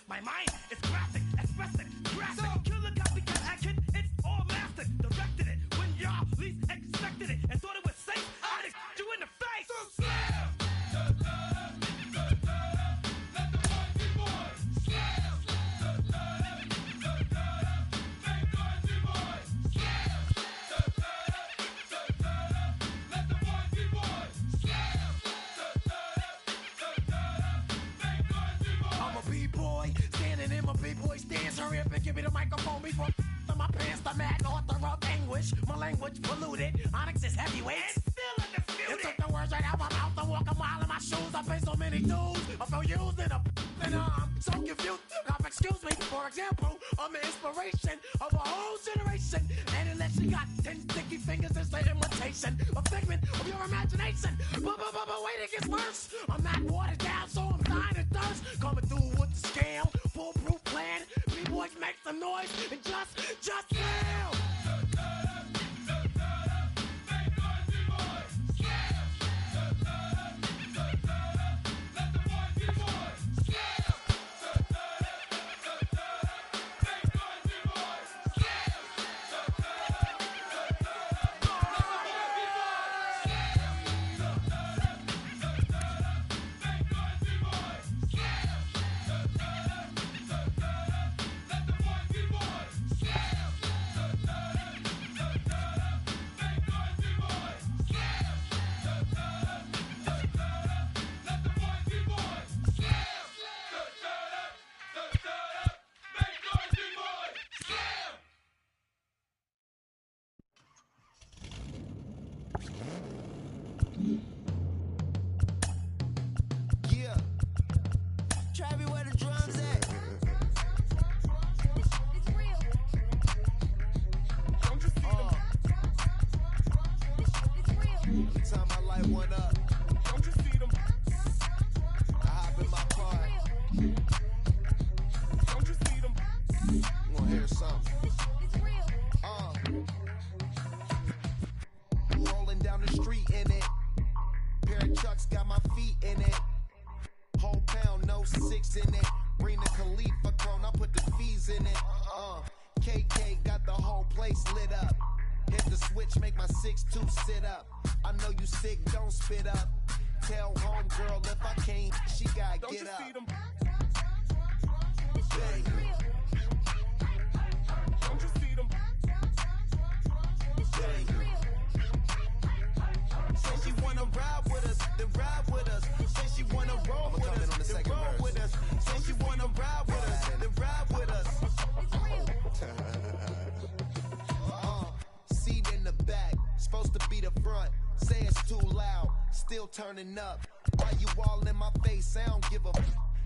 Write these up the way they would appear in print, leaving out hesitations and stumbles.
My mind is graphic, expressive, graphic. Killer copycat action, it's all mastered. Directed it when y'all least expected it and thought it was safe. I just you in the face. So slam. Let the party boys slam. Let the party boys slam. Let the party boys slam. I'm a b-boy, standing in my b-boy stance. Hurry up and give me the microphone before my pants. The mad author of anguish. My language polluted. Onyx is heavyweight. And still undisputed. You took the words right out my mouth. I walk a mile in my shoes. I pay so many dues. I feel used and I'm so confused. Now, excuse me. For example, I'm the inspiration of a whole generation. And unless you got 10 sticky fingers, it's the imitation. A figment of your imagination. But wait, it gets worse. I'm not watered down, so I'm dying of thirst. Coming through with the scale. Foolproof plan. B-boys make some noise and just fail. Turning up, why you all in my face? I don't give a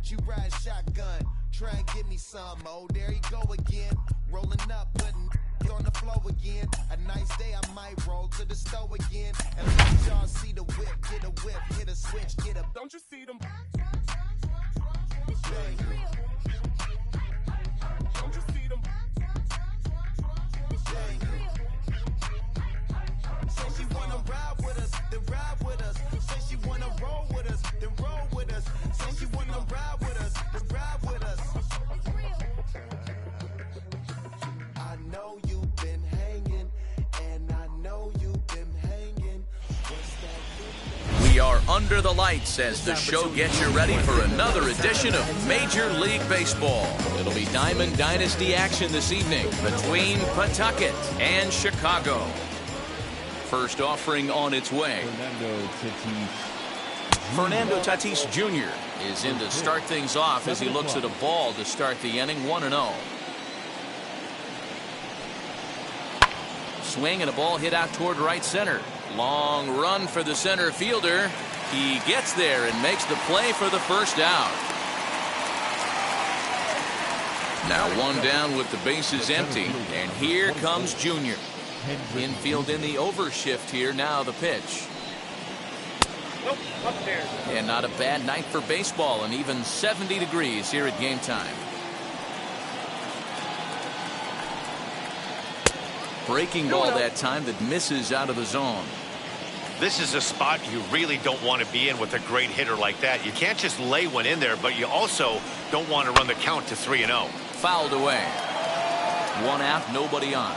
She ride shotgun, try and give me some. Oh, there you go again, rolling up, putting on the flow again. A nice day, I might roll to the stove again and let y'all see the whip, get a whip, hit a switch, get a. Don't you see them? Bang. Don't you see them? Bang. Say she wanna ride with us, then ride with us. Say she wanna roll with us, then roll with us. Say she wanna ride with us, then ride with us. I know you've been hanging, and I know you've been hanging. We are under the lights as the show gets you ready for another edition of Major League Baseball. It'll be Diamond Dynasty action this evening between Pawtucket and Chicago. First offering on its way. Fernando Tatis Jr. is in to start things off as he looks at a ball to start the inning, 1-0. Swing and a ball hit out toward right center. Long run for the center fielder. He gets there and makes the play for the first out. Now one down with the bases empty, and here comes Jr. Infield in the overshift here. Now the pitch. Nope, up there. And not a bad night for baseball, and even 70 degrees here at game time. Breaking ball that time that misses out of the zone. This is a spot you really don't want to be in with a great hitter like that. You can't just lay one in there, but you also don't want to run the count to 3-0. Fouled away. One out, nobody on.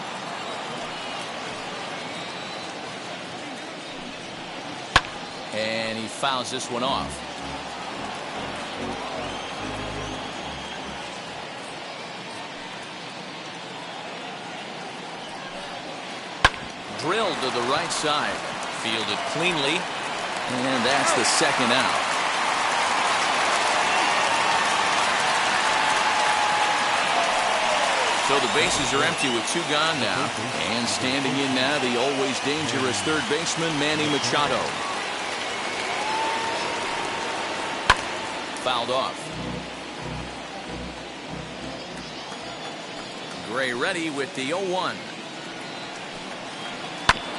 And he fouls this one off. Drilled to the right side. Fielded cleanly. And that's the second out. So the bases are empty with 2 gone now. And standing in now, the always dangerous third baseman, Manny Machado. Fouled off. Gray ready with the 0-1.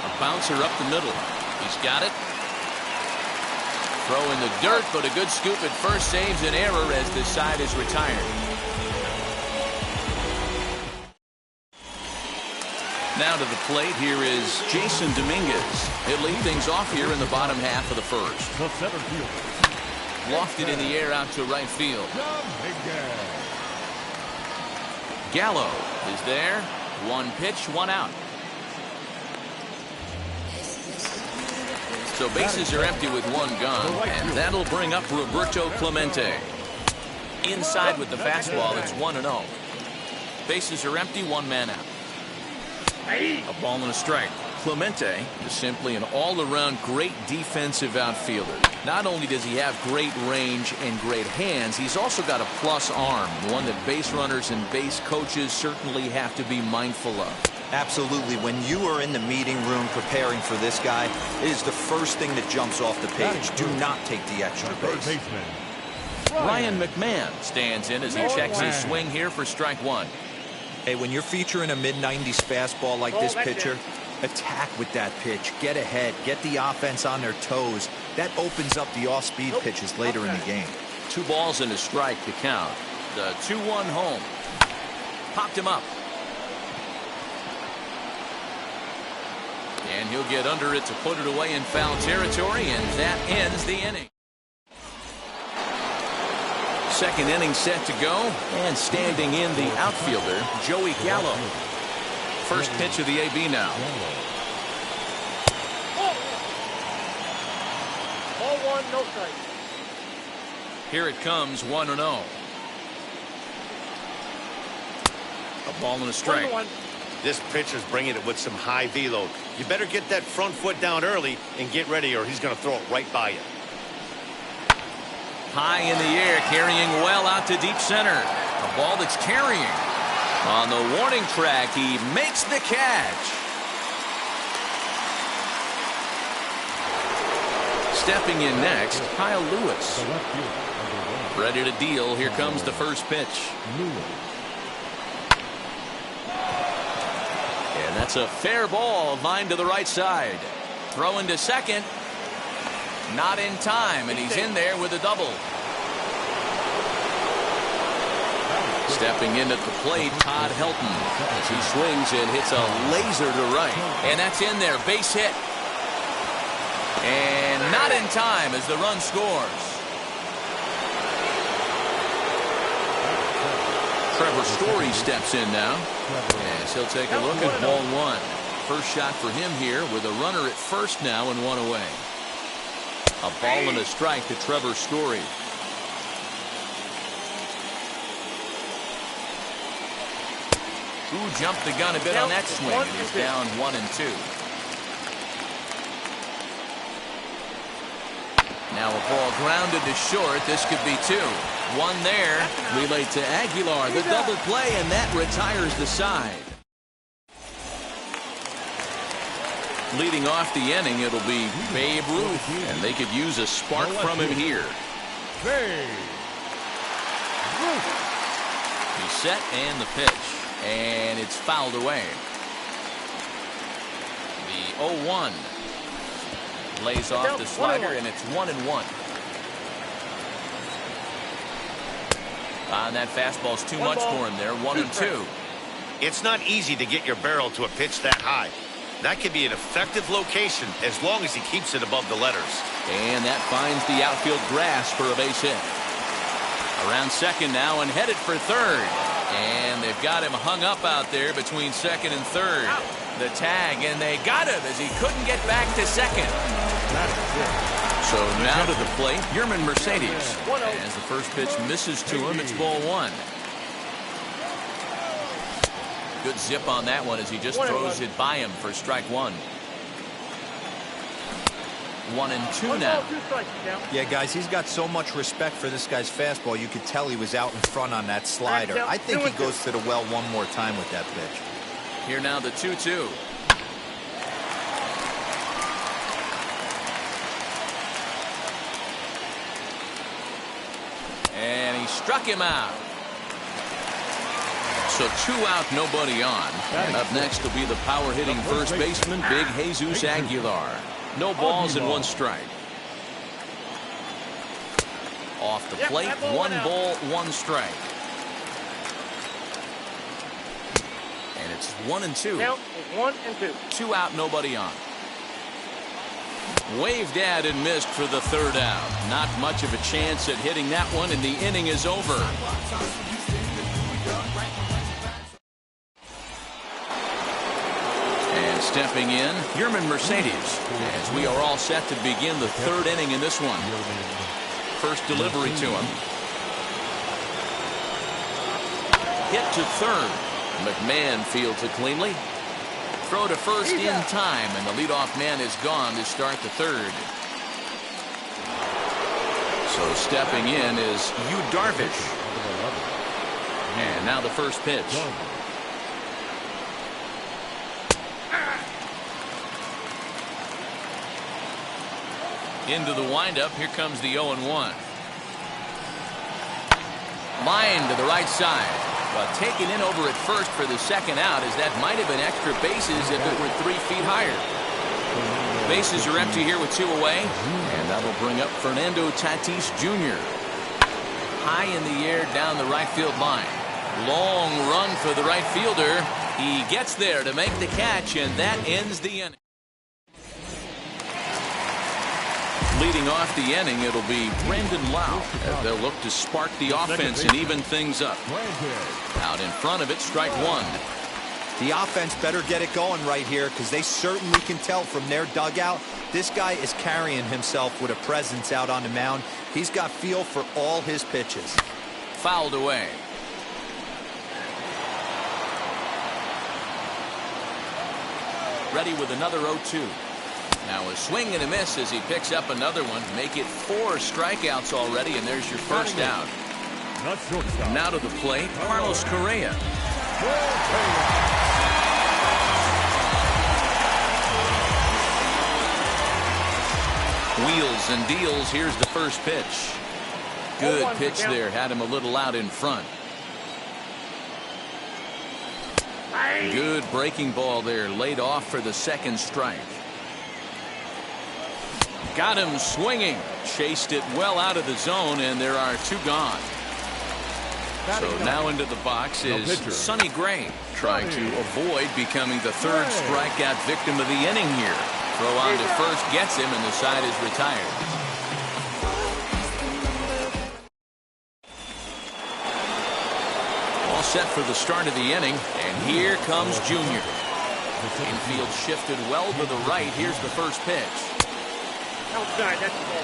A bouncer up the middle. He's got it. Throw in the dirt, but a good scoop at first saves an error as this side is retired. Now to the plate, here is Jason Dominguez. He'll lead things off here in the bottom half of the first. The center fielder. Lofted in the air out to right field. Gallo is there. 1 pitch, 1 out. So bases are empty with 1 gone, and that'll bring up Roberto Clemente. Inside with the fastball, it's 1-0. Bases are empty, 1 man out. A ball and a strike. Clemente is simply an all-around great defensive outfielder. Not only does he have great range and great hands, he's also got a plus arm, one that base runners and base coaches certainly have to be mindful of. Absolutely. When you are in the meeting room preparing for this guy, it is the first thing that jumps off the page. Do not take the extra base. Ryan McMahon stands in as he checks his swing here for strike 1. Hey, when you're featuring a mid-90s fastball like this pitcher, attack with that pitch. Get ahead. Get the offense on their toes. That opens up the off-speed pitches later in the game. 2 balls and a strike to count. The 2-1 home. Popped him up. And he'll get under it to put it away in foul territory, and that ends the inning. Second inning set to go, and standing in the outfielder, Joey Gallo. First pitch of the AB now. Ball 1, no strike. Here it comes, 1-0. A ball and a strike. 1-1. This pitcher's bringing it with some high velo. You better get that front foot down early and get ready, or he's going to throw it right by you. High in the air, carrying well out to deep center. A ball that's carrying. On the warning track, he makes the catch. Stepping in next, Kyle Lewis. Ready to deal. Here comes the first pitch. And that's a fair ball, line to the right side. Throwing to second. Not in time, and he's in there with a double. Stepping in at the plate, Todd Helton, as he swings and hits a laser to right. And that's in there, base hit. And not in time as the run scores. Trevor Story steps in now, as he'll take a look at ball 1. First shot for him here with a runner at first now and 1 away. A ball and a strike to Trevor Story. Who jumped the gun a bit on that swing, and he's down 1-2. Now a ball grounded to short. This could be 2. 1 there. Relay to Aguilar. The double play, and that retires the side. Leading off the inning, it'll be Babe Ruth, and they could use a spark from him here. He's set, and the pitch, and it's fouled away. The 0-1 lays off the slider, and it's 1-1. And that fastball's too much for him there. 1-2. It's not easy to get your barrel to a pitch that high. That could be an effective location as long as he keeps it above the letters. And that finds the outfield grass for a base hit. Around second now and headed for third. And they've got him hung up out there between second and third. The tag, and they got him as he couldn't get back to second. So now to the plate, Yerman Mercedes. As the first pitch misses to him, it's ball one. Good zip on that one as he just throws it by him for strike one. 1-2 now. Yeah, guys, he's got so much respect for this guy's fastball. You could tell he was out in front on that slider. I think he goes to the well one more time with that pitch. Here now the 2-2. And he struck him out. So 2 out, nobody on. And up next will be the power hitting first baseman, Big Jesus Aguilar. No balls and 1 strike. Off the plate, 1 ball, 1 strike. And it's 1-2. Count is 1-2. 2 out, nobody on. Waved at and missed for the third out. Not much of a chance at hitting that one, and the inning is over. And stepping in, Yerman Mercedes, as we are all set to begin the third inning in this one. First delivery to him. Hit to third. McMahon fields it cleanly. Throw to first in time, and the leadoff man is gone to start the third. So stepping in is Yu Darvish. And now the first pitch. Into the windup. Here comes the 0-1. Line to the right side. But taken in over at first for the second out, as that might have been extra bases if it were 3 feet higher. Bases are empty here with 2 away. And that'll bring up Fernando Tatis Jr. High in the air down the right field line. Long run for the right fielder. He gets there to make the catch, and that ends the inning. Leading off the inning, it'll be Brandon Lau, as they'll look to spark the offense and even things up. Out in front of it, strike 1. The offense better get it going right here, because they certainly can tell from their dugout this guy is carrying himself with a presence out on the mound. He's got feel for all his pitches. Fouled away. Ready with another 0-2. Now a swing and a miss as he picks up another one. Make it 4 strikeouts already, and there's your first out. Now to the plate, Carlos Correa. Wheels and deals. Here's the first pitch. Good pitch there. Had him a little out in front. Good breaking ball there. Laid off for the second strike. Got him swinging. Chased it well out of the zone, and there are 2 gone. So now into the box is Sonny Gray, trying to avoid becoming the 3rd strikeout victim of the inning here. Throw on to first gets him, and the side is retired. All set for the start of the inning, and here comes Junior. Infield shifted well to the right. Here's the first pitch. Outside, that's the ball.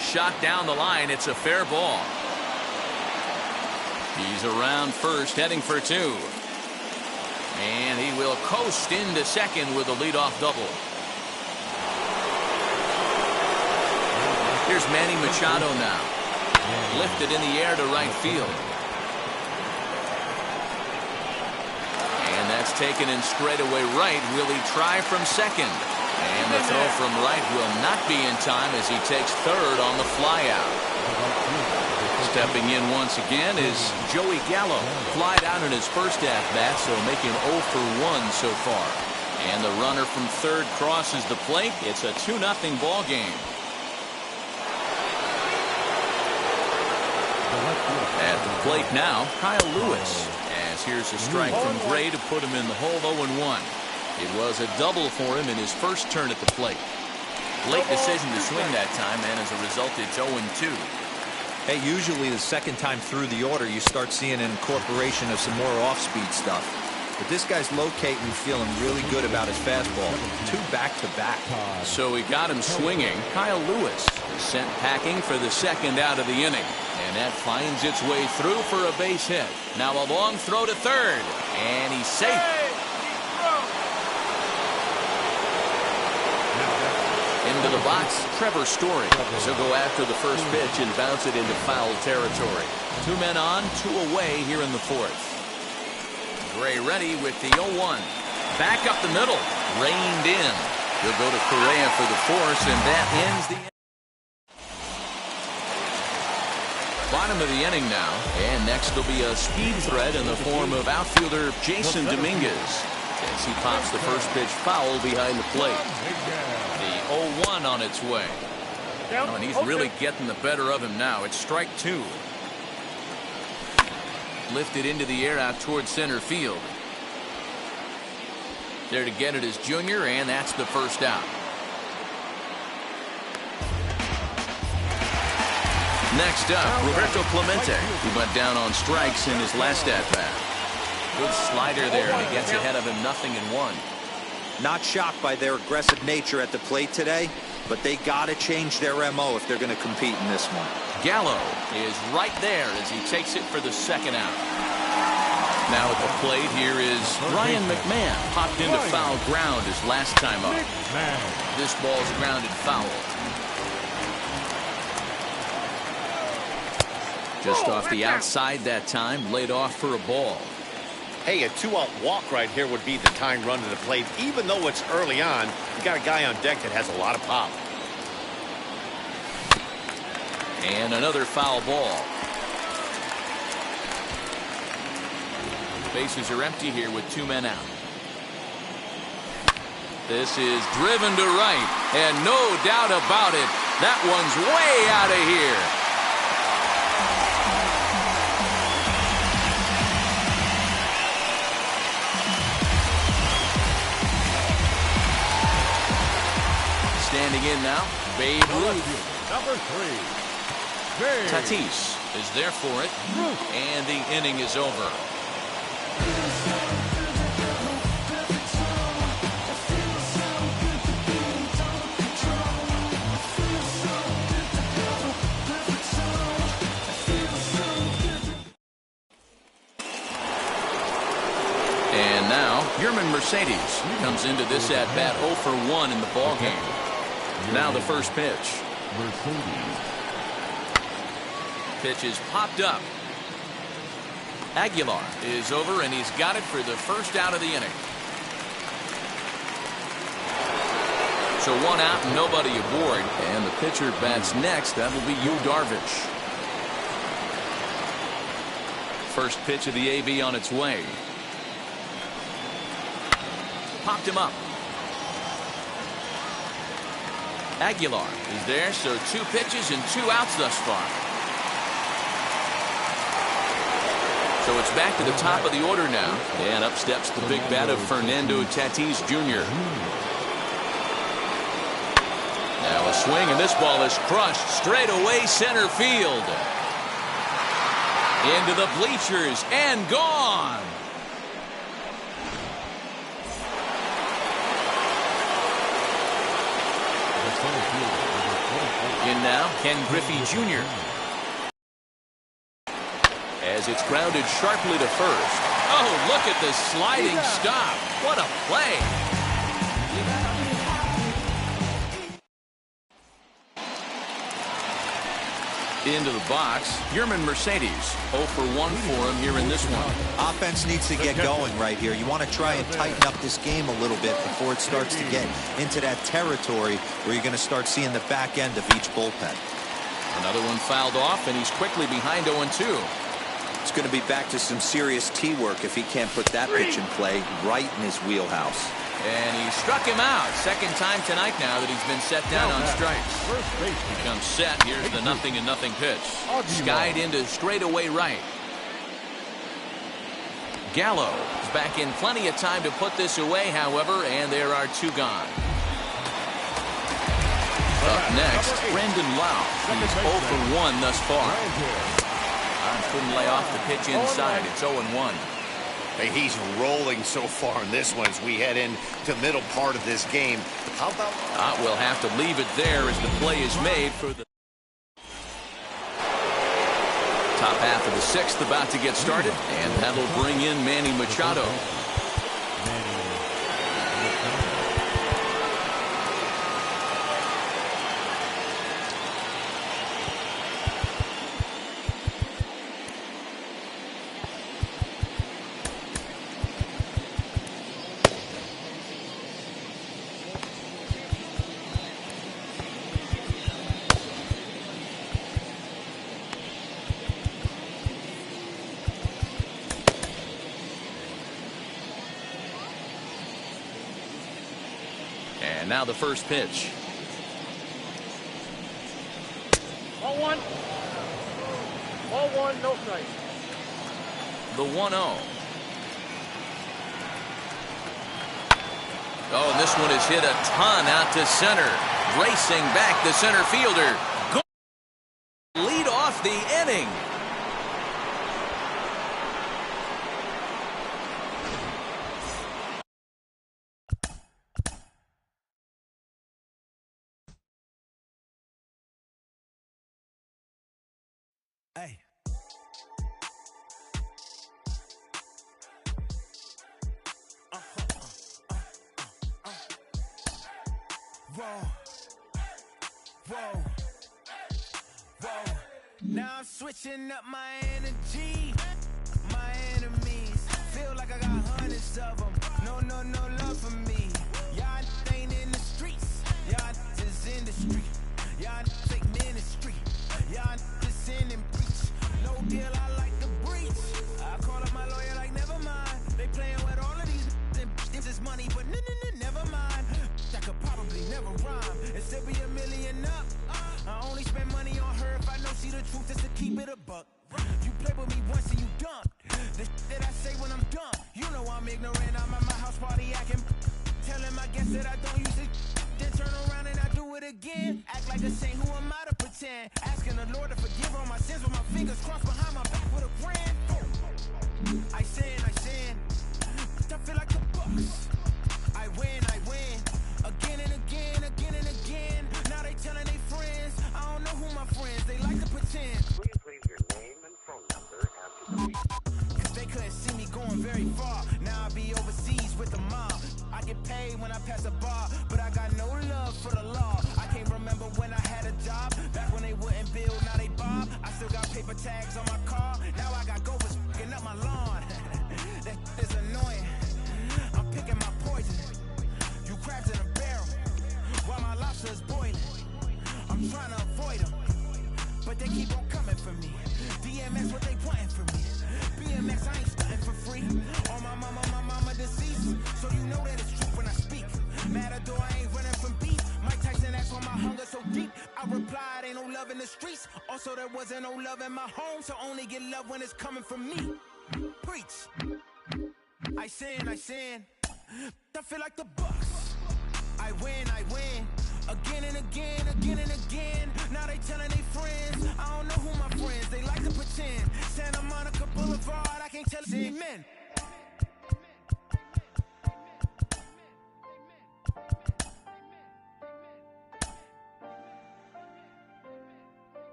Shot down the line. It's a fair ball. He's around first, heading for 2. And he will coast into second with a leadoff double. Here's Manny Machado now. Lifted in the air to right field. And that's taken in straightaway right. Will he try from second? And the throw from right will not be in time as he takes third on the flyout. Stepping in once again is Joey Gallo. Flied out in his first at-bat, so making 0 for 1 so far. And the runner from third crosses the plate. It's a 2-0 ball game. At the plate now, Kyle Lewis. As here's a strike from Gray to put him in the hole 0-1. It was a double for him in his first turn at the plate. Late decision to swing that time, and as a result, it's 0-2. Hey, usually the second time through the order, you start seeing an incorporation of some more off-speed stuff. But this guy's locating and feeling really good about his fastball. 2 back-to-back. So he got him swinging. Kyle Lewis is sent packing for the second out of the inning. And that finds its way through for a base hit. Now a long throw to third. And he's safe. Into the box, Trevor Story. So go after the first pitch and bounce it into foul territory. 2 men on, 2 away here in the fourth. Gray ready with the 0-1. Back up the middle. Reined in. He'll go to Correa for the force, and that ends the inning. Bottom of the inning now. And next will be a speed threat in the form of outfielder Jason Dominguez. As he pops the first pitch foul behind the plate. The 0-1 on its way. Oh, and he's really getting the better of him now. It's strike 2. Lifted into the air out towards center field. There to get it is Junior, and that's the first out. Next up, Roberto Clemente, who went down on strikes in his last at-bat. Good slider there, and he gets ahead of him 0-1. Not shocked by their aggressive nature at the plate today, but they got to change their MO if they're going to compete in this one. Gallo is right there as he takes it for the second out. Now at the plate, here is Ryan McMahon. Popped into foul ground his last time up. This ball's grounded foul. Just off the outside that time, laid off for a ball. Hey, a 2-out walk right here would be the tying run to the plate. Even though it's early on, you got a guy on deck that has a lot of pop. And another foul ball. Bases are empty here with 2 men out. This is driven to right, and no doubt about it, that one's way out of here. Standing in now, Babe Ruth. Number 3. Tatis is there for it, and the inning is over. And now, Yerman Mercedes comes into this at-bat 0 for 1 in the ballgame. Now the first pitch. Pitch is popped up. Aguilar is over, and he's got it for the first out of the inning. So 1 out and nobody aboard. And the pitcher bats next. That will be Yu Darvish. First pitch of the AB on its way. Popped him up. Aguilar is there, so 2 pitches and 2 outs thus far. So it's back to the top of the order now. And up steps the big bat of Fernando Tatis Jr. Now a swing, and this ball is crushed straight away center field. Into the bleachers and gone. In now, Ken Griffey Jr. As it's grounded sharply to first. Oh, look at the sliding stop. What a play. Into the box, Yerman Mercedes. 0 for 1 for him here in this one. Offense needs to get going right here. You want to try and tighten up this game a little bit before it starts to get into that territory where you're going to start seeing the back end of each bullpen. Another one fouled off, and he's quickly behind 0-2. It's going to be back to some serious T work if he can't put that pitch in play right in his wheelhouse. And he struck him out. Second time tonight now that he's been set down on strikes. He comes set. Here's the 0-0 pitch. Skied into straightaway right. Gallo is back in plenty of time to put this away, however, and there are 2 gone. Up next, Brendan Lau. He's 0 for 1 thus far. Couldn't lay off the pitch inside. It's 0-1. Hey, he's rolling so far in this one as we head into the middle part of this game. How about... We'll have to leave it there as the play is made for the top half of the 6th about to get started, and that'll bring in Manny Machado. And now the first pitch. 0-1. 0-1, no strike. The 1-0. Oh, and this one is hit a ton out to center. Racing back the center fielder. Lead off the inning. Hey. Whoa. Whoa. Whoa. Now I'm switching up my energy. My enemies feel like I got hundreds of them. No love for me. Y'all ain't in the streets. Y'all is in the street. Y'all take ministry. Y'all just in and preach. No deal, I like the breach. I call up my lawyer like, never mind. They playing with all of these. This is money, but never mind. I could probably never rhyme and still be $1 million up. I only spend money on her if I know she the truth, just to keep it a buck. You play with me once and you done. The that I say when I'm done. You know I'm ignorant. I'm at my house party acting. Telling my guests that I don't use it. Then turn around and I do it again. Act like a saint, who am I to pretend? Asking the Lord to forgive all my sins with my fingers crossed behind my back with a grand. I sin. I feel like the Bucks. I win. Again and again. Now they telling their friends. I don't know who my friends. They like to pretend. Please leave your name and phone number after the beep. Cause they couldn't see me going very far. Now I be overseas with the mob. I get paid when I pass a bar, but I got no love for the law. I can't remember when I had a job. Back when they wouldn't build, now they bob. I still got paper tags on my car. Now I got gophers f***ing up my lawn. That is annoying. I'm picking my poison. You crabs in a barrel, while my lobster is boiling. I'm trying to avoid them, but they keep on coming for me. DMX, what they wanting from me. BMX, I ain't stunting for free. On my mama deceased, so you know that it's true when I speak. Matador, I ain't running from beef. Mike Tyson asked why my hunger so deep. I replied, ain't no love in the streets. Also, there wasn't no love in my home, so only get love when it's coming from me. Preach. I sin. I feel like the Bucks. I win. Again and again. Now they telling their friends. I don't know who my friends. They like to pretend. Santa Monica Boulevard. I can't tell amen.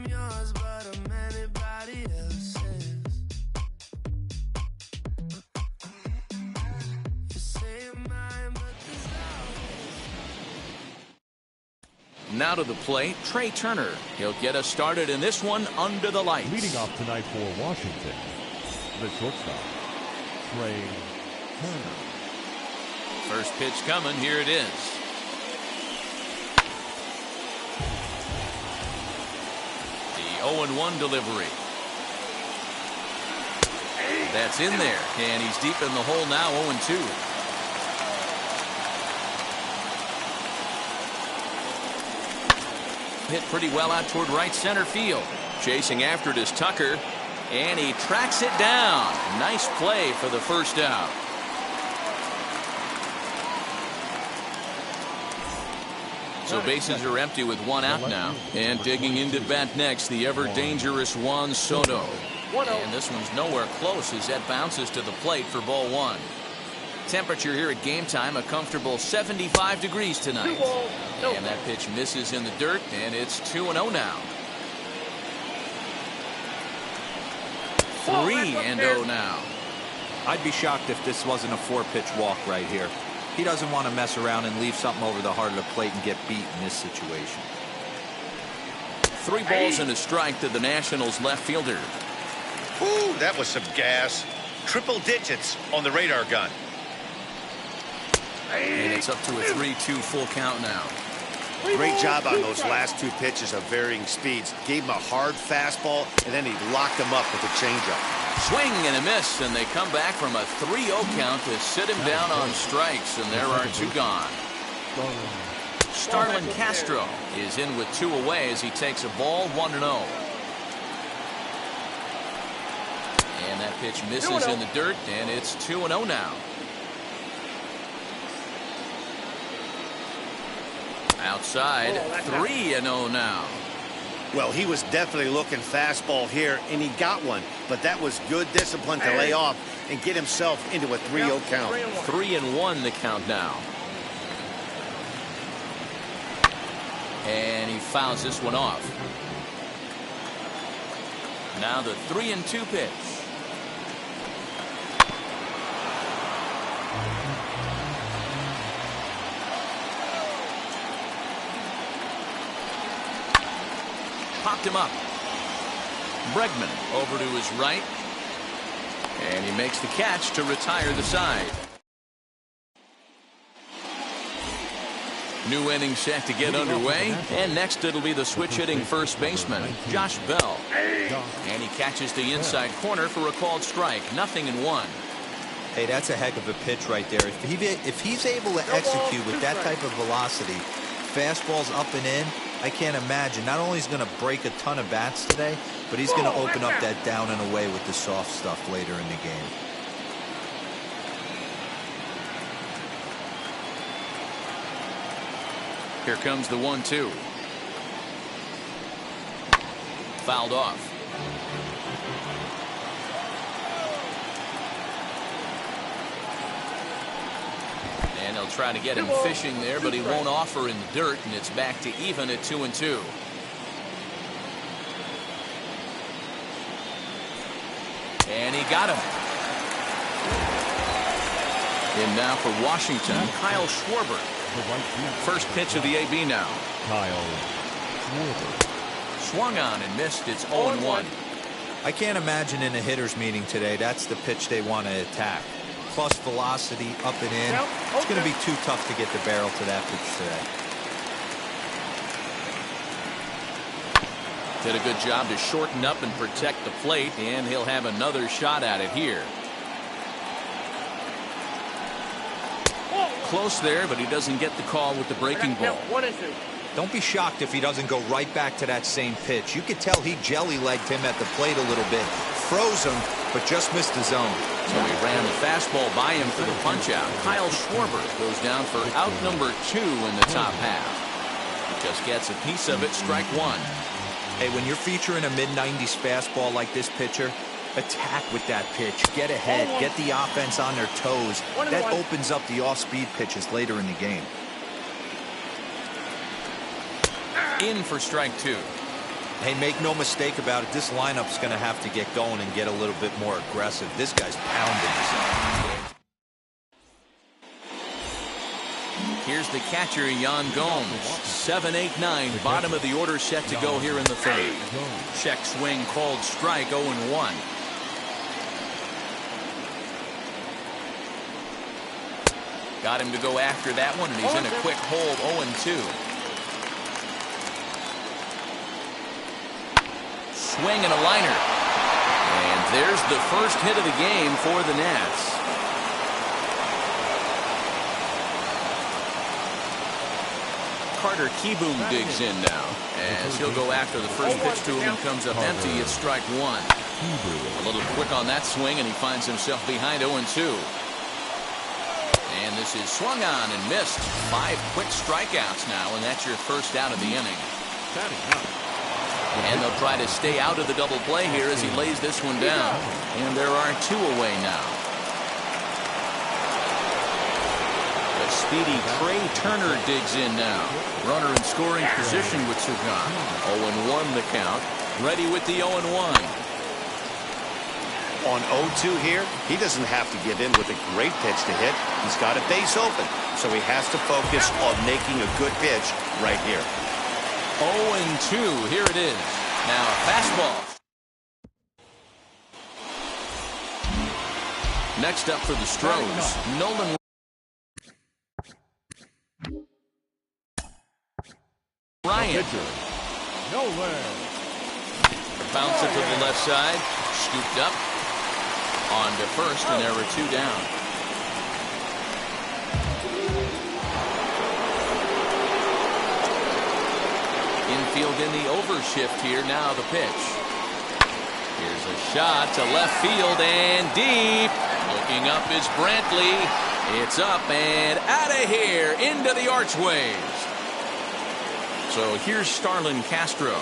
Yours, but I'm anybody else's. You say you're mine, but Now to the plate, Trey Turner. He'll get us started in this one under the lights. Leading off tonight for Washington, the shortstop, Trey Turner. First pitch coming. Here it is. The 0-1 delivery. That's in there, and he's deep in the hole now, 0-2. Hit pretty well out toward right center field. Chasing after it is Tucker, and he tracks it down. Nice play for the first out. So bases are empty with one out now. And digging into bat next, the ever-dangerous Juan Soto. And this one's nowhere close as that bounces to the plate for ball one. Temperature here at game time, a comfortable 75 degrees tonight. And that pitch misses in the dirt, and it's 2-0 now. 3-0 now. I'd be shocked if this wasn't a 4-pitch walk right here. He doesn't want to mess around and leave something over the heart of the plate and get beat in this situation. 3 balls and a strike to the Nationals left fielder. Ooh, that was some gas. Triple digits on the radar gun. And it's up to a 3-2 full count now. Great job on those last 2 pitches of varying speeds. Gave him a hard fastball, and then he locked him up with a changeup. Swing and a miss, and they come back from a 3-0 count to sit him down on strikes, and there are 2 gone. Starlin Castro is in with 2 away as he takes a ball, 1-0. And that pitch misses in the dirt, and it's 2-0 now. Outside, 3-0 now. Well, he was definitely looking fastball here, and he got one. But that was good discipline to lay off and get himself into a 3-0 count. 3-1 the count now. And he fouls this one off. Now the 3-2 pitch. Popped him up. Bregman over to his right. And he makes the catch to retire the side. New inning set to get underway. And next it'll be the switch-hitting first baseman, Josh Bell. And he catches the inside corner for a called strike. 0-1. Hey, that's a heck of a pitch right there. If he's able to execute with that type of velocity, fastballs up and in, I can't imagine. Not only is he going to break a ton of bats today, but he's going to open up that down and away with the soft stuff later in the game. Here comes the 1-2. Fouled off. And they'll try to get him fishing there, but he won't offer in the dirt, and it's back to even at 2-2. And he got him. In now for Washington, Kyle Schwarber. First pitch of the AB now. Kyle Schwarber. Swung on and missed. It's 0-1. I can't imagine in a hitter's meeting today that's the pitch they want to attack. Plus velocity up and in. It's going to be too tough to get the barrel to that pitch today. Did a good job to shorten up and protect the plate, and he'll have another shot at it here. Close there, but he doesn't get the call with the breaking ball. Don't be shocked if he doesn't go right back to that same pitch. You could tell he jelly-legged him at the plate a little bit. Froze him, but just missed the zone. So he ran the fastball by him for the punch-out. Kyle Schwarber goes down for out number 2 in the top half. He just gets a piece of it, strike 1. Hey, when you're featuring a mid-90s fastball like this pitcher, attack with that pitch. Get ahead. Get the offense on their toes. That opens up the off-speed pitches later in the game. In for strike 2. Hey, make no mistake about it. This lineup's going to have to get going and get a little bit more aggressive. This guy's pounding himself. Here's the catcher, Yan Gomes. 7-8-9, bottom of the order set to go here in the third. Check swing called strike, 0-1. Got him to go after that one, and he's in a quick hold, 0-2. Swing and a liner. And there's the first hit of the game for the Nats. Carter Kieboom digs in now, as he'll go after the first pitch to him and comes up empty. It's strike one. A little quick on that swing, and he finds himself behind 0-2. And this is swung on and missed. 5 quick strikeouts now, and that's your first out of the inning. And they'll try to stay out of the double play here as he lays this one down. And there are 2 away now. The speedy Trey Turner digs in now. Runner in scoring position with Sugan. 0-1 the count. Ready with the 0-1. On 0-2 here, he doesn't have to give in with a great pitch to hit. He's got a base open, so he has to focus on making a good pitch right here. 0-2, here it is. Now a fastball. Next up for the Stros, Nolan Ryan. Bounce it to the left side, scooped up. On to first, and there were 2 down. Infield in the overshift here. Now the pitch. Here's a shot to left field and deep. Looking up is Brantley. It's up and out of here into the archways. So here's Starlin Castro.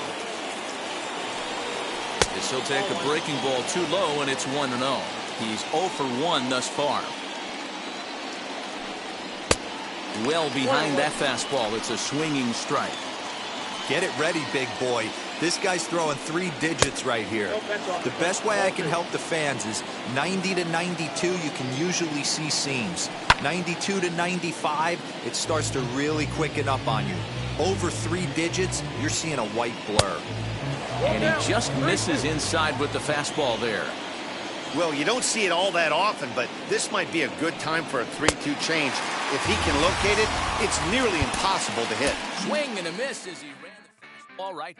He'll take a breaking ball too low, and it's 1-0. He's 0 for 1 thus far. Well behind that fastball. It's a swinging strike. Get it ready, big boy. This guy's throwing 3 digits right here. The best way I can help the fans is 90 to 92, you can usually see seams. 92 to 95, it starts to really quicken up on you. Over 3 digits, you're seeing a white blur. And he just misses inside with the fastball there. Well, you don't see it all that often, but this might be a good time for a 3-2 change. If he can locate it, it's nearly impossible to hit. Swing and a miss as he ran the fastball right.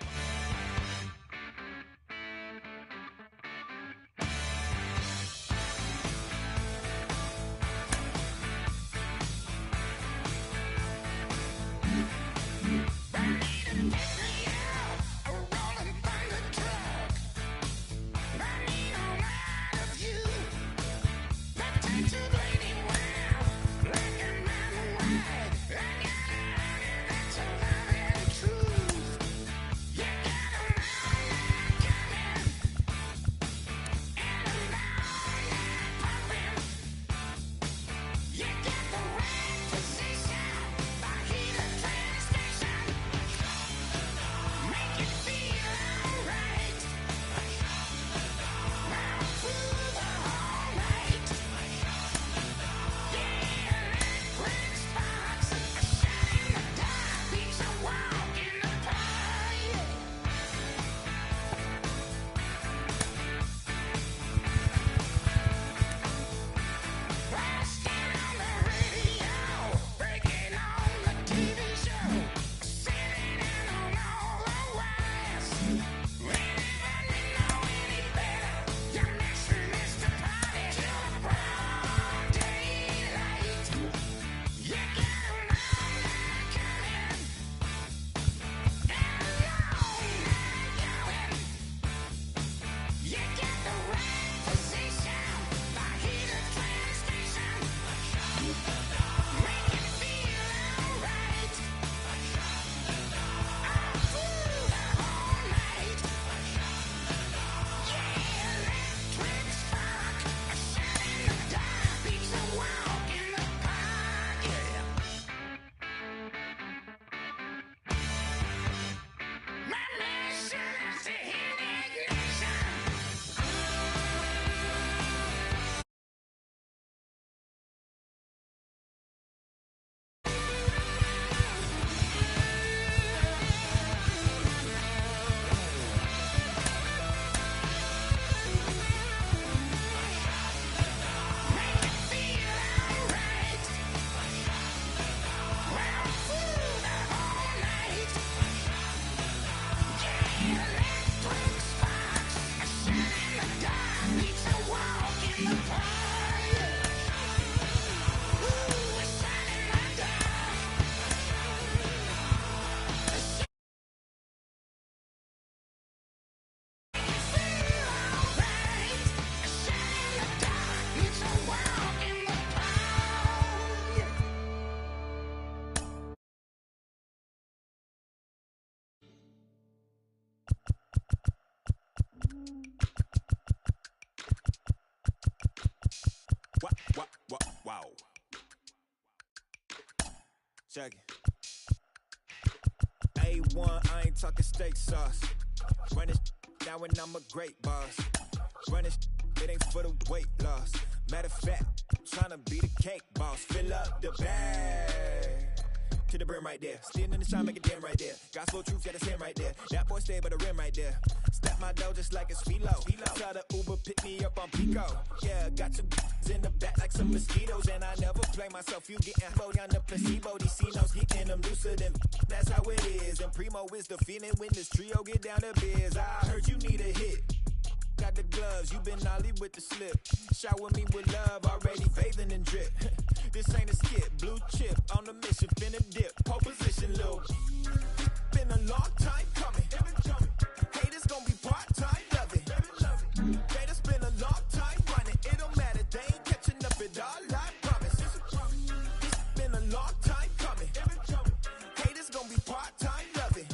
Check it. A1, I ain't talking steak sauce. Run this now and I'm a great boss. Run this, it ain't for the weight loss. Matter of fact, tryna be the cake boss. Fill up the bag to the brim right there. Standing in the shine, make it dim right there. Gospel truth, got his hand right there. That boy stay by the rim right there. Step my dough just like it's philo. Tell the Uber, pick me up on Pico. Yeah, got some in the back like some mosquitoes. And I never play myself, you getting hold on the placebo. These C-notes getting them looser than that's how it is. And Primo is the feeling when this trio get down to biz. I heard you need a hit. Got the gloves, you been ollie with the slip. Shower me with love, already bathing in drip. This ain't a skip, blue chip on the mission, finna dip. Pole position, Lil. Been a long time coming. Haters gon' be part-time, love it. Haters been a long time running. It don't matter, they ain't catching up at all, I promise. It's been a long time coming. Haters gon' be part-time, love it.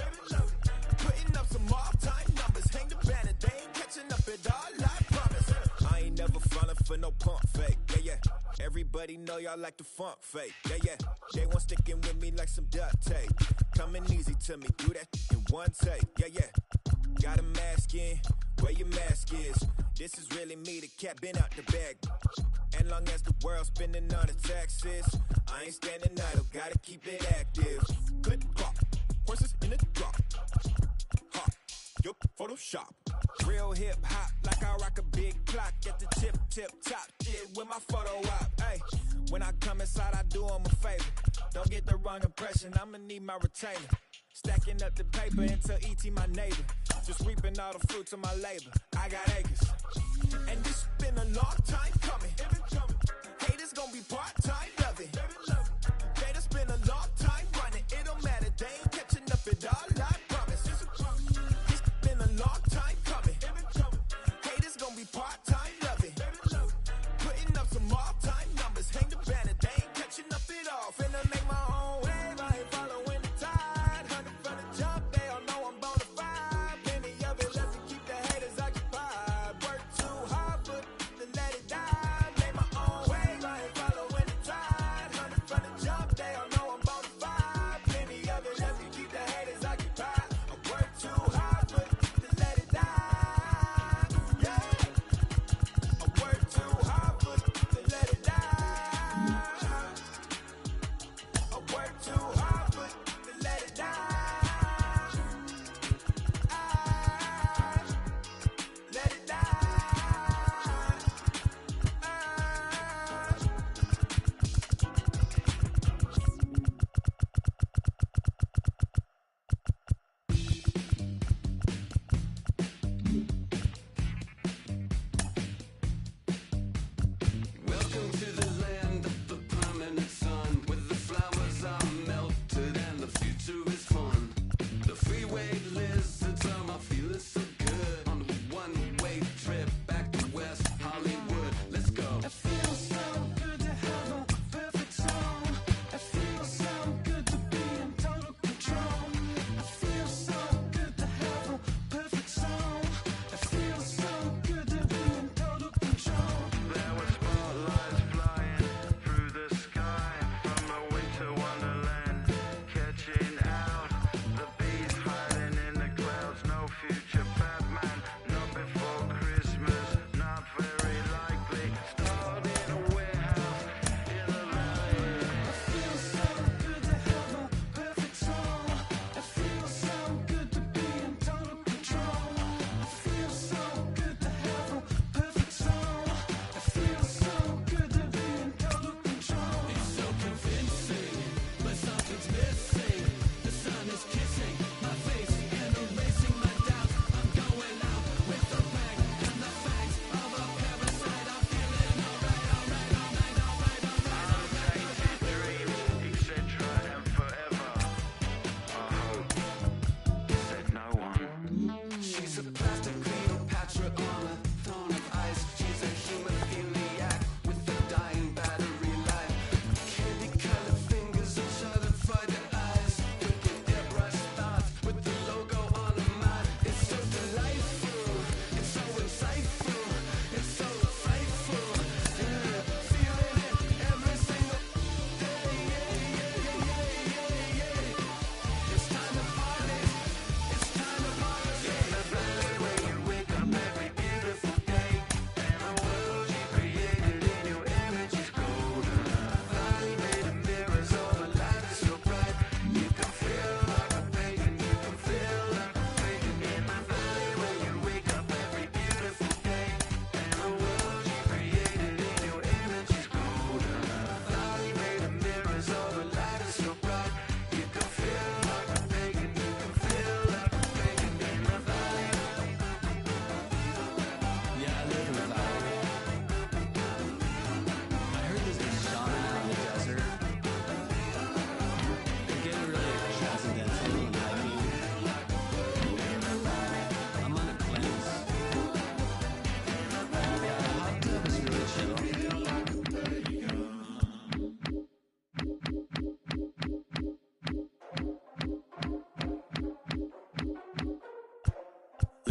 Putting up some all-time numbers. Hang the banner, they ain't catching up at all, I promise. I ain't never falling for no pump fake, yeah. Everybody know y'all like the funk fake, yeah. They want sticking with me like some duct tape. Coming easy to me, do that in one take, yeah. Got a mask in, where your mask is. This is really me, the cat been out the bag. And long as the world's spending on the taxes, I ain't standing idle, gotta keep it active. Click clock, horses in the drop. Hot, yup, Photoshop. Real hip hop, like I rock a big clock at the tip top. Shit with my photo op. Hey, when I come inside, I do 'em a favor. Don't get the wrong impression, I'ma need my retainer. Stacking up the paper until E.T. my neighbor. Just reaping all the fruits of my labor. I got acres. And this been a long time coming. Haters gon' be part-time, love it. Haters been a long time running. It don't matter, they ain't catching up at all, I promise. It's been a long time coming. Haters gon' be part-time, love it. Putting up some all-time numbers. Hang the banner, they ain't catching up at all. Finna make my own wave, I ain't following the tide. 100 from the jump, they all know I'm bonafide. Plenty of it left to keep the haters occupied. Work too hard, but to let it die. Make my own wave, I ain't following the tide.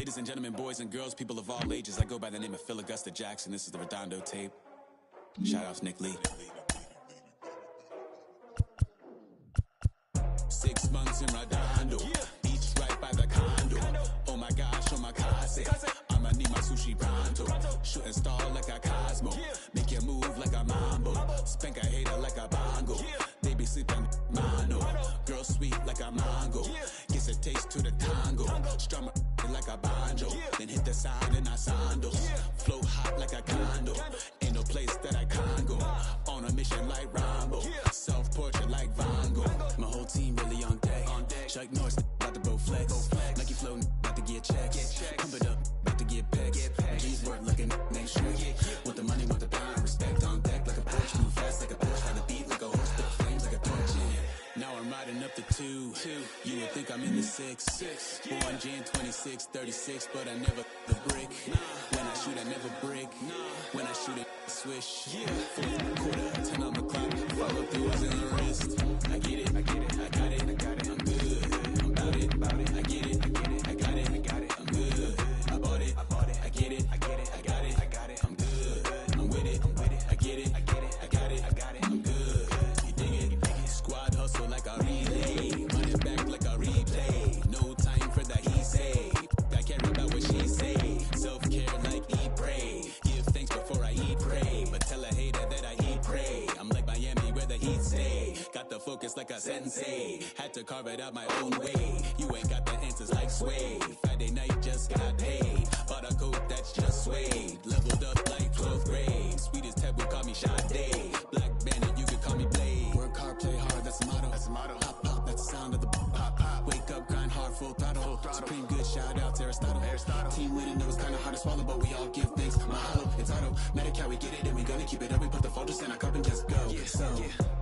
Ladies and gentlemen, boys and girls, people of all ages, I go by the name of Phil Augusta Jackson. This is the Redondo tape. Shout out to Nick Lee. 6 months in Redondo, beach right by the condo. Oh my gosh, oh my casa, I'ma need my sushi pronto. Shooting star like a Cosmo, make you move like a mambo. Spank a hater like a bongo. They be sleeping mano. Girl sweet like a mango. Gets a taste to the tango. Strum like a banjo. Then hit the side in our sandals. Flow hot like a condo. Ain't no place that I can't go. On a mission like Rambo. Self-portrait like Van Gogh. My whole team really on deck. Chuck Norris about to bow flex. Lucky flow about to get checks. Pump it up, about to get bags. G's work like a named Shrek. Want the money, want the power, respect on deck like a Porsche. Move fast like a Porsche, had the beat like a horse, but the flames like a torch. Now I'm riding up the 2. You would think I'm in the 6. Born Jan 26, 36, but I never the brick. When I shoot, I never break. When I shoot, I swish. Fourth quarter, 10 on the clock. Follow throughs in the wrist. I get it, I get it, I got it, I got it. I'm good, I'm about it, about it. I get it, I get it, I got it, I got it. I'm good, I bought it, I bought it. I get it, I get it, I got it, I got it. I'm good, I'm with it, I'm with it. I get it, I get it, I got it, I got it. I'm good, you dig it, you dig it. Squad hustle like a relay, run it back like a replay. No time for that he say. I care about what she say. Self-care like eat, pray. Give thanks before I eat, pray. But tell a hater that I eat, pray. I'm like Miami where the heat stay. Got the focus like a sensei. Had to carve it out my own way. You ain't got the answers like Sway. Friday night just got paid. Bought a coat that's just suede. Leveled up like 12th grade. Sweetest taboo, call me Sade. Black Bandit, you could call me Blade. Work hard, play hard, that's the motto. That's the motto. Pop, pop, that's the sound of the pop, pop. Wake up, grind hard, full throttle. Supreme good, shout out to Aristotle. Team winning, it was kinda hard to swallow, but we all give thanks. Mahalo, it's auto. Medicare, we get it, and we gonna keep it up. We put the folders in our cup and just go. So,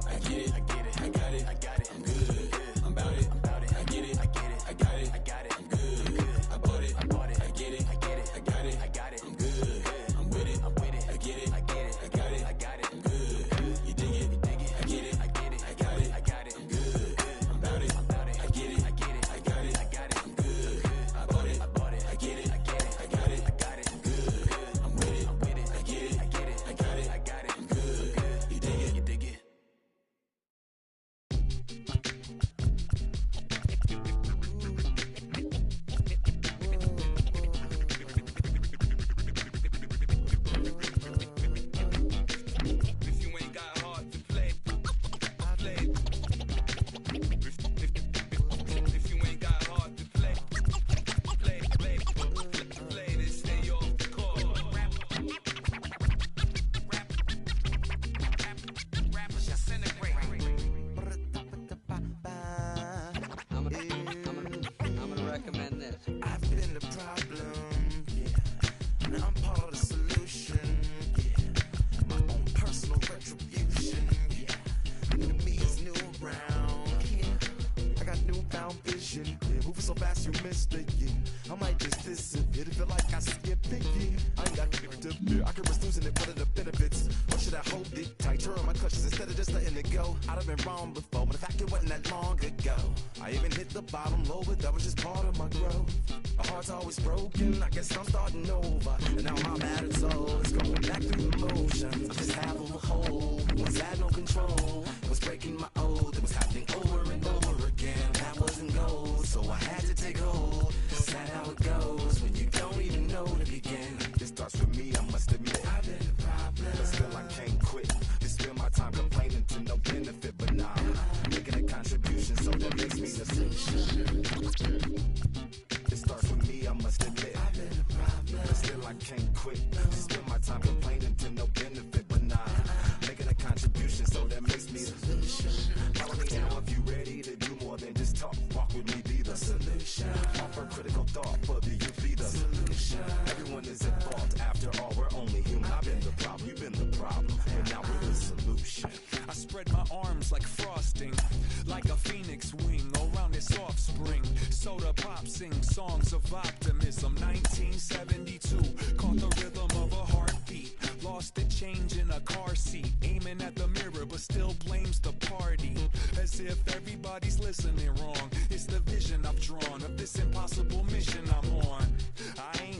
I get it, I get it, I got it, I got it. I'm good, I'm about it, I'm about it. I get it, I get it, I got it, I got it. I'm good, I bought it, I bought it. I get it, I get it, I got it, I got it. I'm good, I'm with it, I'm with it. I get it, I get it, I got it, I got it. I'm good, you dig it, you dig it. I get it, I get it, I got it, I got it. I'm good, I'm about it, I'm about it. I get it, I get it, I got it, I got it. I'm good, I bought it, I bought it. I get it, I get it, I got it, I got it. I'm good, I'm with it, I'm with it. I get it, I get it, I got it, I got it. I'm good, you dig it, you dig it.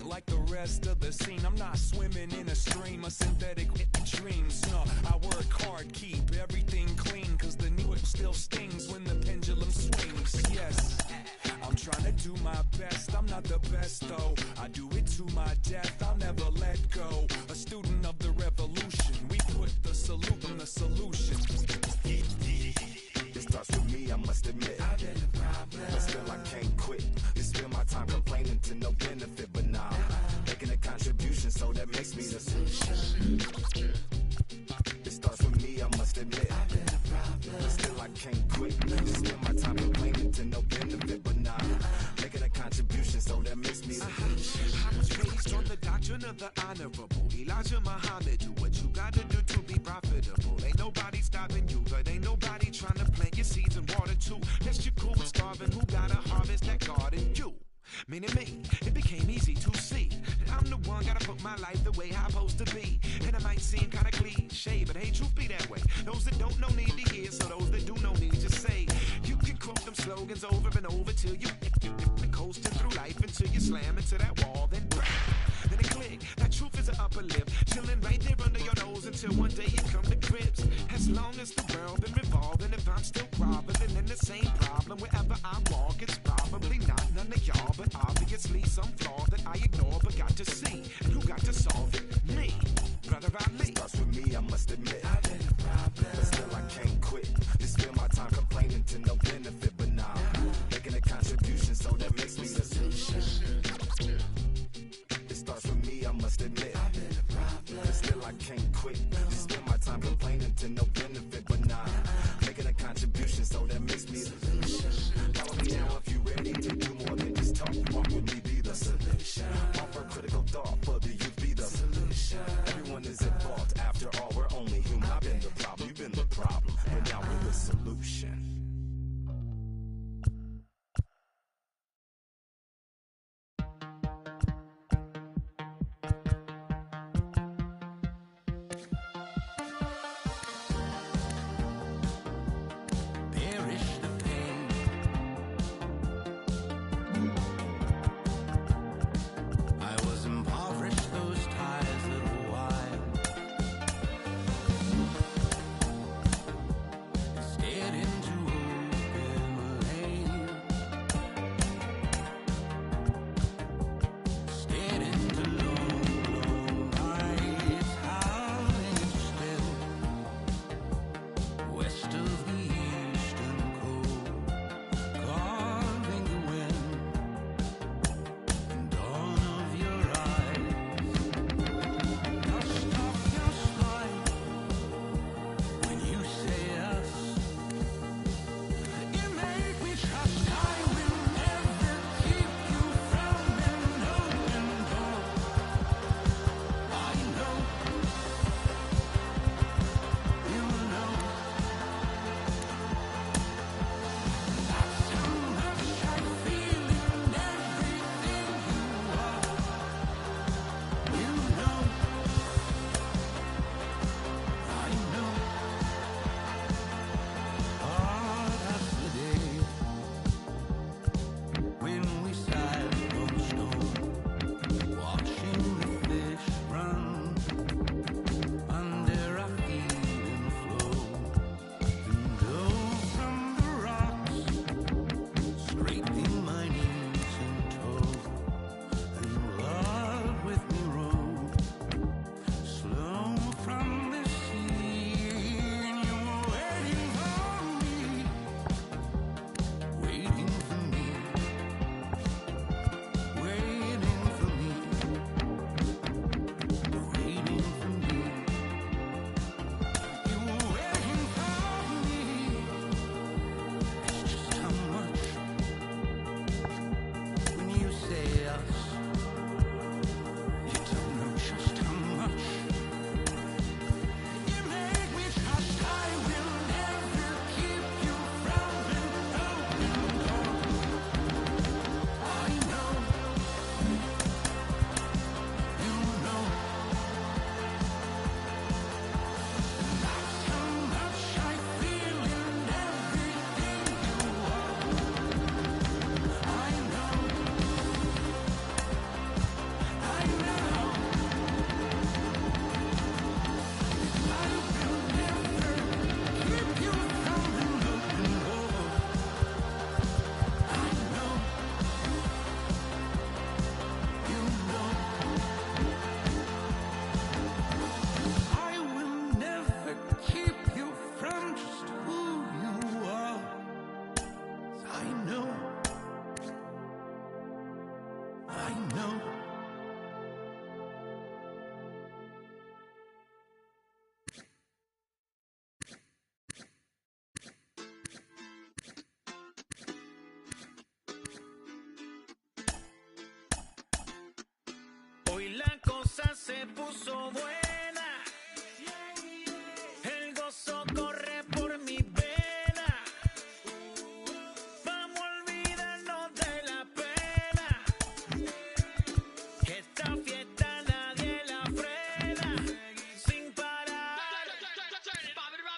like the rest of the scene. I'm not swimming in a stream of synthetic dreams. No, I work hard, keep everything clean, cause the needle still stings when the pendulum swings. Yes, I'm trying to do my best. I'm not the best though. I do it to my death. I'll never let go. A student of the revolution. We put the salute in the solution. It starts with me, I must admit. I've been a problem, but still I can't quit. You spend my time complaining to no benefit, but now making a contribution, so that makes me the solution. It starts with me, I must admit. I've been a problem, but still I can't quit. You spend my time complaining to no benefit, but now making a contribution, so that makes me the solution. I was raised on the doctrine of the honorable Elijah Muhammad. Do what you gotta do to be profitable. Ain't nobody stopping you, but ain't nobody trying to plant your seeds in water too. That's your cool with starving. Who gotta harvest that garden? You. Meaning me, it became easy to see that I'm the one, gotta put my life the way I'm supposed to be. And it might seem kinda cliche, but hey, truth be that way. Those that don't know need to hear, so those that do know need to say. You can quote them slogans over and over till you coasting through life until you slam into that wall, then bang, then it click. That truth is an upper lip, chilling right there under your nose until one day you come to grips. As long as the world been revolving, if I'm still groveling in the same problem wherever I walk, it's probably not none of y'all, but obviously some flaw that I ignore but got to see. And who got to solve it? Me, Brother Ali. Starts with me, I must admit. I've been a problem, but still I can't quit. You spend my time complaining to no benefit, but now making a contribution, so that makes me the solution. It starts with me, I must admit. I've been a problem, but still I can't quit. You spend my time complaining to no benefit, but now making a contribution, so that makes me the solution. Follow me now if you ready to do more than just talk. Walk with me, be the solution. Offer critical thought for the youth, be the solution. Everyone is involved, after all, we're only human. I've been the problem, you've been the problem, but now we're the solution. Stared into a Hoy la cosa se puso buena. El gozo corre por mi vena. Vamos a olvidarnos de la pena. Esta fiesta nadie la frena. Sin parar.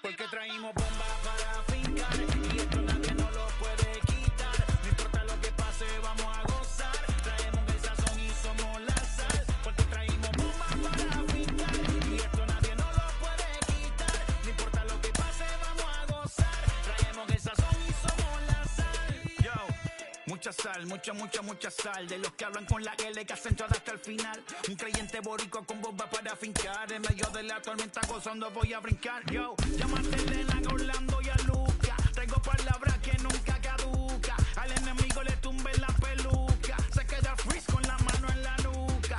Porque traímos bombas para fincar. Y esto nadie nos lo puede quitar. No importa lo que pase, vamos a gozar. Traemos el sazón y somos la sal. Porque traímos bombas para fincar. Y esto nadie nos lo puede quitar. No importa lo que pase, vamos a gozar. Traemos el sazón y somos la sal. Yo, mucha sal, mucha sal. De los que hablan con la L que hacen todo hasta el final. Un creyente boricua con bomba para fincar. En medio de la tormenta gozando voy a brincar. Yo, llámate a Elena, a Orlando y a Luca. Traigo palabras que nunca caduca. Al enemigo le tumbe la peluca. Se queda freeze con la mano en la nuca.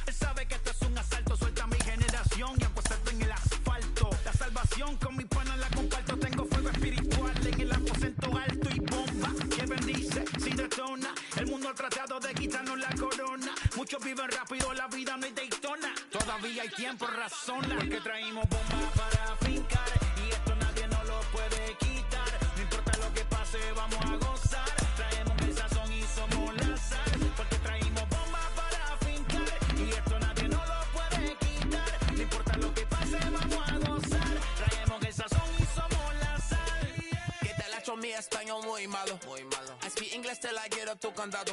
Él sabe que esto es un asalto. Suelta mi generación y apuesto en el asfalto. La salvación con mi pana la comparto. Tengo fuego espiritual en el aposento alto y bomba que bendice sin detona. El mundo ha tratado de quitarnos la corona. Muchos viven rápido, la vida no es Daytona. Todavía hay tiempo, razona. Porque traímos bombas para fincar. Y esto nadie nos lo puede quitar. No importa lo que pase, vamos a gozar. Traemos el sazón y somos la sal. Porque traímos bombas para fincar. Y esto nadie nos lo puede quitar. No importa lo que pase, vamos a gozar. Traemos el sazón y somos la sal. Que te la echo mi español muy malo. I speak English till I get up to condado.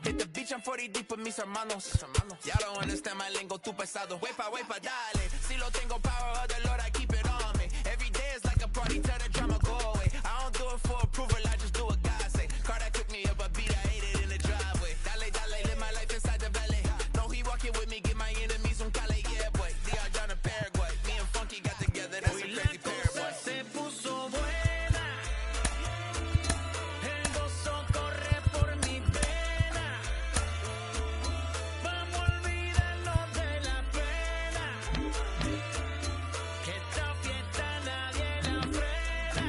Hit the beach, I'm 40 deep with mis hermanos. Ya don't understand my lingo, too pesado. Wepa, dale. Si lo tengo power of the Lord, I keep it on me. Every day is like a party, tell the drama go away. I don't do it for approval, I just do what God say. Car that cooked me up a beat, I ate it in the driveway. Dale, live my life inside the valley. No, he walking with me, get my enemies un cale, yeah, boy. DR down in Paraguay. Me and Funky got together, that's a crazy pair, boy. Se puso buena. El gozo corre por mi vena. Vamos a olvidarnos de la pena. Que esta fiesta nadie la frena.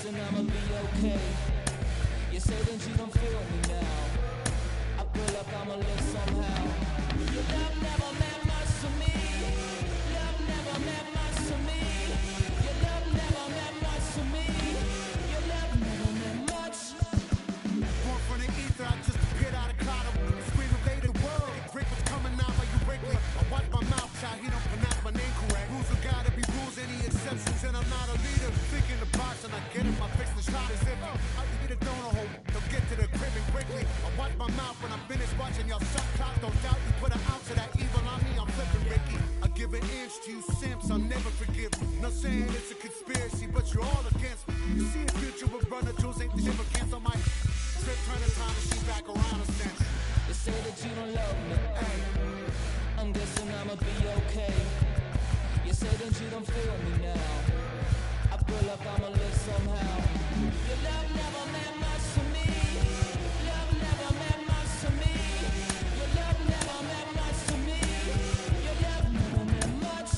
guessing I'ma be okay. You say that you don't feel me now. I feel like I'ma live somehow. Your love never meant much to me. Love never meant much to me. Your love never meant much to me. Your love never meant much. Born from the ether, I just appeared out of cloud. Screaming, "Invade the world." Drink was coming out like you Wrigley. I watch my mouth shot, he don't pronounce my name correct. Rules have gotta be rules, any exceptions, and I'm not a leader. Thinking the box and I get it, my fix the shot is if I eat a donut hole, they'll get to the crib and quickly. I watch my mouth when I'm finished watching y'all suck cock. Don't doubt you put an ounce of that evil on me, I'm flipping Ricky. I give an inch to you simps, I'll never forgive you. Not saying it's a conspiracy, but you're all against me. You see a future with brother Jules ain't the shit, but cancel my trip, turn the time machine back around a sense. You say that you don't love me. I'm guessing I'ma be okay. You say that you don't feel me now. I feel like I'ma live somehow. Your love never meant much to me. Love never meant much to me. Your love never meant much to me. Your love never meant much.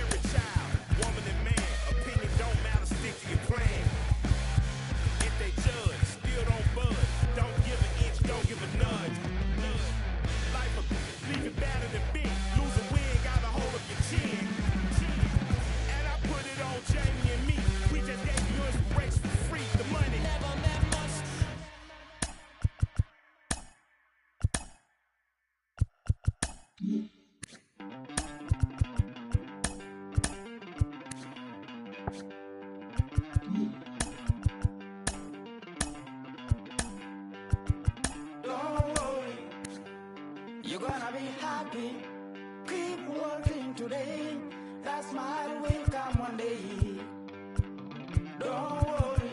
Every child, woman and man, opinion don't matter, stick to your plan. If they judge, still don't budge. Don't give an inch, don't give a nudge. Life will leave you better than big. Lose a win, got a hold of your chin. And I put it on Jamie and me. We just gave you inspiration for free. The money never meant much. Don't worry, you're gonna be happy. Keep working today. That smile will come one day. Don't worry,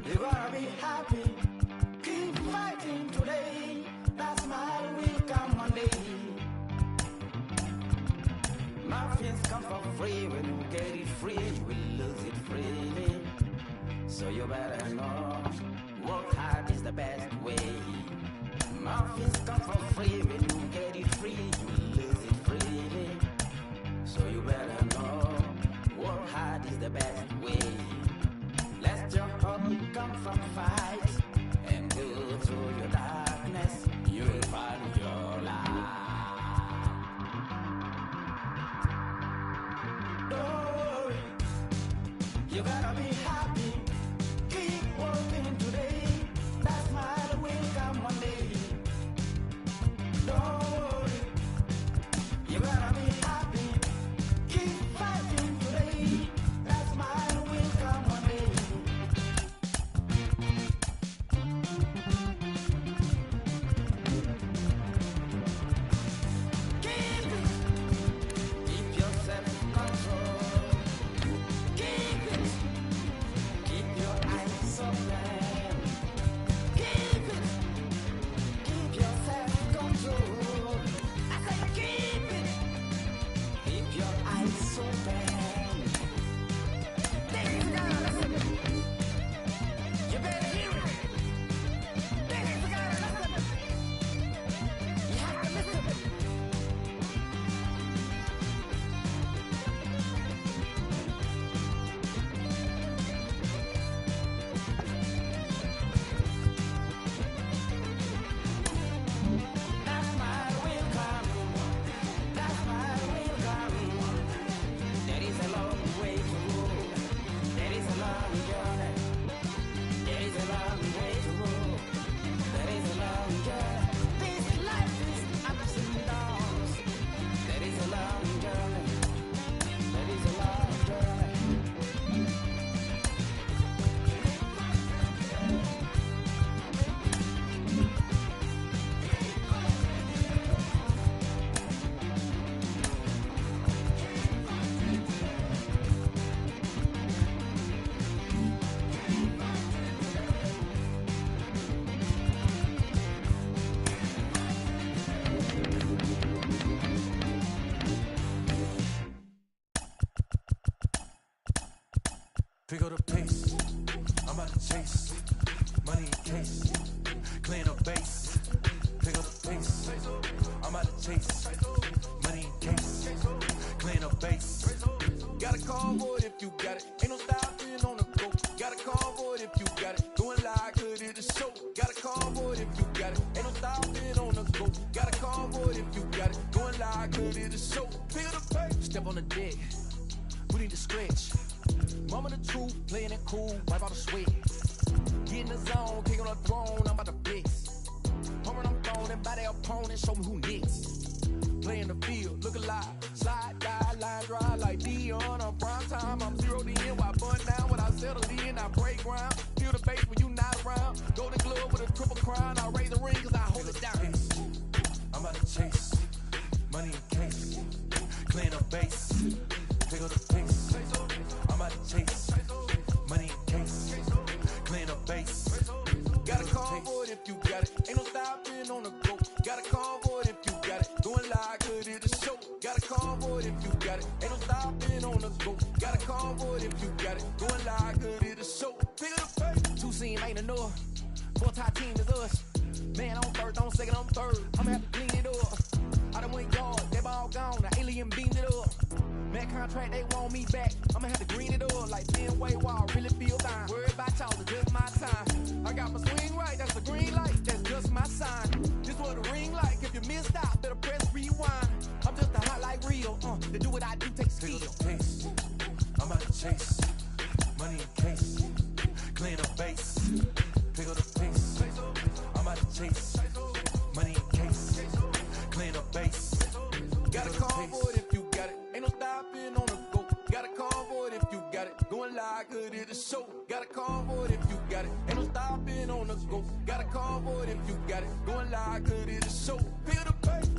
you're gonna be happy. Keep fighting today. That smile will come one day. Muffins come for free. When you get it free, you will lose it freely. So you better know, work hard is the best way. Muffins come for free. When you get it free, you will lose it freely. So you better know, work hard is the best way. Let your hope come from fight and go through your darkness. You will find your light. Don't worry, you gotta be happy. Keep working today. That smile will come one day. Don't worry, you gotta be happy. Keep fighting today. That smile will come one day. Keep it. Keep your self-control. Keep it. Keep your eyes open. Keep it. Keep your self-control. I said keep it. Keep your eyes open. Things gotta listen. You better hear it. Things gotta listen. You have to listen. That smile will come. That smile will come. There is a long way to go. There is a long journey. There is a long way to go. There is a long journey. This life is ups and downs. There is a long journey. There is a long journey. Trigger the pace. I'm about to chase money in case. you got it. Ain't no stopping on the go. Got a convoy if you got it. Going live, could it a show. Got a convoy if you got it. Ain't no stopping on the go. Got a convoy if you got it. Going live, could it a show. Feel the pain. Step on the deck. We need to stretch. Mama the truth, playing it cool, wipe out the sweat. Get in the zone, king on the throne, I'm about to blitz. Home run, I'm throwing and by their opponent, show me who next. Play in the field, look alive. Slide, die, line drive like Dion on prime time. I'm 0'd in, while bun down, when I settle in, I break ground. Feel the bass when you not around. Golden glove with a triple crown, I raise the ring cause I hold it down. I'm about to chase, money in case, clean up base, pick up the pace. I'm about to chase, money in case, clean up base. Got a convoy if you got it, ain't no stopping on the go. Got a convoy if you got it, going live, could it a show. Got a convoy if you got it, ain't no stopping on the go. Got a convoy if you got it, going live, could it a show. Pick up the pace. Two scene ain't enough, 4-tie team is us. Man, I'm first, I'm second, I'm third. I'ma have to clean it up. I done went yard, they ball gone, the alien beamed it up. Man contract, they want me back. I'ma have to green it up like Fenway Wall, really feel fine. Worry about y'all, it's just my time. I got my swing right, that's the green light, that's just my sign. This what the ring like, if you missed out, better press rewind. I'm just a hot like real, to do what I do takes skill. I'm about to chase, money in case, clean up base, pick up the pace. I'm about to chase, money in case, clean up base. Got a convoy if you got it, ain't no stopping on the go. Got a convoy if you got it, going live, could it a show. Got a convoy if you got it, ain't no stopping on the go. Got a convoy if you got it, going live, could it a show. Feel the pain.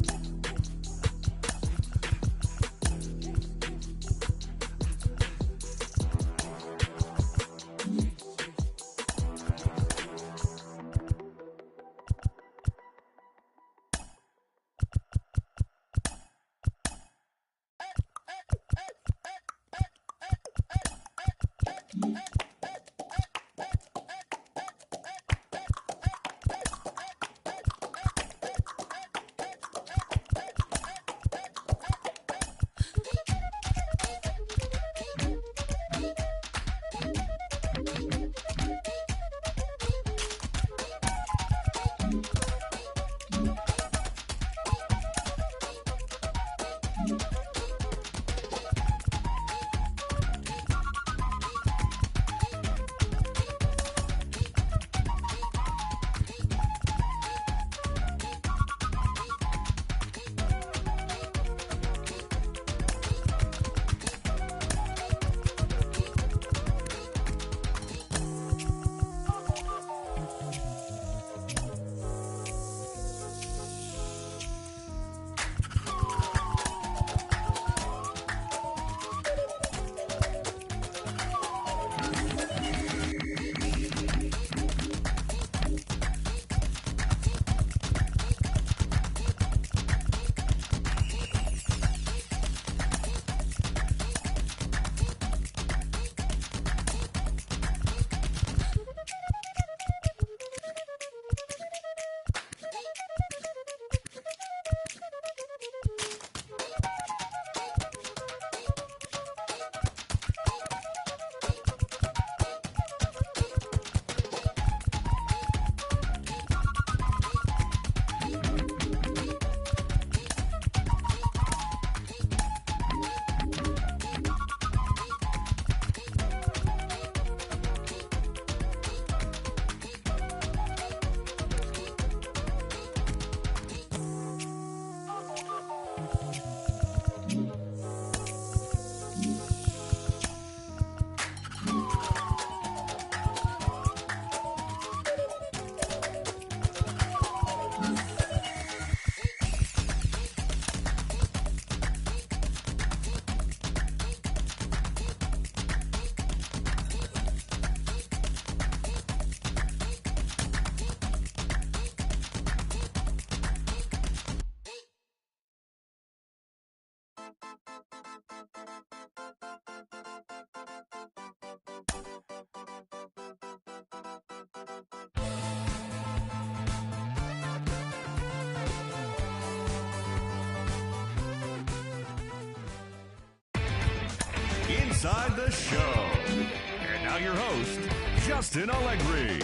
Inside the Show. And now your host, Justin Allegri.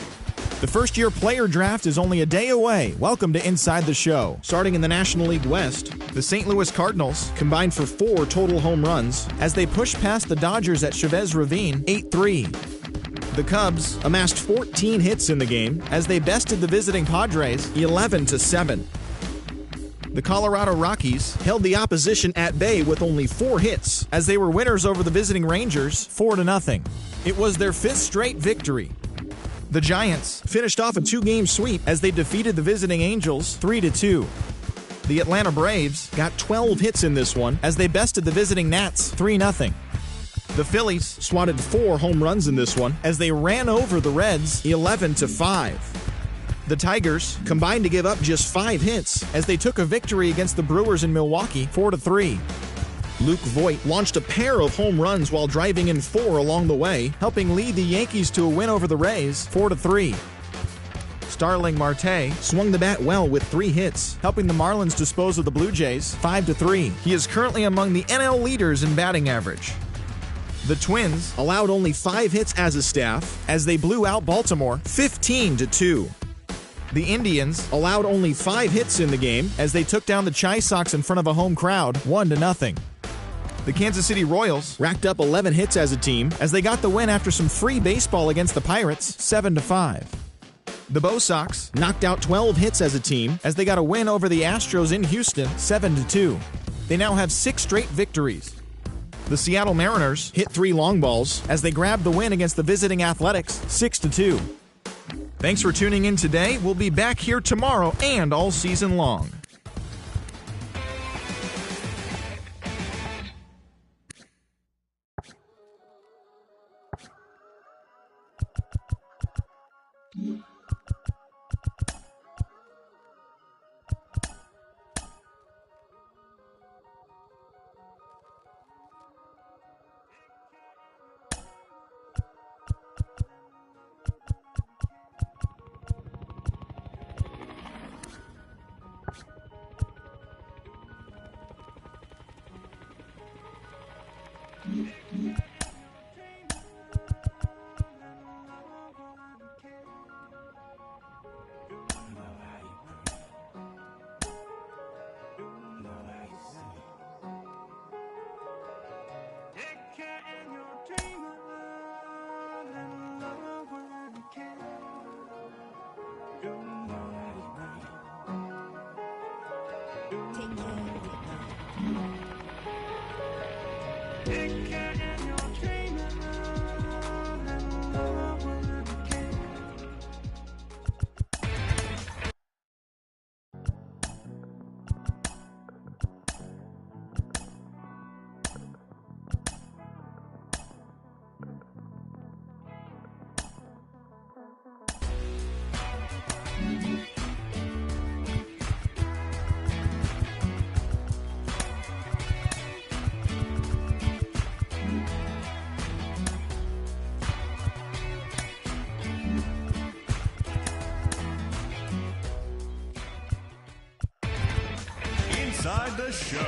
The first-year player draft is only a day away. Welcome to Inside the Show. Starting in the National League West, the St. Louis Cardinals combined for 4 total home runs as they pushed past the Dodgers at Chavez Ravine 8-3. The Cubs amassed 14 hits in the game as they bested the visiting Padres 11-7. The Colorado Rockies held the opposition at bay with only 4 hits as they were winners over the visiting Rangers 4-0. It was their 5th straight victory. The Giants finished off a 2-game sweep as they defeated the visiting Angels 3-2. The Atlanta Braves got 12 hits in this one as they bested the visiting Nats 3-0. The Phillies swatted 4 home runs in this one as they ran over the Reds 11-5. The Tigers combined to give up just 5 hits as they took a victory against the Brewers in Milwaukee 4-3. Luke Voit launched a pair of home runs while driving in 4 along the way, helping lead the Yankees to a win over the Rays 4-3. Starling Marte swung the bat well with 3 hits, helping the Marlins dispose of the Blue Jays 5-3. He is currently among the NL leaders in batting average. The Twins allowed only 5 hits as a staff as they blew out Baltimore 15-2. The Indians allowed only 5 hits in the game as they took down the Chi Sox in front of a home crowd 1-0. The Kansas City Royals racked up 11 hits as a team as they got the win after some free baseball against the Pirates 7-5. The Bo Sox knocked out 12 hits as a team as they got a win over the Astros in Houston 7-2. They now have 6 straight victories. The Seattle Mariners hit 3 long balls as they grabbed the win against the visiting Athletics 6-2. Thanks for tuning in today. We'll be back here tomorrow and all season long. Inside the Show.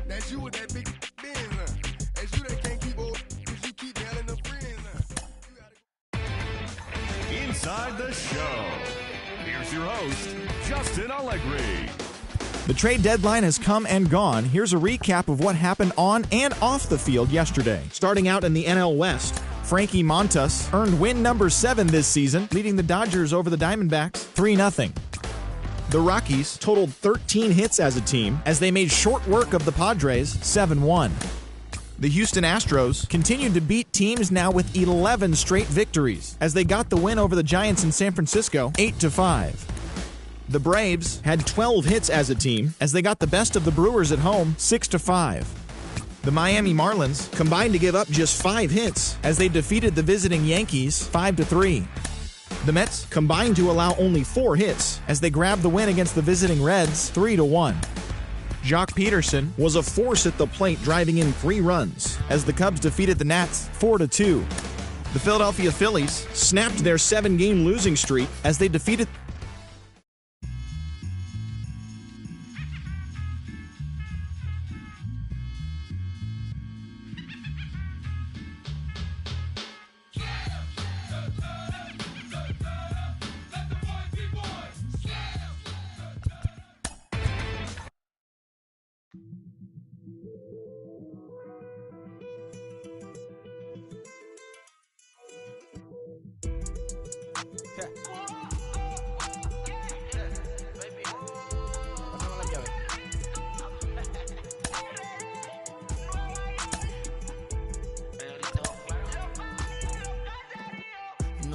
That's you with that big Benz, That's you that can't keep old, cause you keep yelling the friends, Inside the Show. Here's your host, Justin Allegri. The trade deadline has come and gone. Here's a recap of what happened on and off the field yesterday. Starting out in the NL West, Frankie Montas earned win number 7 this season, leading the Dodgers over the Diamondbacks 3-0. The Rockies totaled 13 hits as a team as they made short work of the Padres 7-1. The Houston Astros continued to beat teams now with 11 straight victories as they got the win over the Giants in San Francisco 8-5. The Braves had 12 hits as a team as they got the best of the Brewers at home 6-5. The Miami Marlins combined to give up just 5 hits as they defeated the visiting Yankees 5-3. The Mets combined to allow only 4 hits as they grabbed the win against the visiting Reds 3-1. Jock Peterson was a force at the plate, driving in 3 runs as the Cubs defeated the Nats 4-2. The Philadelphia Phillies snapped their 7-game losing streak as they defeated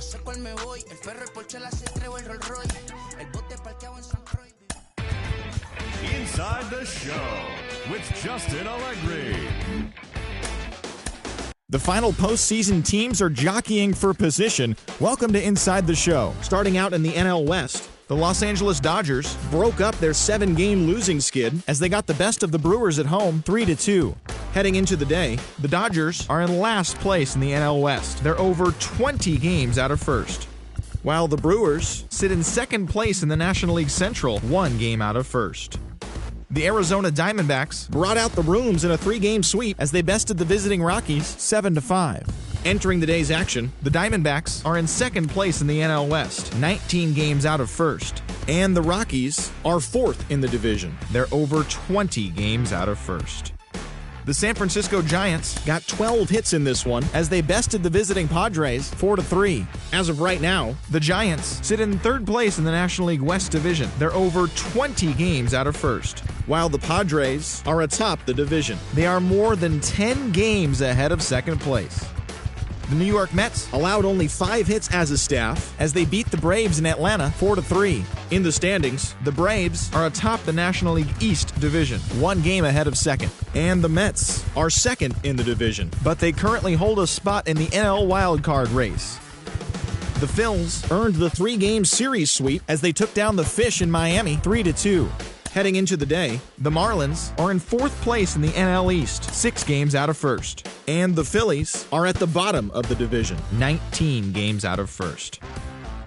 sé cuál me voy. El ferro, el Porsche, la C3 o el Rolls Royce. El bote parqueado en San Croix. Inside the Show with Justin Allegri. The final postseason teams are jockeying for position. Welcome to Inside the Show. Starting out in the NL West, the Los Angeles Dodgers broke up their 7-game losing skid as they got the best of the Brewers at home 3-2. Heading into the day, the Dodgers are in last place in the NL West. They're over 20 games out of first, while the Brewers sit in second place in the National League Central, 1 game out of first. The Arizona Diamondbacks brought out the rooms in a 3-game sweep as they bested the visiting Rockies 7-5. Entering the day's action, the Diamondbacks are in second place in the NL West, 19 games out of first. And the Rockies are fourth in the division. They're over 20 games out of first. The San Francisco Giants got 12 hits in this one as they bested the visiting Padres 4-3. As of right now, the Giants sit in third place in the National League West Division. They're over 20 games out of first, while the Padres are atop the division. They are more than 10 games ahead of second place. The New York Mets allowed only 5 hits as a staff as they beat the Braves in Atlanta 4-3. In the standings, the Braves are atop the National League East division, 1 game ahead of second. And the Mets are second in the division, but they currently hold a spot in the NL wildcard race. The Phils earned the 3-game series sweep as they took down the Fish in Miami 3-2. Heading into the day, the Marlins are in 4th place in the NL East, 6 games out of first. And the Phillies are at the bottom of the division, 19 games out of first.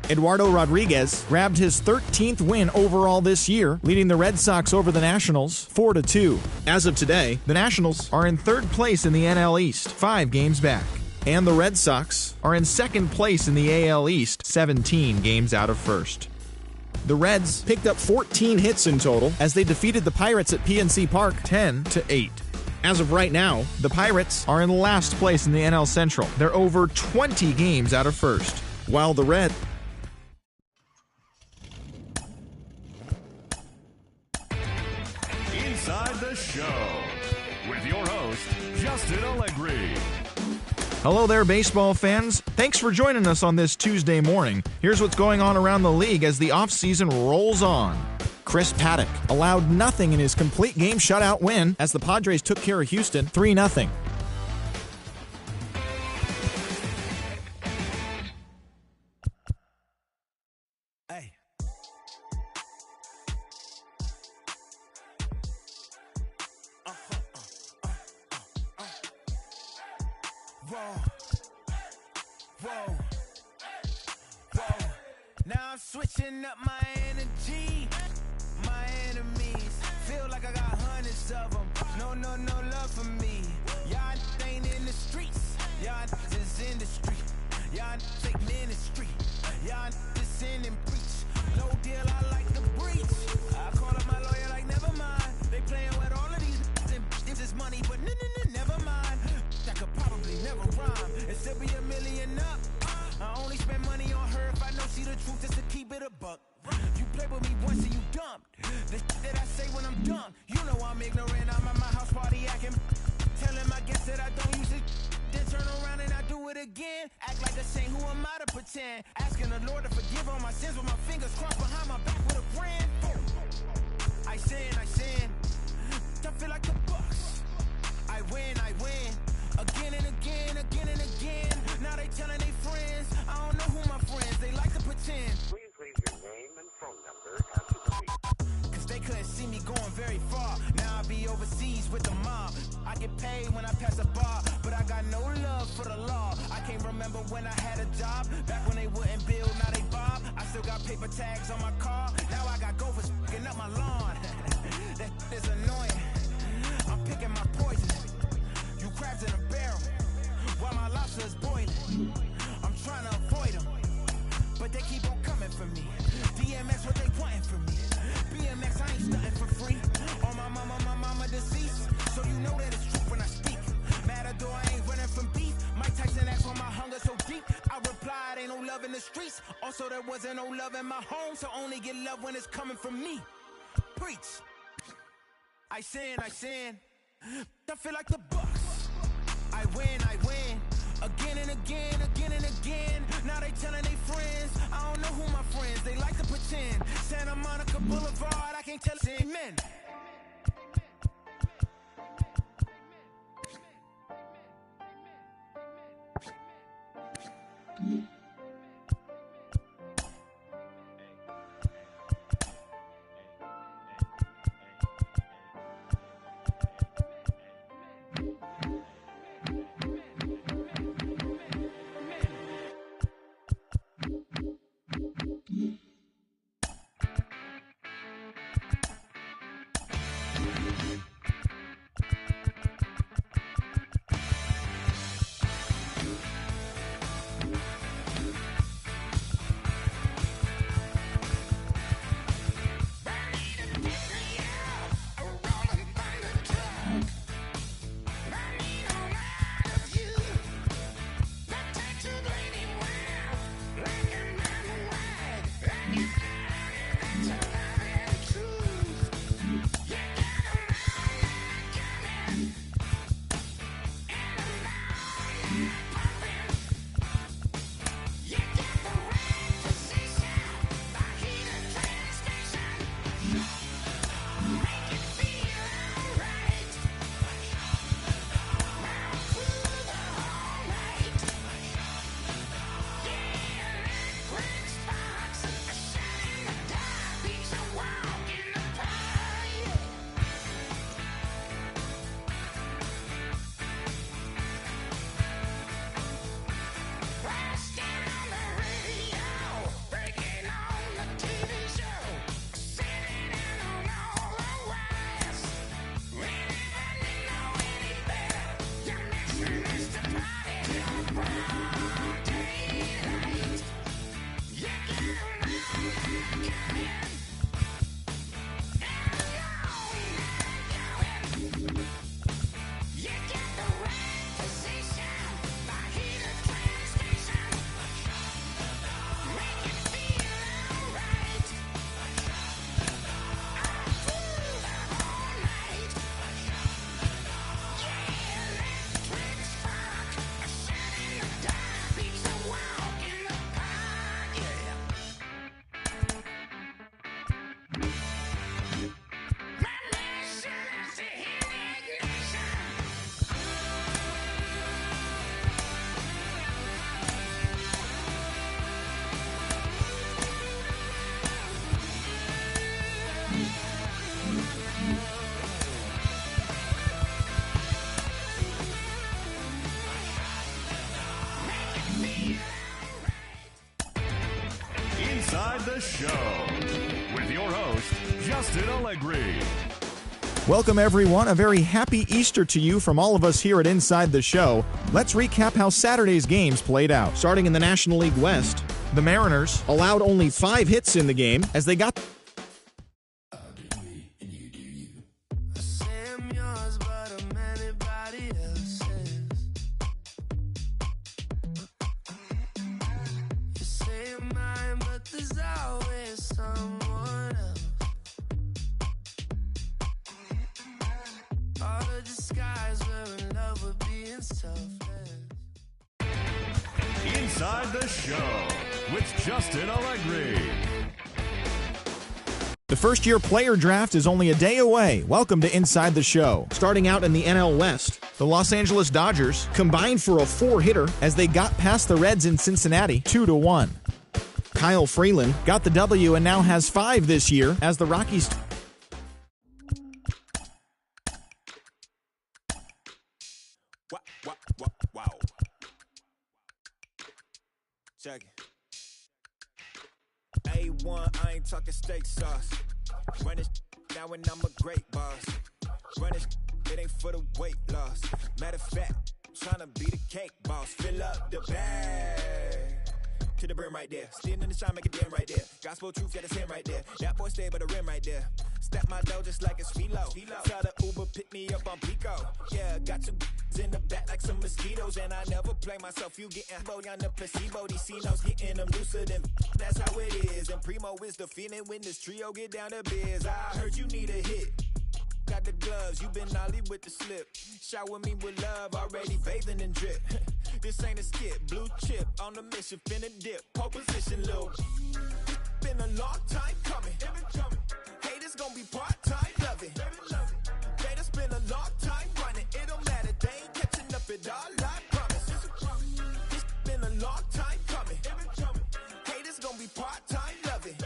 Eduardo Rodriguez grabbed his 13th win overall this year, leading the Red Sox over the Nationals 4-2. As of today, the Nationals are in 3rd place in the NL East, 5 games back. And the Red Sox are in 2nd place in the AL East, 17 games out of first. The Reds picked up 14 hits in total as they defeated the Pirates at PNC Park 10-8. As of right now, the Pirates are in last place in the NL Central. They're over 20 games out of first, while the Reds Inside the Show with your host, Justin Allegri. Hello there, baseball fans. Thanks for joining us on this Tuesday morning. Here's what's going on around the league as the offseason rolls on. Chris Paddock allowed nothing in his complete game shutout win as the Padres took care of Houston 3-0. Now I'm switching up my energy. My enemies feel like I got hundreds of them. No love for me. Y'all ain't in the streets. Y'all is in the street. Y'all take ministry. Y'all just sin and preach. No deal, I like the breach. I call up my lawyer like, never mind. They playing with all of these and this is money, but never mind. That could probably never rhyme and still be $1 million up. I only spend money on her if I know she the truth, just to keep it a buck. You play with me once and you dumped. The that I say when I'm done, you know I'm ignorant. I'm at my house party acting, telling my guests that I don't use it. Then turn around and I do it again. Act like a saint, who am I to pretend? Asking the Lord to forgive all my sins with my fingers crossed behind my back with a grin. I sin. I feel like the Bucks. I win. Again and again. Now they telling their friends. I don't know who my friends. They like to pretend. Please leave your name and phone number after the beep. Cause they couldn't see me going very far. Now I be overseas with the mob. I get paid when I pass a bar, but I got no love for the law. I can't remember when I had a job. Back when they wouldn't build, now they bob. I still got paper tags on my car. Now I got gophers f***ing up my lawn. That is annoying. I'm picking my poison. You crabs in a barrel while my lobster is boiling. I'm trying to avoid them, but they keep on coming for me. DMX, what they wanting from me? BMX, I ain't stunting for free. On my mama deceased, so you know that it's true when I speak. Matador, I ain't running from beef. Mike Tyson asked why my hunger so deep. I replied, ain't no love in the streets. Also, there wasn't no love in my home, so only get love when it's coming from me. Preach. I sin. I feel like the Bucks. I win. Again and again. Now they telling they cause they like to pretend. Santa Monica Boulevard, I can't tell it's men. Inside the Show with your host, Justin Allegri. Welcome, everyone. A very happy Easter to you from all of us here at Inside the Show. Let's recap how Saturday's games played out. Starting in the National League West, the Mariners allowed only 5 hits in the game as they got... Inside the Show with Justin Allegri. The first-year player draft is only a day away. Welcome to Inside the Show. Starting out in the NL West, the Los Angeles Dodgers combined for a 4-hitter as they got past the Reds in Cincinnati 2-1. Kyle Freeland got the W and now has 5 this year as the Rockies... Wow. Check it. A1, I ain't talking steak sauce. Run this now and I'm a great boss. Run this, it ain't for the weight loss. Matter of fact, tryna be the cake boss. Fill up the bag to the brim right there. Standing in the shine, make it dim right there. Gospel truth, got his hand right there. That boy stay by the rim right there. Step my dough just like it's philo. Tell the Uber pick me up on Pico. Yeah, got you in the back like some mosquitoes. And I never play myself. You getting body on the placebo. These C-notes getting them looser than that's how it is. And Primo is the feeling when this trio get down to biz. I heard you need a hit. Got the gloves, you been ollie with the slip. Shower me with love, already bathing in drip. This ain't a skip, blue chip on the mission, finna dip. Pole position, little. Been been a long time coming. Haters gonna be part-time loving. They done spent a long time running. It don't matter, they ain't catching up at all, I promise. It's been a long time coming. Haters gonna be part-time loving.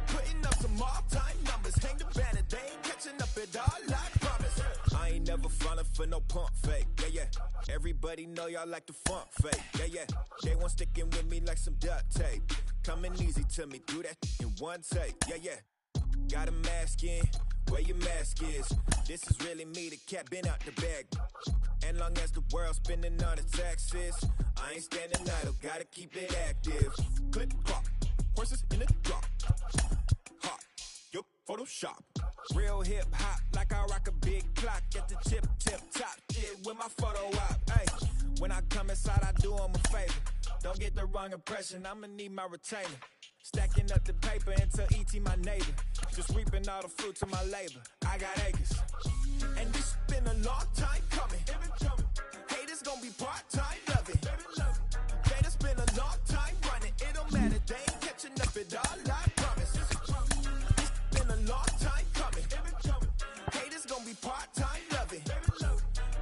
Putting up some all-time numbers. Hang the banner, they ain't catching up at all, I promise. I ain't never falling for no pump fake, yeah. Everybody know y'all like the funk fake, yeah. They want sticking with me like some duct tape. Coming easy to me, do that in one take, yeah. Got a mask in, where your mask is. This is really me, the cat been out the bag. And long as the world's spending on the taxes, I ain't standing idle, gotta keep it active. Click clock, horses in the drop. Hot, yo, Photoshop. Real hip hop, like I rock a big clock at the tip top. Shit with my photo op. Hey, when I come inside, I do 'em a favor. Don't get the wrong impression, I'ma need my retainer. Stacking up the paper until E.T. my neighbor. Just reaping all the fruits of my labor. I got acres. And this been a long time coming. Haters gonna be part-time loving. They done spent a long time running. It don't matter, they ain't catching up at all, I promise. It's been a long time coming. Haters gonna be part-time loving.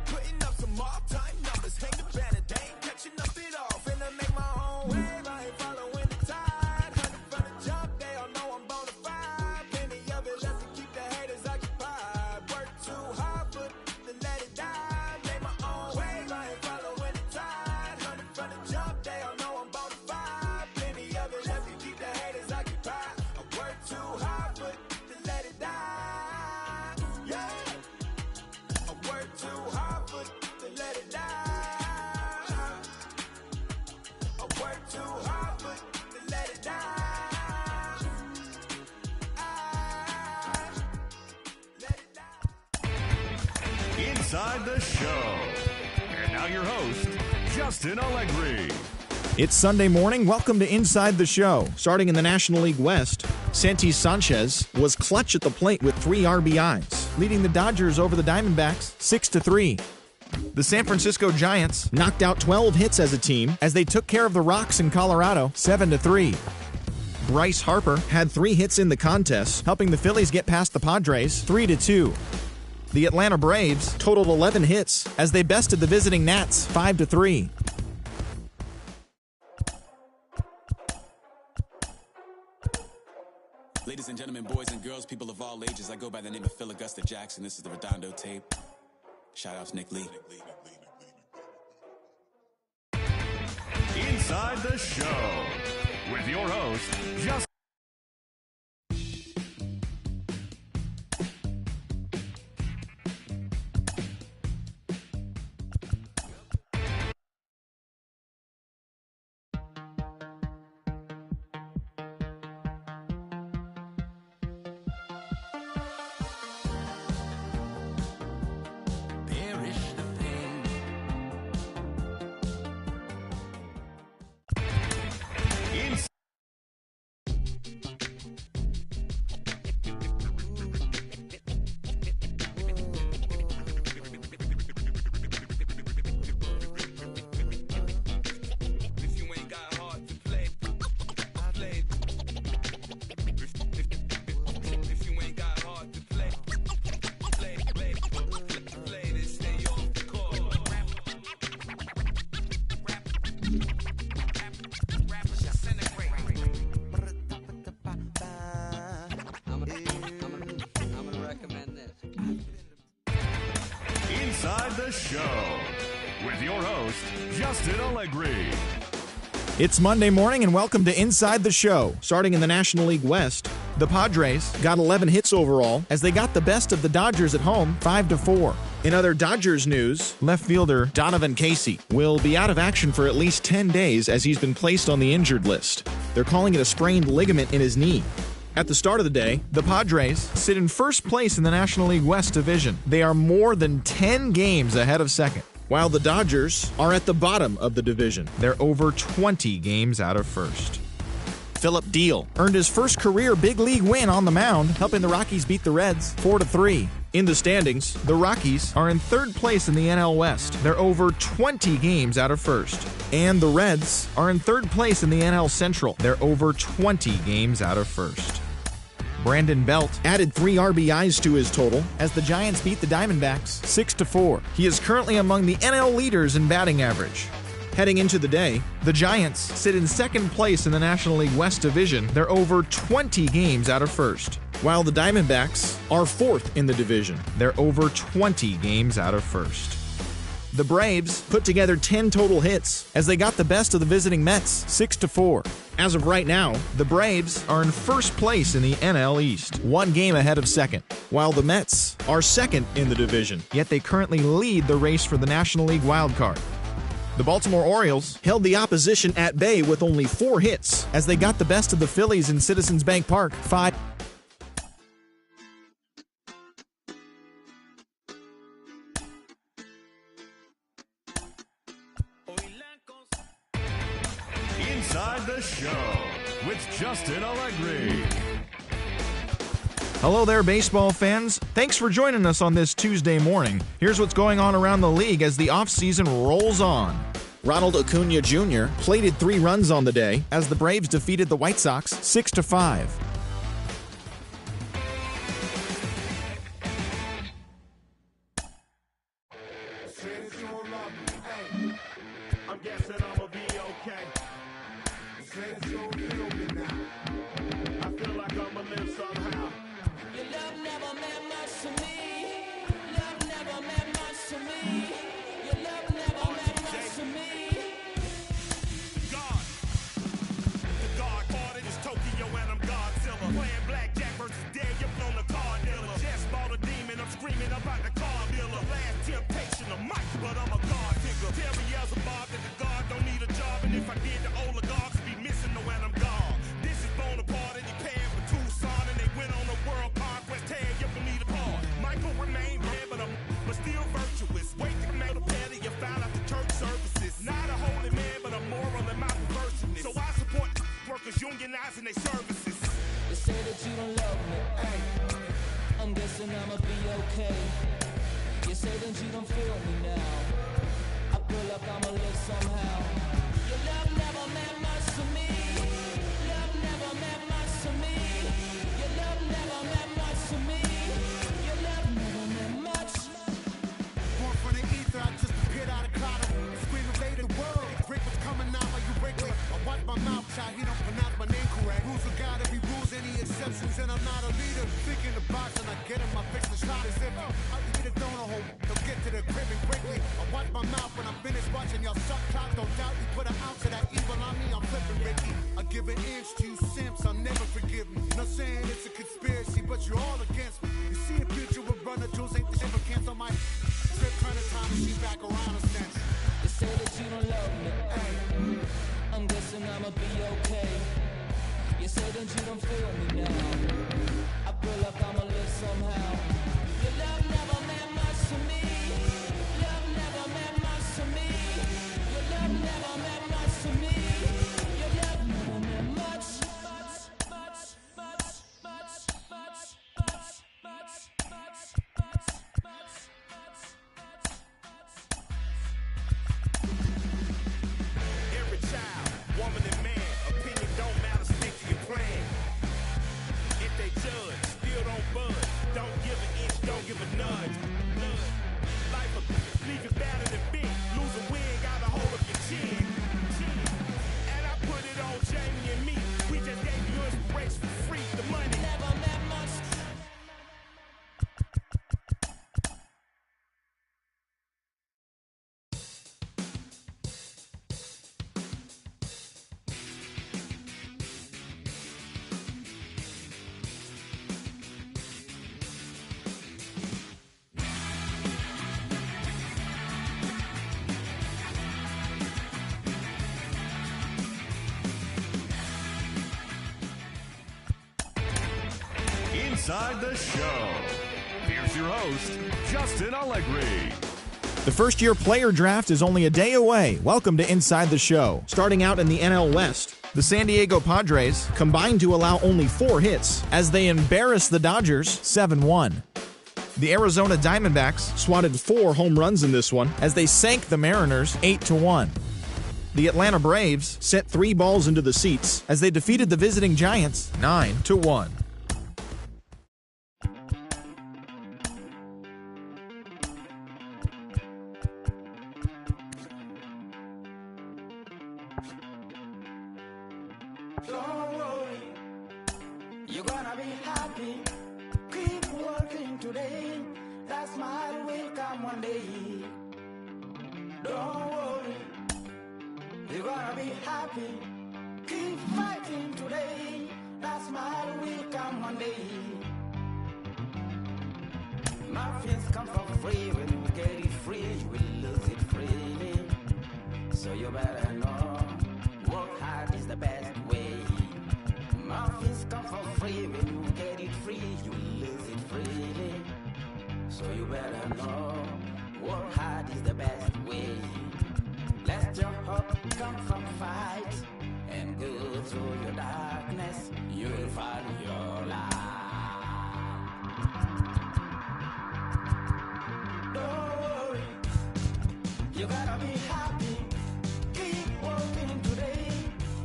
Putting up some all-time numbers. Hang the banner, they ain't catching up at all. Finna make my own wave, I ain't following the tide. 100 from the jump, they all know I'm bona fide. Plenty of it left to keep the haters occupied. Work too hard, but to let it die. Make my own wave, I ain't following the tide. 100 from the jump, they all know I'm bona fide. Plenty of it left to keep the haters occupied. I work too hard, but to let it die. Yeah. I work too hard, but to let it die. I work too hard, but to let it die. Inside the Show. And now your host, Justin Allegri. It's Sunday morning. Welcome to Inside the Show. Starting in the National League West, Santi Sanchez was clutch at the plate with 3 RBIs, leading the Dodgers over the Diamondbacks 6-3. The San Francisco Giants knocked out 12 hits as a team as they took care of the Rocks in Colorado 7-3. Bryce Harper had 3 hits in the contest, helping the Phillies get past the Padres 3-2. The Atlanta Braves totaled 11 hits as they bested the visiting Nats 5-3. Ladies and gentlemen, boys and girls, people of all ages, I go by the name of Phil Augusta Jackson. This is the Redondo tape. Shout out to Nick Lee. Inside the Show with your host, Justin. Inside the Show with your host, Justin Allegri. It's Monday morning and welcome to Inside the Show. Starting in the National League West, the Padres got 11 hits overall as they got the best of the Dodgers at home 5-4. In other Dodgers news, left fielder Donovan Casey will be out of action for at least 10 days as he's been placed on the injured list. They're calling it a sprained ligament in his knee. At the start of the day, the Padres sit in first place in the National League West division. They are more than 10 games ahead of second, while the Dodgers are at the bottom of the division. They're over 20 games out of first. Philip Deal earned his first career big league win on the mound, helping the Rockies beat the Reds 4-3. In the standings, the Rockies are in third place in the NL West. They're over 20 games out of first. And the Reds are in third place in the NL Central. They're over 20 games out of first. Brandon Belt added 3 RBIs to his total as the Giants beat the Diamondbacks 6-4. He is currently among the NL leaders in batting average. Heading into the day, the Giants sit in second place in the National League West Division. They're over 20 games out of first, while the Diamondbacks are fourth in the division. They're over 20 games out of first. The Braves put together 10 total hits as they got the best of the visiting Mets 6-4. As of right now, the Braves are in first place in the NL East, 1 game ahead of second, while the Mets are second in the division, yet they currently lead the race for the National League wildcard. The Baltimore Orioles held the opposition at bay with only 4 hits as they got the best of the Phillies in Citizens Bank Park 5. Inside the Show with Justin Allegri. Hello there, baseball fans. Thanks for joining us on this Tuesday morning. Here's what's going on around the league as the offseason rolls on. Ronald Acuna Jr. plated 3 runs on the day as the Braves defeated the White Sox 6-5. I'm guessing I'ma be okay. Says you don't feel me now. I feel like I'ma live somehow. Your love never meant much to me. Love never meant much to me. Your love never meant much to me. God. The God parted is Tokyo and I'm Godzilla. Playing blackjack versus dead, you're on the card dealer. Just bought a demon, I'm screaming about the car dealer. Last temptation of Mike, but I'm a God digger. Tell me as a Bob that the God don't need a job. And if I did, the oligarchs be missing the when I'm gone. This is Bonaparte and he paying for Tucson. And they went on a world conquest, tear you from me apart. Michael remained dead, but still virtuous. Wait to make a petty, you found out the church services. Not a holy man, but a moral in my perverseness. So I support workers unionizing their services. They say that you don't love me. Hey, I'm guessing I'ma be okay. You say that you don't feel me now. I feel like I'ma live somehow. Your love never meant much to me. Love never meant much to me. Your love never meant much to me. Your love never meant much. Born from the ether, I just appeared out of cloud. Scream invade the world. Rick was coming out while you Wrigley. I watch my mouth shot, he don't pronounce my name correct. Rules are gotta be rules, any exceptions, and I'm not a leader. Thinking the box and I get him, I fix the shot as if I hit a donut hole. They'll get to the crib and quickly. I watch my mouth when I'm finished watching y'all suck clock. Don't doubt you put an ounce of that evil on me, I'm flipping Ricky. I give an inch to you simps, I'll never forgive me. Not saying it's a conspiracy, but you're all against me. You see a future with runner jewels, ain't the ever cancel my trip, turn the time machine back around a sense. They say that you don't love me. Hey, I'm guessing I'ma be okay. You say that you don't feel me now. I feel like I'ma live somehow. Your love never meant much to me. Love never meant much to me. Your love never meant much to me. Your love never meant much. Every child, woman and man, opinion don't matter, stick to your plan. If they judge, still don't budge. Don't give an inch, don't give a nudge. Life will leave you better than big. Lose a win, got a hold of your chin. And I put it on Jamie and me. We just gave you inspiration for free. The money never meant much. Inside the Show. Here's your host, Justin Allegri. The first-year player draft is only a day away. Welcome to Inside the Show. Starting out in the NL West, The San Diego Padres combined to allow only 4 hits as they embarrassed the Dodgers 7-1. The Arizona Diamondbacks swatted 4 home runs in this one as they sank the Mariners 8-1. The Atlanta Braves sent 3 balls into the seats as they defeated the visiting Giants 9-1. Don't worry, you're gonna be happy. Keep working today. That smile will come one day. Don't worry, you're gonna be happy. Keep fighting today. That smile will come one day. Nothing's come for free. When you get it free, you will lose it freely. So you better know, work hard is the best way. Nothing's come for free. When you get it free, you will lose it freely. So you better know, work hard is the best way. Let your hope come from fight and go through your darkness. You will find your light. Don't worry, you gotta be happy. Keep working today.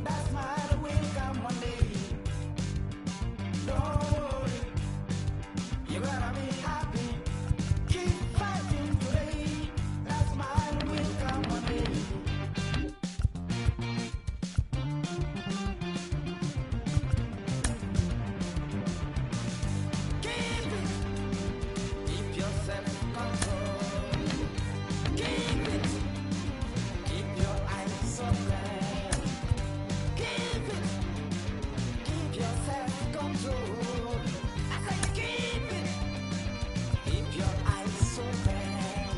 That smile will come one day. Don't worry, you gotta be happy. Keep fighting today. That smile will come one day. Keep your self-control. Keep it. Keep your eyes open. Keep it. Keep your self-control. I say keep it. Keep your eyes open.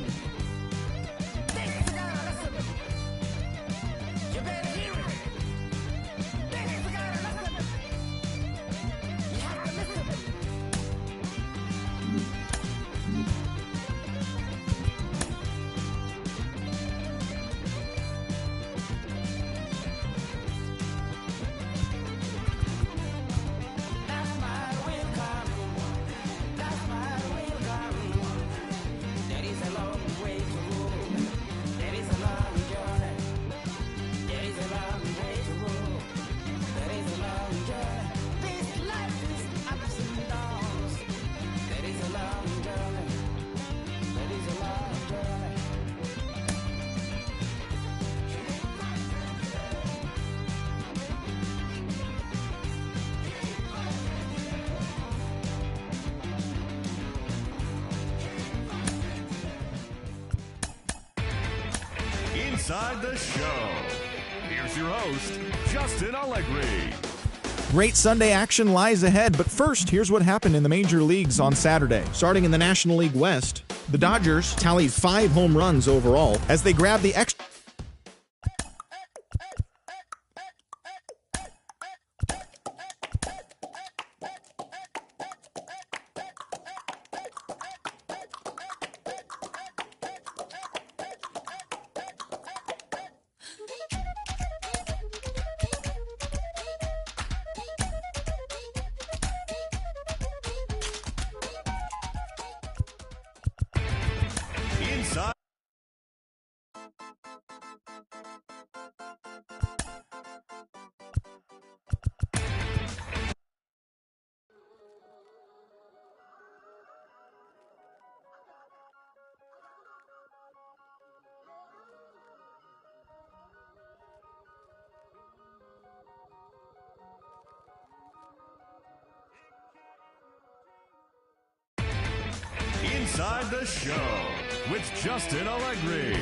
This is gotta listen. You better hear it. This is gotta listen. You have to listen. That smile will come. That smile will come. There is a long way to go. There is a long journey. There is a long way to go. There is a long journey. This life is ups and downs. There is a long journey. There is a long journey. Inside the Show. Here's your host, Justin Allegri. Great Sunday action lies ahead, but first, here's what happened in the major leagues on Saturday. Starting in the National League West, the Dodgers tallied 5 home runs overall as they grabbed the extra. Inside. Inside the Show with Justin Allegri.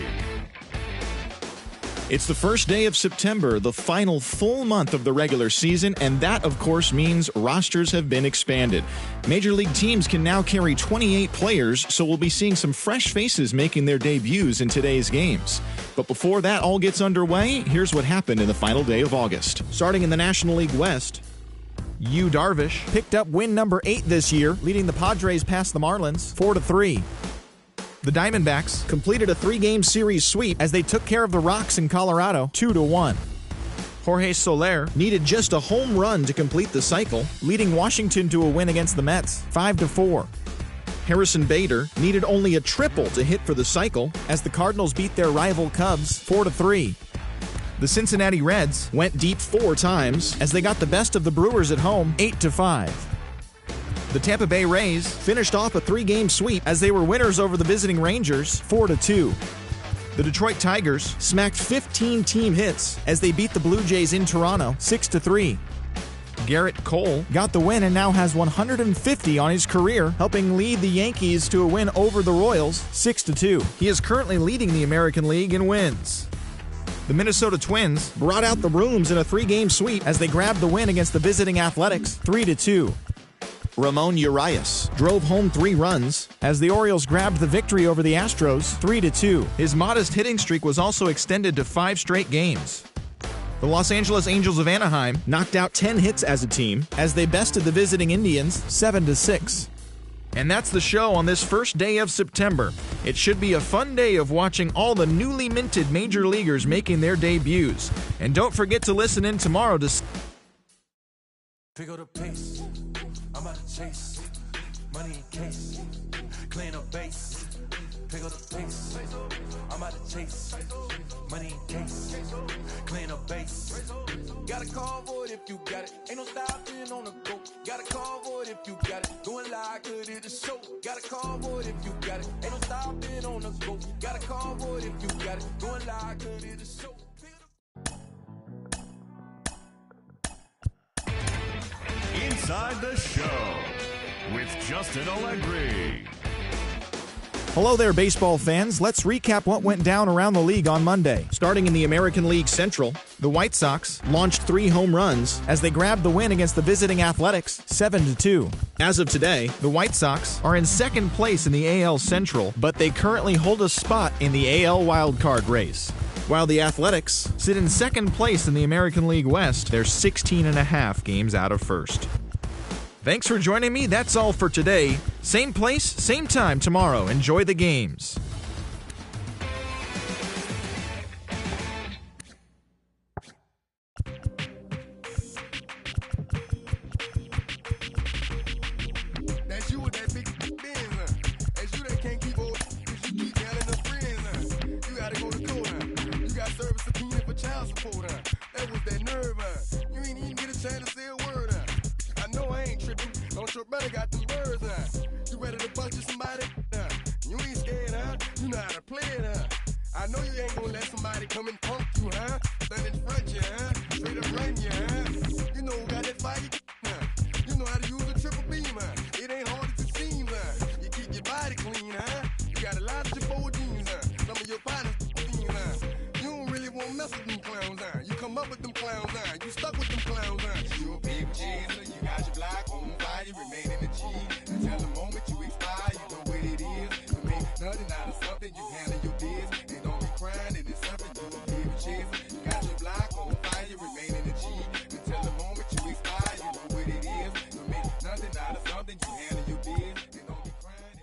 It's the first day of September, the final full month of the regular season, and that, of course, means rosters have been expanded. Major League teams can now carry 28 players, so we'll be seeing some fresh faces making their debuts in today's games. But before that all gets underway, here's what happened in the final day of August. Starting in the National League West, Yu Darvish picked up win number 8 this year, leading the Padres past the Marlins 4-3. The Diamondbacks completed a 3-game series sweep as they took care of the Rocks in Colorado 2-1. Jorge Soler needed just a home run to complete the cycle, leading Washington to a win against the Mets, 5-4. Harrison Bader needed only a triple to hit for the cycle as the Cardinals beat their rival Cubs 4-3. The Cincinnati Reds went deep 4 times as they got the best of the Brewers at home 8-5. The Tampa Bay Rays finished off a 3-game sweep as they were winners over the visiting Rangers 4-2. The Detroit Tigers smacked 15 team hits as they beat the Blue Jays in Toronto 6-3. Garrett Cole got the win and now has 150 on his career, helping lead the Yankees to a win over the Royals 6-2. He is currently leading the American League in wins. The Minnesota Twins brought out the rooms in a 3-game sweep as they grabbed the win against the visiting Athletics 3-2. Ramon Urias drove home 3 runs as the Orioles grabbed the victory over the Astros 3-2. His modest hitting streak was also extended to 5 straight games. The Los Angeles Angels of Anaheim knocked out 10 hits as a team as they bested the visiting Indians 7-6. And that's the show on this first day of September. It should be a fun day of watching all the newly minted major leaguers making their debuts. And don't forget to listen in tomorrow to Pick up the pace. I'm out to chase. Money in case. Clean up base. Pick up the pace. I'm out to chase. Money in case. Clean up base. Got a convoy if you got it. Ain't no stopping on the go. Got a convoy if you got it. Going live, good at the show. Got a convoy if you got it. Ain't no stopping on the go. Got a convoy if you got it. Going live, good at the show. Inside the Show with Justin Allegri. Hello there, baseball fans. Let's recap what went down around the league on Monday. Starting in the American League Central, the White Sox launched 3 home runs as they grabbed the win against the visiting Athletics 7-2. As of today, the White Sox are in second place in the AL Central, but they currently hold a spot in the AL wildcard race. While the Athletics sit in second place in the American League West, they're 16.5 games out of first. Thanks for joining me. That's all for today. Same place, same time tomorrow. Enjoy the games. That's you with that big Benz, That's you that can't keep old because you keep yelling the friends, You gotta go to court, You got service subpoena for child support, That was that nerve, You ain't even get a chance to say a word, I know I ain't tripping. Don't your brother got them birds, You ready to bust you somebody, You ain't scared, You know how to play it, I know you ain't gonna let somebody come and punk you, Stand in front of you, Straight up run you, You know who got that fire, You know how to use a triple beam, It ain't hard as it seems, You keep your body clean, You got a lot of your bold jeans, Some of your partners, You don't really wanna mess with them clowns, You come up with them clowns, You stuck with them clowns, You a big cheeser, you got your block on fire, you remain in the G. Until the moment you expire, you know what it is. You make nothing out of something, you handle your biz. And don't be crying, it is something you a big cheeser. You got your block on fire, you remain in the G. Until the moment you expire, you know what it is. You make nothing out of something, you handle your biz. And don't be crying.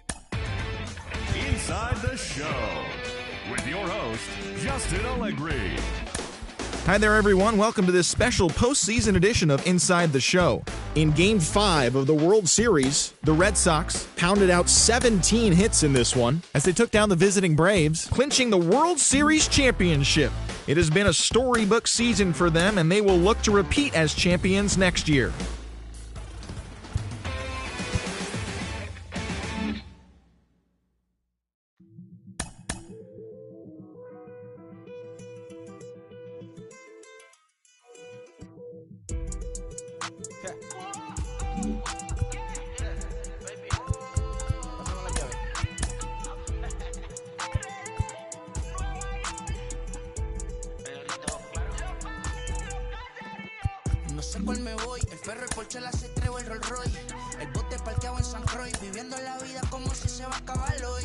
Inside the Show with your host, Justin Allegri. Hi there, everyone. Welcome to this special postseason edition of Inside the Show. In Game 5 of the World Series, the Red Sox pounded out 17 hits in this one as they took down the visiting Braves, clinching the World Series championship. It has been a storybook season for them, and they will look to repeat as champions next year. No sé cuál me voy, el ferro, el Porsche, la C3 o el Rolls Royce. El bote parqueado en San Croix, viviendo la vida como si se va a acabar hoy.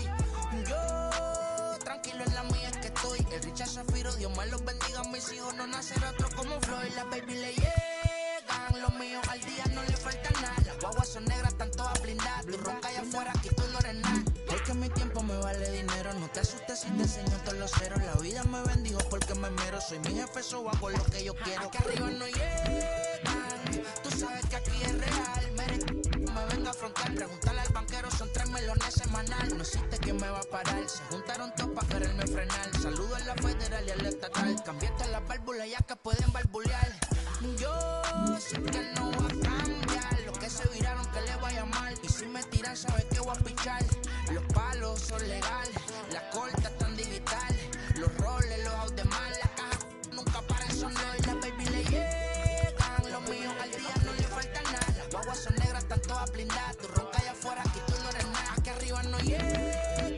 Yo, tranquilo en la mía es que estoy. El Richard Zafiro, Dios más los bendiga, mis hijos no nacerá otro como Floyd. Las baby le llegan, los míos al día no le falta nada. Las guaguas son negras, están todas blindadas. Tu ronca allá afuera, aquí tú no eres nada. Es que mi tiempo me vale dinero, no te asustes si te enseño todos los ceros. La vida me bendijo porque me mero, soy mi jefe. jefe, so hago lo que yo quiero. Aquí arriba no llegan, tú sabes que aquí es real. Me venga a afrontar, preguntarle al banquero, son 3 melones semanal. No existe quien me va a parar, se juntaron todos para quererme frenar. Saludo a la federal y a la estatal, cambiaste las válvulas ya que pueden barbulear. Yo sé que no va a cambiar, lo que se viraron que le vaya mal. Y si me tiran, sabes que voy a pichar. Los palos son legales, las cortas están digital. Los roles, los out de mal, la caja nunca para de sonar. Las baby le llegan, los míos al día no le falta nada. Las guaguas son negras, están todas blindadas. Tú ronca allá afuera, aquí tú no eres nada. Aquí arriba no llegan,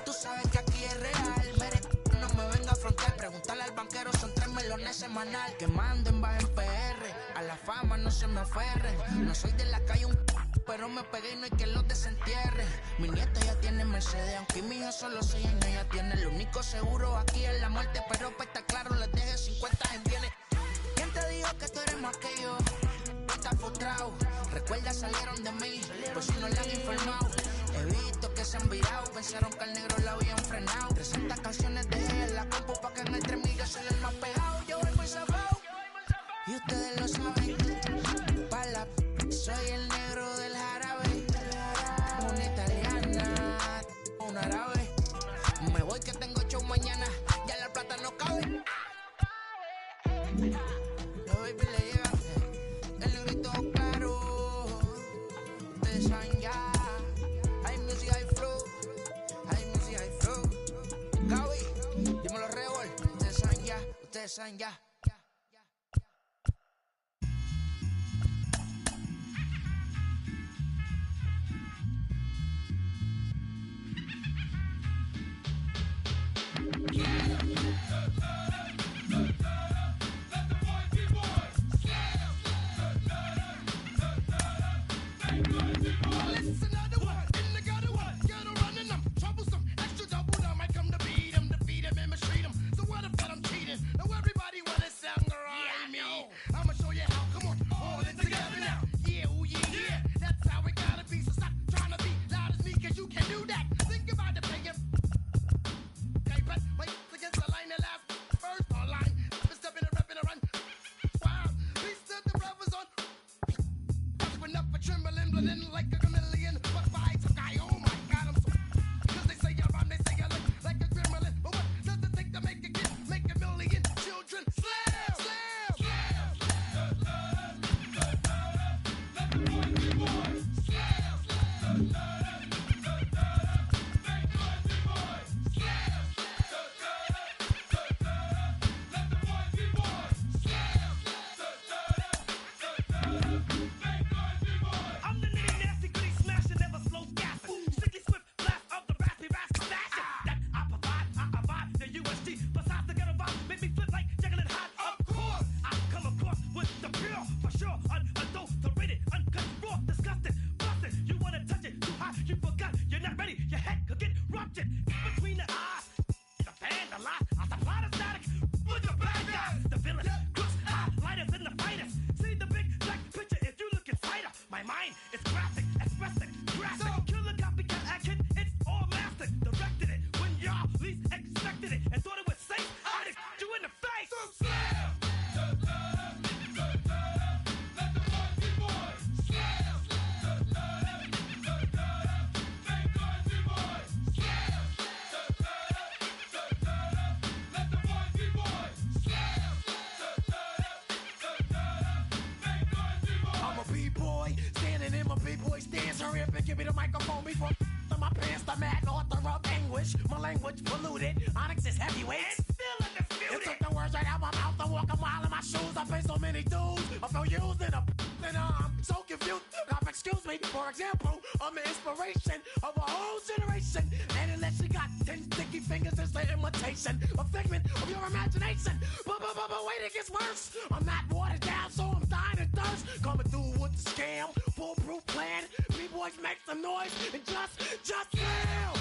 tú sabes que aquí es real. Mere, no me venga a afrontar, preguntarle al banquero, son 3 melones semanal. Que manden, bajen PR, a la fama no se me aferren. No soy de la calle pero me pegué y no hay que los desentierre. Mi nieto ya tiene Mercedes, aunque mi hijo solo 6 años ya tiene. Lo único seguro aquí es la muerte, pero para estar claro les deje 50 en bienes. ¿Quién te dijo que tú eres más que yo? Estás frustrado, recuerda salieron de mí, por si no le han informado. He visto que se han virado, pensaron que al negro la habían frenado. 300 canciones dejé en la compu pa' que en el 3000 yo soy el más pegado. Yo voy muy zafado, y ustedes lo saben. Pa' la soy el negro del jarabe, una italiana, un árabe. Me voy que tengo show mañana, ya la plata no cabe. Los baby le llegan, el negrito claro. Ustedes saben ya, hay music, hay flow, hay music, hay flow. Gaby, dímelo Rebol, ustedes saben ya, ustedes saben ya. Give me the microphone before my pants. The mad author of anguish. My language polluted. Onyx is heavyweight. And still undisputed. It took the words right out my mouth to walk a mile in my shoes. I pay so many dues. I feel used and I'm so confused. Excuse me. For example, I'm the inspiration of a whole generation. And unless you got 10 sticky fingers, it's an imitation, a figment of your imagination. But wait, it gets worse. I'm not watered down, so I'm dying of thirst. Coming through with the scam, foolproof plan. B-boys make some noise and just fail.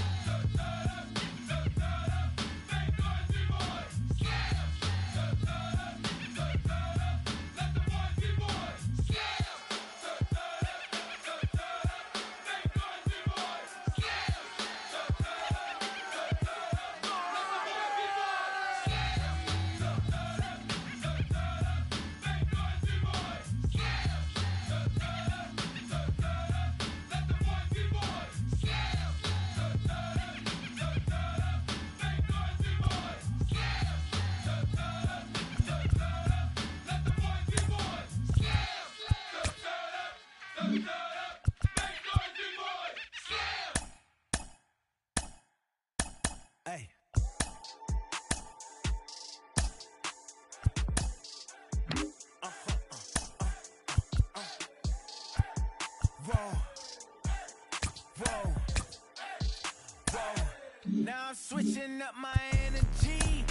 charging up my energy.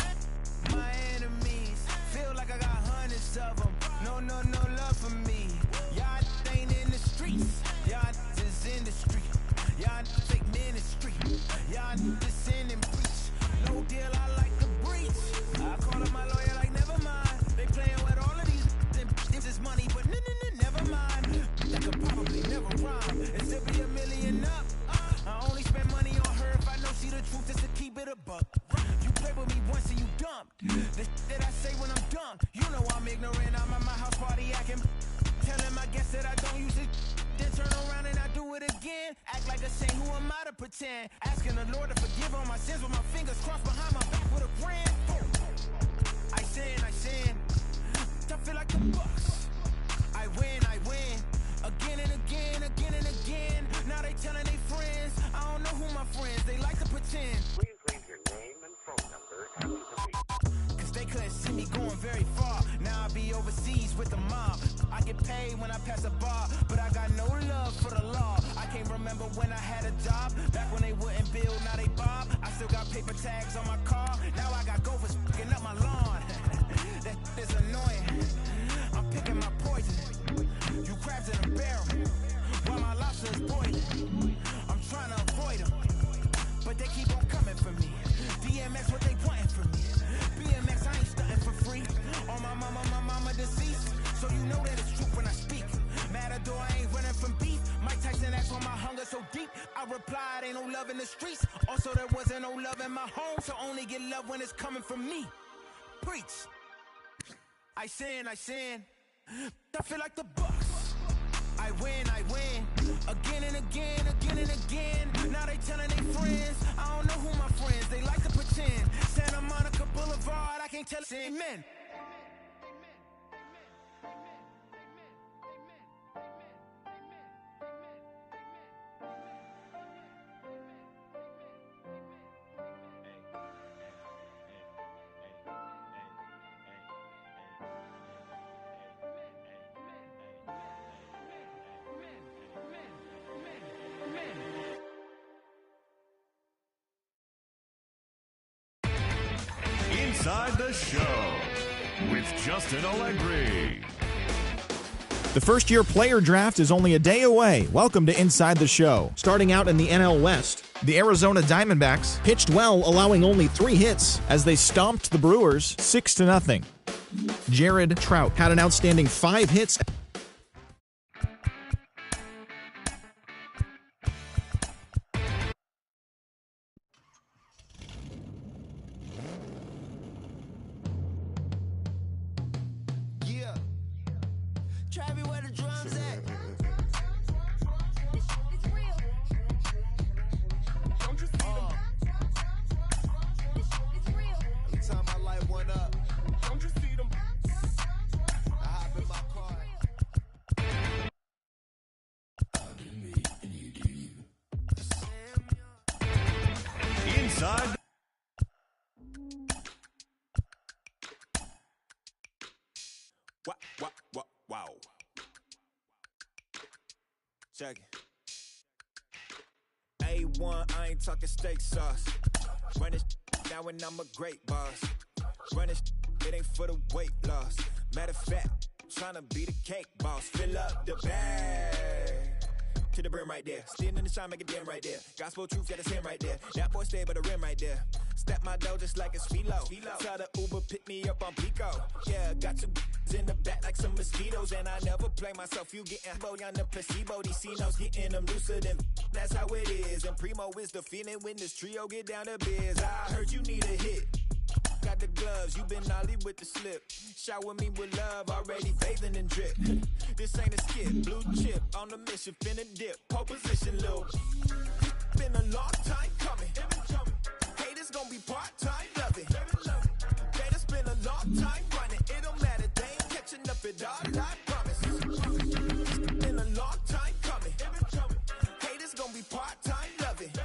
My enemies feel like I got hundreds of them. No love for me. Y'all ain't in the streets. Y'all is in the street. Y'all fake ministry. Y'all just sin and preach. No deal, I like the breach. I call up my lawyer like, never mind. They playing with all of these. This is money, but never mind. That could probably never rhyme. It's simply $1 million up. I only spend money on her if I know she the truth, just to keep it a buck. You play with me once and you dumped. The that I say when I'm done, you know I'm ignorant. I'm at my house party acting. Telling my guests that I don't use it. Then turn around and I do it again. Act like a saint, who am I to pretend? Asking the Lord to forgive all my sins with my fingers crossed behind my back with a grand. I sin. I feel like the Bucks. I win. Again and again. Now they telling their friends. I don't know who my friends, they like to pretend. Please leave your name and phone number after the beep. Cause they couldn't see me going very far. Now I be overseas with the mob. I get paid when I pass a bar, but I got no love for the law. I can't remember when I had a job. Back when they wouldn't build, now they bob. I still got paper tags on my car. Now I got gophers picking up my lawn. That is annoying. I'm picking my poison. You crabs in a barrel, while my lobster is boiling. I'm trying to avoid them, but they keep on coming for me. DMX, what they wanting from me. BMX, I ain't stunting for free. On my mama deceased, so you know that it's true when I speak. Matador, I ain't running from beef. Mike Tyson asked why my hunger so deep. I replied, ain't no love in the streets. Also, there wasn't no love in my home, so only get love when it's coming from me. Preach. I sin. I feel like the Bucks. I win. Again and again. Now they telling their friends. I don't know who my friends, they like to pretend. Santa Monica Boulevard, I can't tell. Amen. Inside the Show with Justin Allegri. The first-year player draft is only a day away. Welcome to Inside the Show. Starting out in the NL West, the Arizona Diamondbacks pitched well, allowing only 3 hits as they stomped the Brewers 6-0. Jared Trout had an outstanding 5 hits. Inside. Wow. Check it. A1, I ain't talking steak sauce. Run this now and I'm a great boss. Run this, it ain't for the weight loss. Matter of fact, tryna be the cake boss. Fill up the bag to the brim right there. Standing in the shine, make it dim right there. Gospel truth, yeah, that's him right there. That boy stay by the rim right there. Step my dough just like it's philo. Tell the Uber, pick me up on Pico. Yeah, got two in the back like some mosquitoes. And I never play myself, you getting boy on the placebo. These C-notes getting them looser than that's how it is. And Primo is the feeling when this trio get down to biz. I heard you need a hit. Got the gloves, you been ollie with the slip. Shower me with love, already bathing in drip. This ain't a skip, blue chip on the mission, finna dip. Pole position, little. Been a long time coming. Haters gonna be part-time, love it. Haters been a long time running. It don't matter, they ain't catching up at all, I promise. Been a long time coming. Haters gonna be part-time, love it.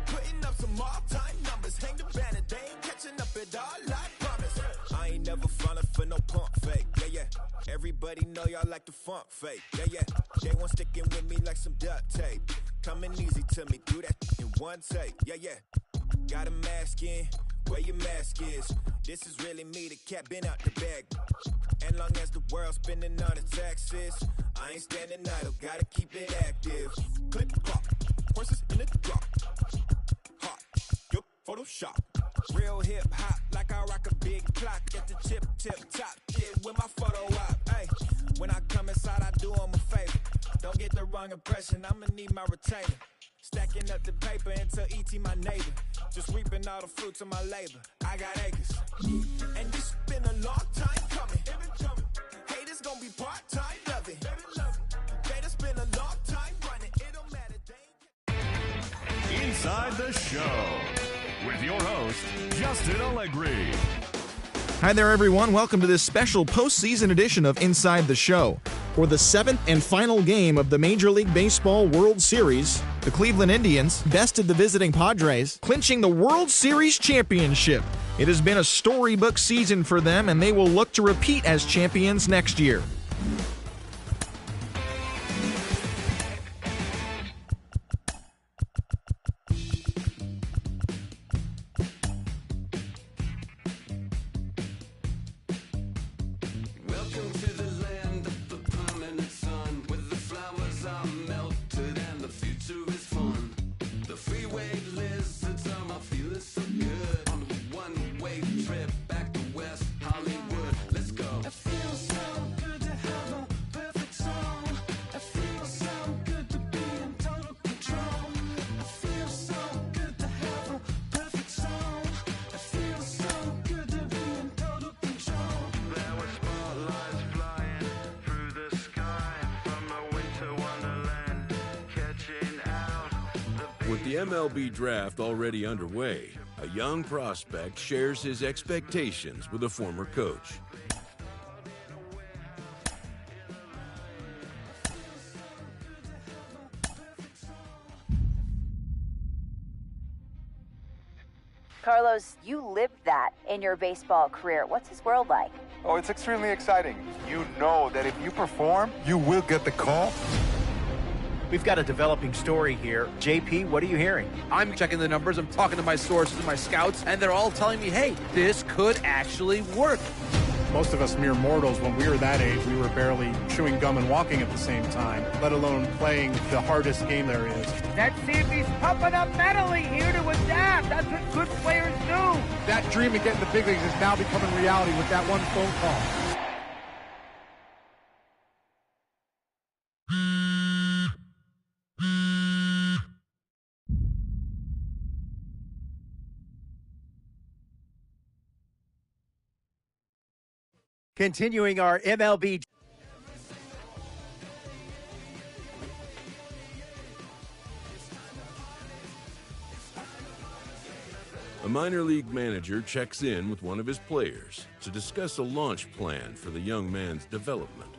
Putting up some all-time numbers. Hang the banner, they ain't catching up at all, I promise. I ain't never falling for no pump fake, yeah. Everybody know y'all like the funk fake, yeah. They want sticking with me like some duct tape. Coming easy to me, do that in one take, yeah. Got a mask in, where your mask is. This is really me, the cat been out the bag. And long as the world's spending on the taxes, I ain't standing idle, gotta keep it active. Click clock, horses in the drop. Hot, yup, Photoshop. Real hip hop, like I rock a big clock. Get the tip top, get with my photo op. Ay, when I come inside, I do them a favor. Don't get the wrong impression, I'ma need my retainer. Stacking up the paper until E.T. my neighbor. Just reaping all the fruits of my labor. I got acres. And this been a long time coming. Haters gonna be part-time loving. Haters been a long time running. It don't matter. Inside the Show with your host, Justin Allegri. Hi there, everyone. Welcome to this special postseason edition of Inside the Show. For the seventh and final game of the Major League Baseball World Series, the Cleveland Indians bested the visiting Padres, clinching the World Series championship. It has been a storybook season for them, and they will look to repeat as champions next year. With the MLB draft already underway, a young prospect shares his expectations with a former coach. Carlos, you lived that in your baseball career. What's his world like? Oh, it's extremely exciting. You know that if you perform, you will get the call. We've got a developing story here. JP, what are you hearing? I'm checking the numbers, I'm talking to my sources and my scouts, and they're all telling me, hey, this could actually work. Most of us mere mortals, when we were that age, we were barely chewing gum and walking at the same time, let alone playing the hardest game there is. Let's see if he's pumping up mentally here to adapt. That's what good players do. That dream of getting the big leagues is now becoming reality with that one phone call. Continuing our MLB. A minor league manager checks in with one of his players to discuss a launch plan for the young man's development.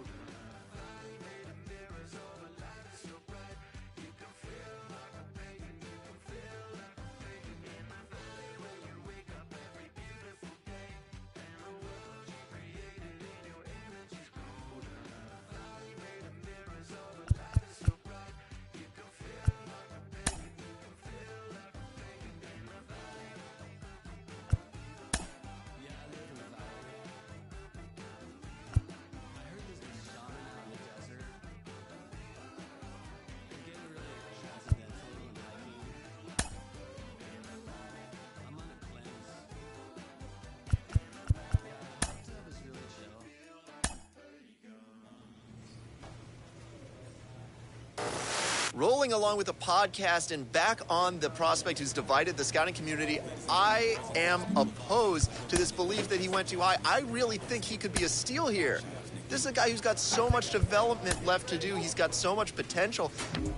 Rolling along with the podcast and back on the prospect who's divided the scouting community, I am opposed to this belief that he went too high. I really think he could be a steal here. This is a guy who's got so much development left to do. He's got so much potential.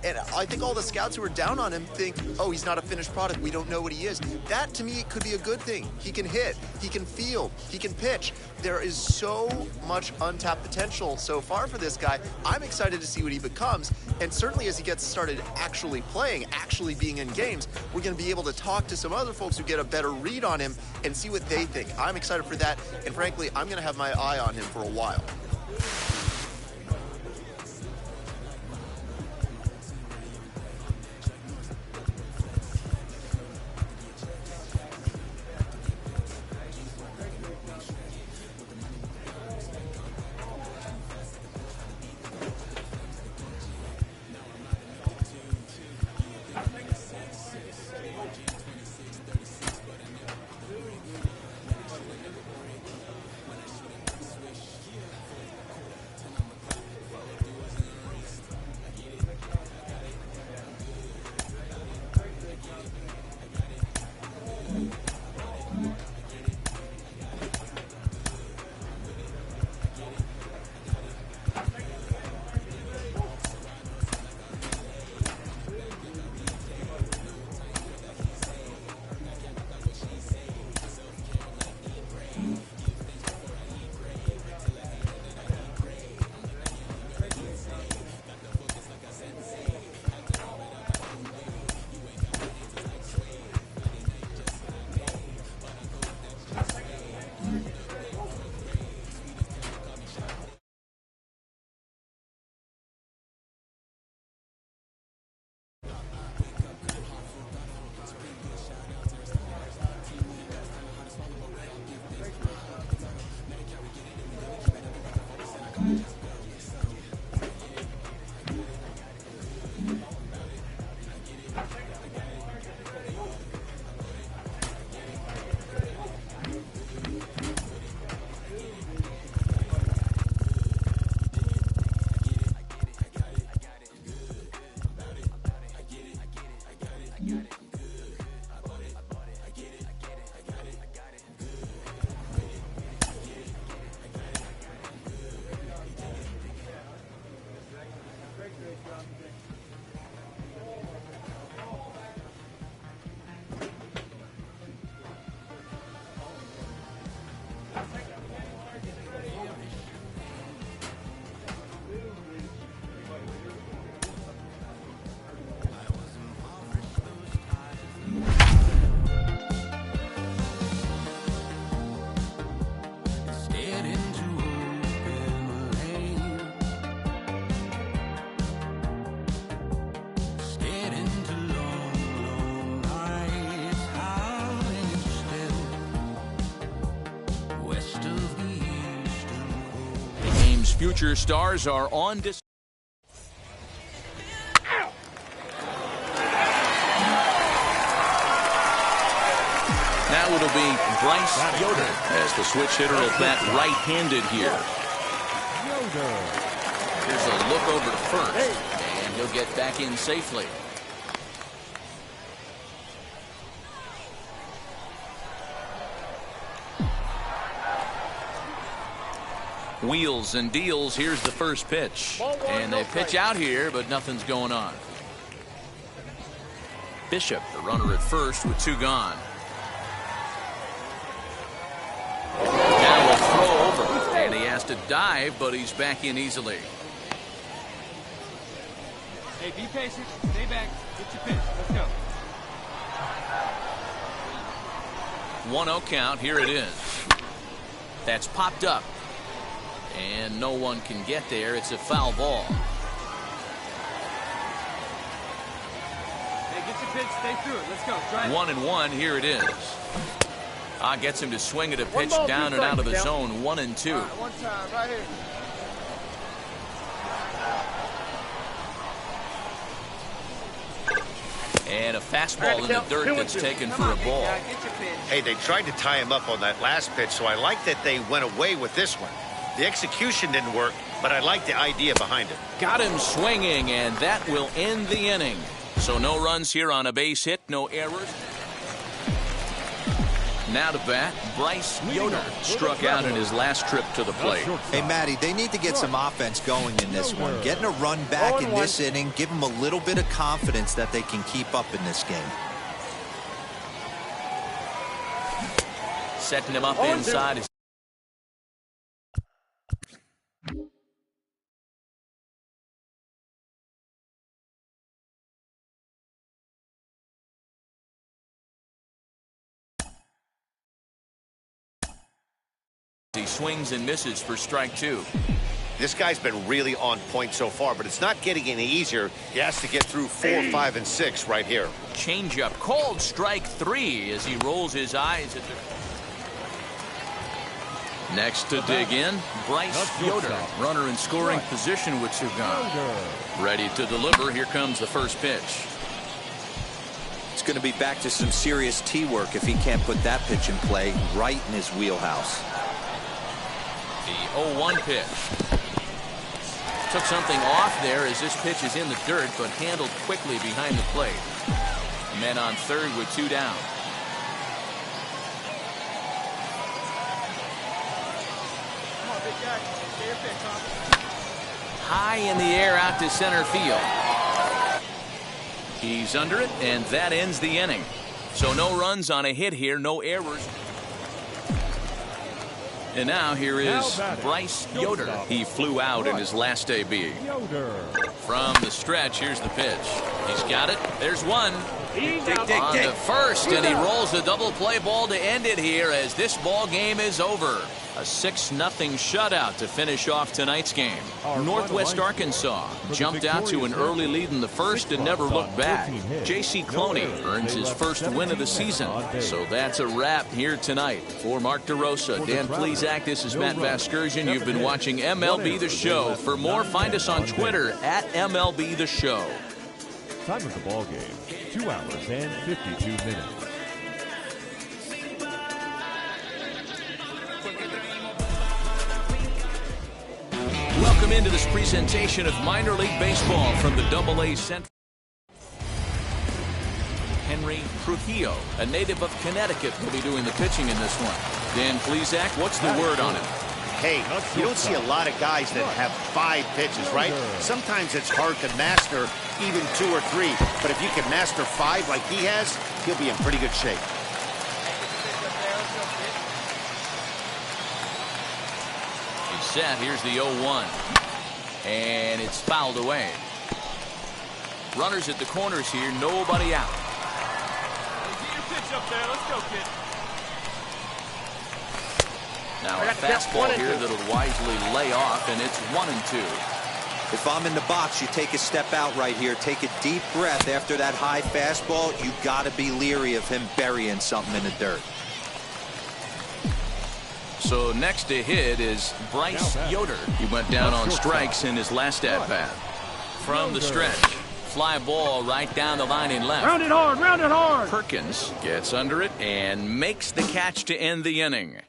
And I think all the scouts who are down on him think, oh, he's not a finished product. We don't know what he is. That, to me, could be a good thing. He can hit. He can field. He can pitch. There is so much untapped potential so far for this guy. I'm excited to see what he becomes. And certainly as he gets started actually playing, actually being in games, we're going to be able to talk to some other folks who get a better read on him and see what they think. I'm excited for that. And frankly, I'm going to have my eye on him for a while. future stars are on display. Now it'll be Bryce Yoder as the switch hitter will bat right-handed here. Here's a look over to first, and he'll get back in safely. Wheels and deals. Here's the first pitch. And they pitch out here, but nothing's going on. Bishop, the runner at first with 2 gone. Now a throw over. And he has to dive, but he's back in easily. Hey, be patient. Stay back. Get your pitch. Let's go. 1-0 count. Here it is. That's popped up. And no one can get there. It's a foul ball. Hey, get your pitch. Stay through it. Let's go. Drive. 1-1. Here it is. Gets him to swing at a pitch down and out of the zone. 1-2. One time, right here. And a fastball in the dirt that's taken for a ball. Hey, they tried to tie him up on that last pitch, so I like that they went away with this one. The execution didn't work, but I like the idea behind it. Got him swinging, and that will end the inning. So no runs here on a base hit, no errors. Now to bat, Bryce Yoder struck out in his last trip to the plate. Hey, Matty, they need to get some offense going in this one. Getting a run back in this inning, give them a little bit of confidence that they can keep up in this game. Setting him up inside. He swings and misses for strike 2. This guy's been really on point so far, but it's not getting any easier. He has to get through 4, 5, and 6 right here. Changeup called strike 3 as he rolls his eyes at the... Next to dig in, Bryce Yoder, runner in scoring position with 2 gone. Ready to deliver. Here comes the first pitch. It's going to be back to some serious tee work if he can't put that pitch in play right in his wheelhouse. The 0-1 pitch. Took something off there as this pitch is in the dirt, but handled quickly behind the plate. Men on third with 2 down. High in the air out to center field. He's under it, and that ends the inning. So no runs on a hit here, no errors. And now here is Bryce Yoder. He flew out in his last AB. From the stretch, here's the pitch. He's got it. There's one. On to first, and he rolls the double play ball to end it here as this ball game is over. A 6-0 shutout to finish off tonight's game. Northwest Arkansas jumped out to an early lead in the first and never looked back. J.C. Cloney earns his first win of the season. So that's a wrap here tonight. For Mark DeRosa, Dan Plesac, this is Matt Vasgersian. You've been watching MLB The Show. For more, find us on Twitter at MLB The Show. Time of the ball game, 2 hours and 52 minutes. Welcome into this presentation of minor league baseball from the AA Central. Henry Trujillo, a native of Connecticut, will be doing the pitching in this one. Dan Plesac, what's the word on it? Hey, you don't see a lot of guys that have 5 pitches, right? Sometimes it's hard to master even 2 or 3. But if you can master 5 like he has, he'll be in pretty good shape. He's set. Here's the 0-1. And it's fouled away. Runners at the corners here. Nobody out. Get your pitch up there. Let's go, kid. Now a fastball here that'll wisely lay off, and it's 1-2. If I'm in the box, you take a step out right here. Take a deep breath after that high fastball. You got to be leery of him burying something in the dirt. So next to hit is Bryce Yoder. He went down on strikes in his last at-bat. From the stretch, fly ball right down the line in left. Round it hard, round it hard. Perkins gets under it and makes the catch to end the inning.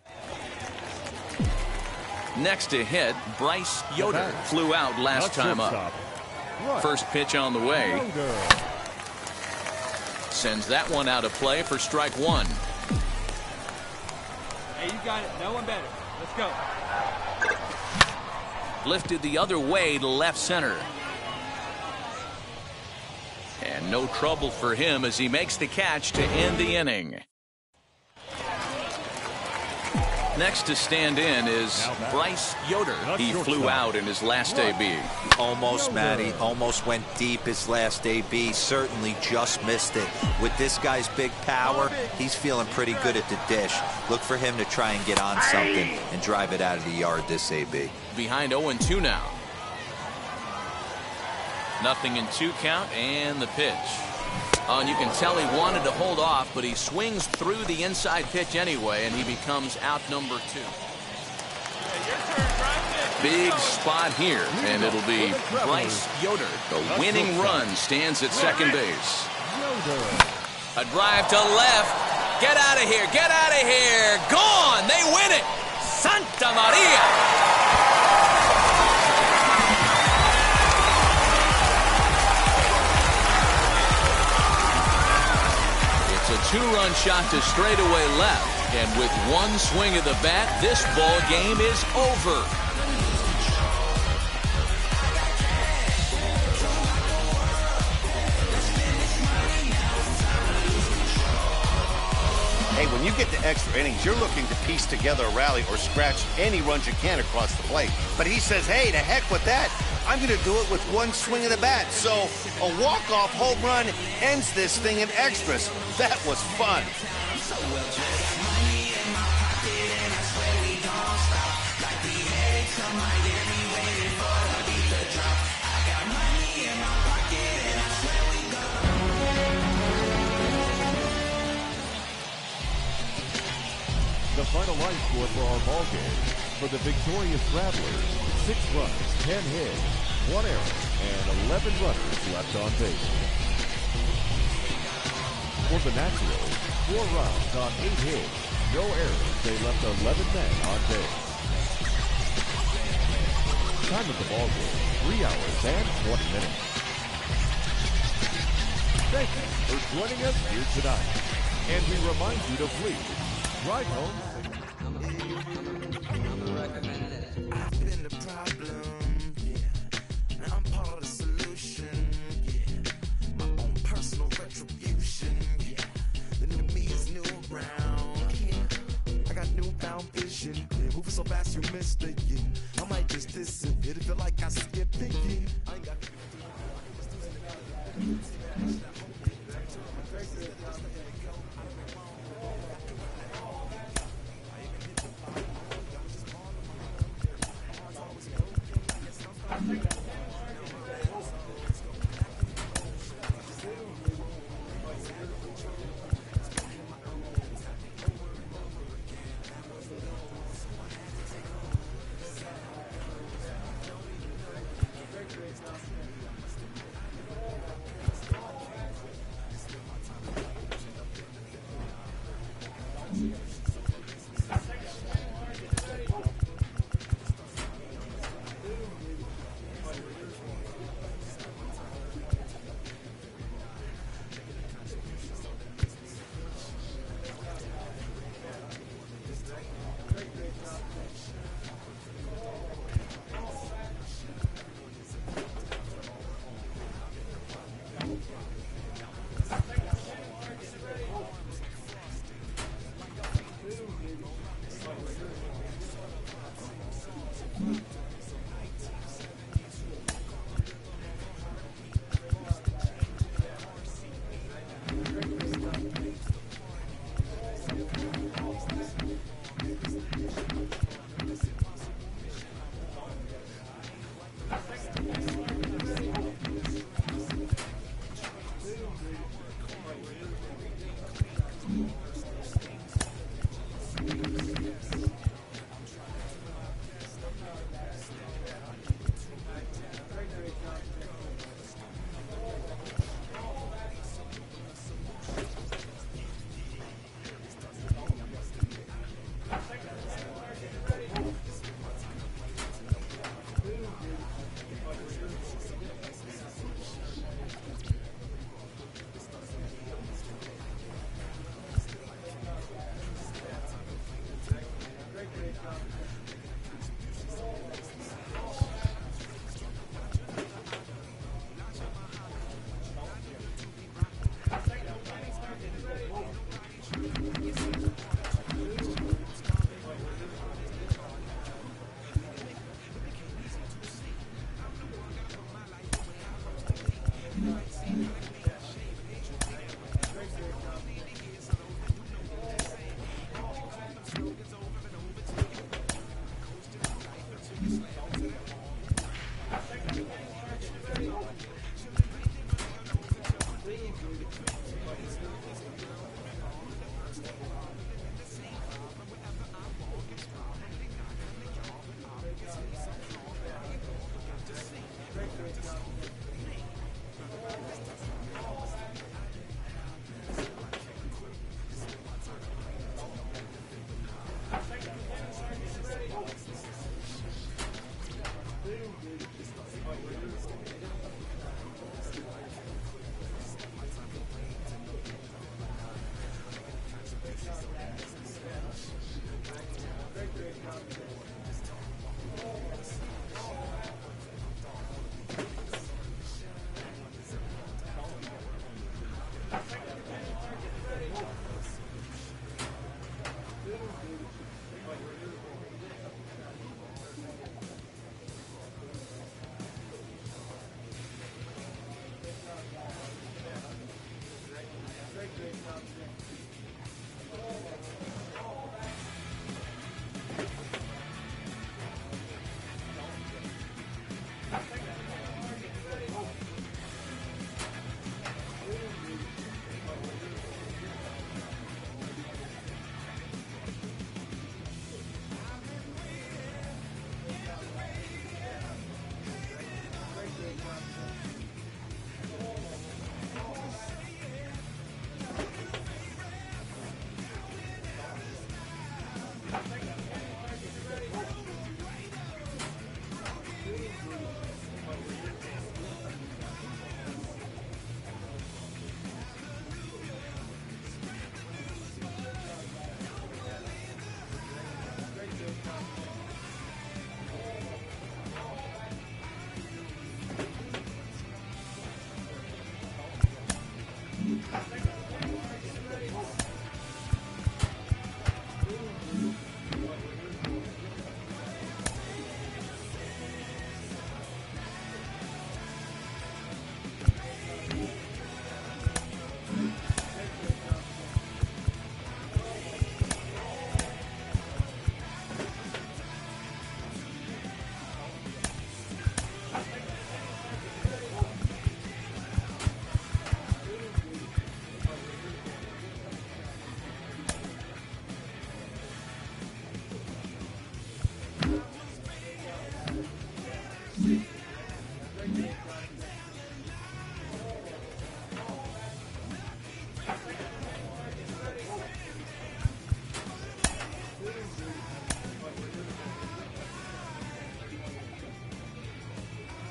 Next to hit, Bryce Yoder flew out last time up. First pitch on the way. Sends that one out of play for strike one. Hey, you got it. No one better. Let's go. Lifted the other way to left center. And no trouble for him as he makes the catch to end the inning. Next to stand in is Bryce Yoder. He flew out in his last AB. Almost, Matty. Almost went deep his last AB. Certainly just missed it. With this guy's big power, he's feeling pretty good at the dish. Look for him to try and get on something and drive it out of the yard this AB. Behind 0-2 now. 0-2 count and the pitch. Oh, and you can tell he wanted to hold off, but he swings through the inside pitch anyway, and he becomes out number 2. Big spot here, and it'll be Bryce Yoder. The winning run stands at second base. A drive to left. Get out of here, get out of here. Gone, they win it. Santa Maria. A 2-run shot to straightaway left, and with one swing of the bat, this ball game is over. Hey, when you get to extra innings, you're looking to piece together a rally or scratch any runs you can across the plate. But he says, hey, to heck with that. I'm going to do it with one swing of the bat. So a walk-off home run ends this thing in extras. That was fun. The final line score for our ball game. For the victorious Travelers, 6 runs, 10 hits, 1 error, and 11 runners left on base. For the Nationals, 4 runs on 8 hits, no errors. They left 11 men on base. Time of the ball game, 3 hours and 20 minutes. Thank you for joining us here tonight. And we remind you to please drive home safe. I've been the problem, yeah. Now I'm part of the solution, yeah. My own personal retribution, yeah. The new me is new around, yeah. I got newfound vision, yeah. Moving so fast you missed it, yeah. I might just disappear to feel like I skipped it, yeah. I ain't got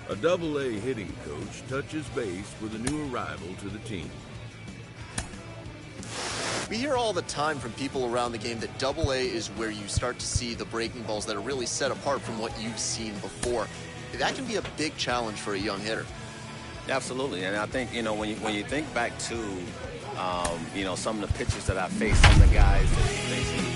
A Double-A hitting coach touches base with a new arrival to the team. We hear all the time from people around the game that Double-A is where you start to see the breaking balls that are really set apart from what you've seen before. That can be a big challenge for a young hitter. Absolutely, and I think, when you think back to, some of the pitchers that I faced, some of the guys that you faced.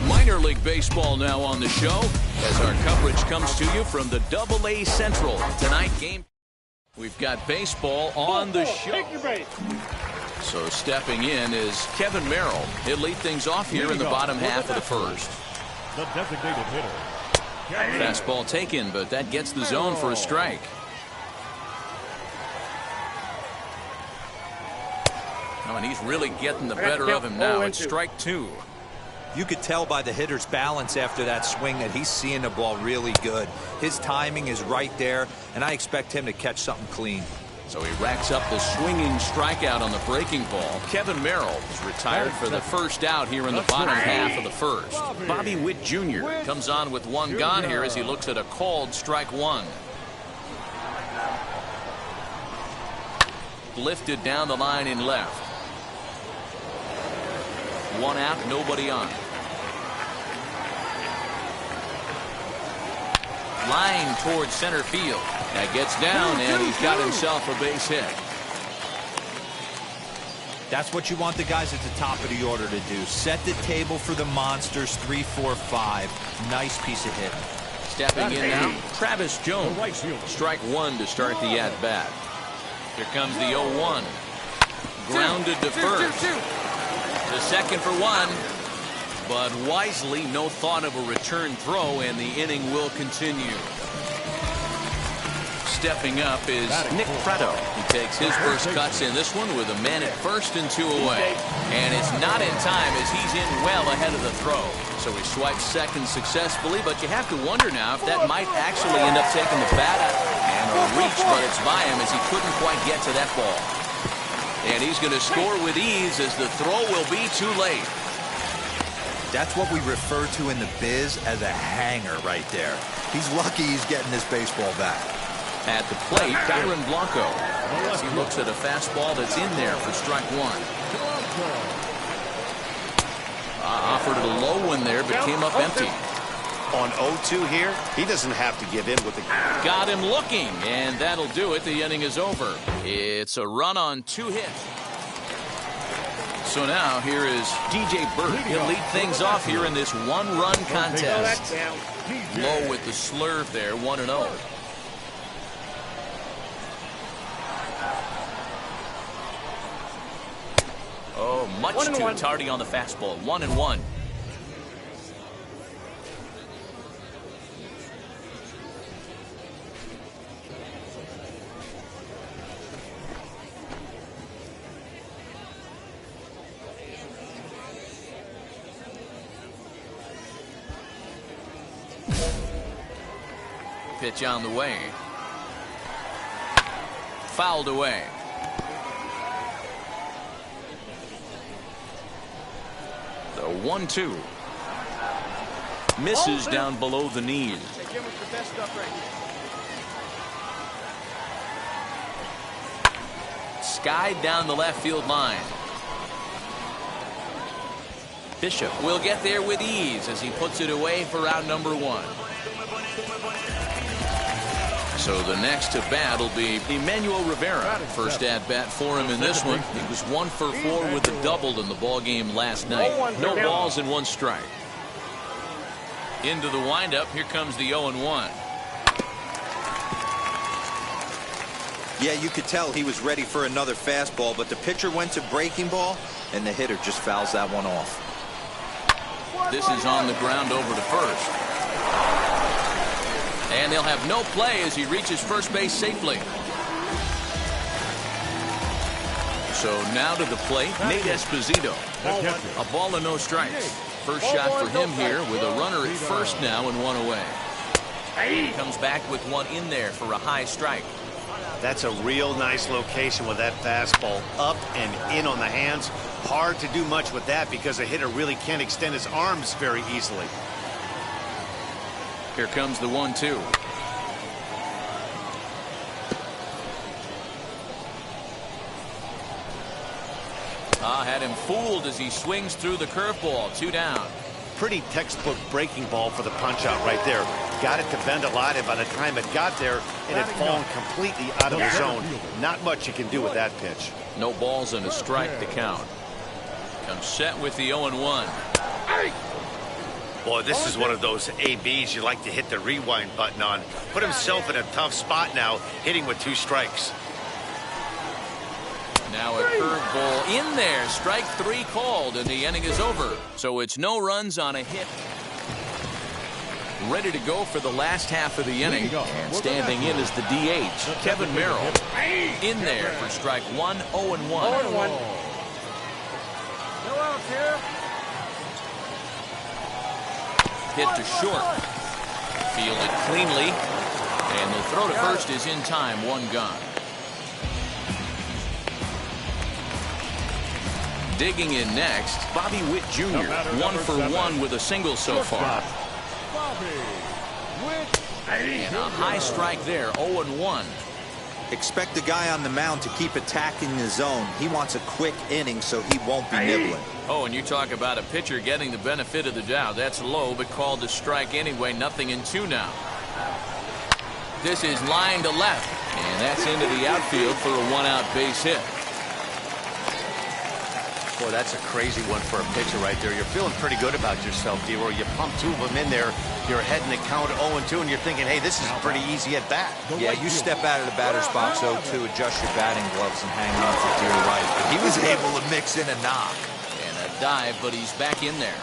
Minor League Baseball now on the show as our coverage comes to you from the Double-A Central. Tonight game, we've got baseball on the show. So stepping in is Kevin Merrill. He'll lead things off here in the bottom half of the first. The designated hitter. Fastball taken, but that gets the zone for a strike. Oh, and he's really getting the better of him now. It's strike 2. You could tell by the hitter's balance after that swing that he's seeing the ball really good. His timing is right there, and I expect him to catch something clean. So he racks up the swinging strikeout on the breaking ball. Kevin Merrill is retired for the first out here in the bottom half of the first. Bobby Witt Jr. comes on with one gone here as he looks at a called strike 1. Lifted down the line in left. 1 out, nobody on. Line towards center field. That gets down, and he's got himself a base hit. That's what you want the guys at the top of the order to do. Set the table for the monsters. 3, 4, 5. Nice piece of hit. Stepping in now, Travis Jones. Strike 1 to start the at-bat. Here comes the 0-1. Grounded to first. The second for 1. But wisely, no thought of a return throw, and the inning will continue. Stepping up is Nick Preto. He takes his first cuts in this one with a man at first and 2 away. And it's not in time as he's in well ahead of the throw. So he swipes second successfully, but you have to wonder now if that might actually end up taking the bat out and a reach, but it's by him as he couldn't quite get to that ball. And he's going to score with ease as the throw will be too late. That's what we refer to in the biz as a hanger right there. He's lucky he's getting this baseball back. At the plate, Byron Blanco. As he looks at a fastball that's in there for strike 1. Offered it a low one there, but came up empty. On 0-2 here, he doesn't have to give in with the... Got him looking, and that'll do it. The inning is over. It's a run on 2 hits. So now here is DJ Burke. He'll lead things off here in this 1-run contest. Low with the slurve there, 1-0. Oh, much too tardy on the fastball. 1-1. Pitch on the way. Fouled away. The 1-2. Misses down below the knees. Skied down the left field line. Bishop will get there with ease as he puts it away for out number 1. So the next to bat will be Emmanuel Rivera. First at bat for him in this one. He was 1 for 4 with a double in the ball game last night. No balls and 1 strike. Into the windup. Here comes the 0-1. Yeah, you could tell he was ready for another fastball, but the pitcher went to breaking ball, and the hitter just fouls that one off. This is on the ground over to first. And they'll have no play as he reaches first base safely. So now to the plate, Nate Esposito. A ball and no strikes. First shot for him here with a runner at first now and 1 away. He comes back with one in there for a high strike. That's a real nice location with that fastball up and in on the hands. Hard to do much with that because a hitter really can't extend his arms very easily. Here comes the 1-2. Had him fooled as he swings through the curveball. 2 down. Pretty textbook breaking ball for the punch out right there. Got it to bend a lot, and by the time it got there, it had fallen completely out of the zone. Not much you can do with that pitch. No balls and a strike to count. Comes set with the 0-1. Boy, this is one of those ABs you like to hit the rewind button on. Put himself in a tough spot now, hitting with 2 strikes. Now a curveball in there. Strike 3 called, and the inning is over. So it's no runs on a hit. Ready to go for the last half of the inning. And standing in is the DH, Kevin Merrill. In there for strike 1, 0-1. 0-1. No outs here. Hit to short. Fielded cleanly. And the throw to first is in time. 1 gone. Digging in next, Bobby Witt Jr. 1 for 1 with a single so far. And a high strike there, 0-1. Expect the guy on the mound to keep attacking the zone. He wants a quick inning so he won't be nibbling. Oh, and you talk about a pitcher getting the benefit of the doubt. That's low, but called a strike anyway. 0-2 now. This is line to left, and that's into the outfield for a 1-out base hit. Boy, that's a crazy one for a pitcher right there. You're feeling pretty good about yourself, D-Roy. You pump 2 of them in there. You're heading the count 0-2, and you're thinking, hey, this is pretty easy at bat. Yeah, you step out of the batter's box 0-2, adjust your batting gloves, and hang on for dear life. But he was able to mix in a knock. And a dive, but he's back in there.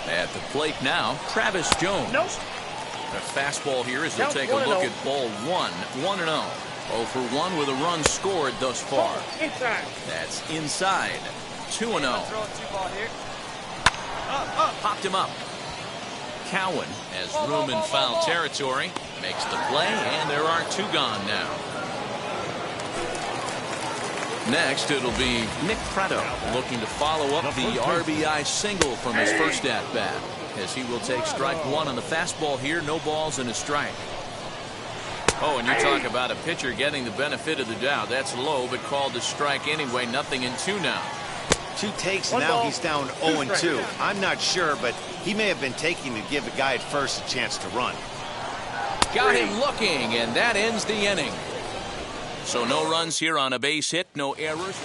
At the plate now, Travis Jones. A fastball here as they'll take a look at ball 1. 1-0. 0 for 1 with a run scored thus far. That's inside. 2-0. Popped him up. Cowan has room in foul territory. Makes the play, and there are 2 gone now. Next, it'll be Nick Pratto looking to follow up the RBI single from his first at-bat, as he will take strike 1 on the fastball here. No balls and a strike. Oh, and you talk about a pitcher getting the benefit of the doubt. That's low, but called a strike anyway. 0-2 now. 2 takes, and now he's down 0-2. I'm not sure, but he may have been taking to give the guy at first a chance to run. Got him looking, and that ends the inning. So no runs here on a base hit, no errors.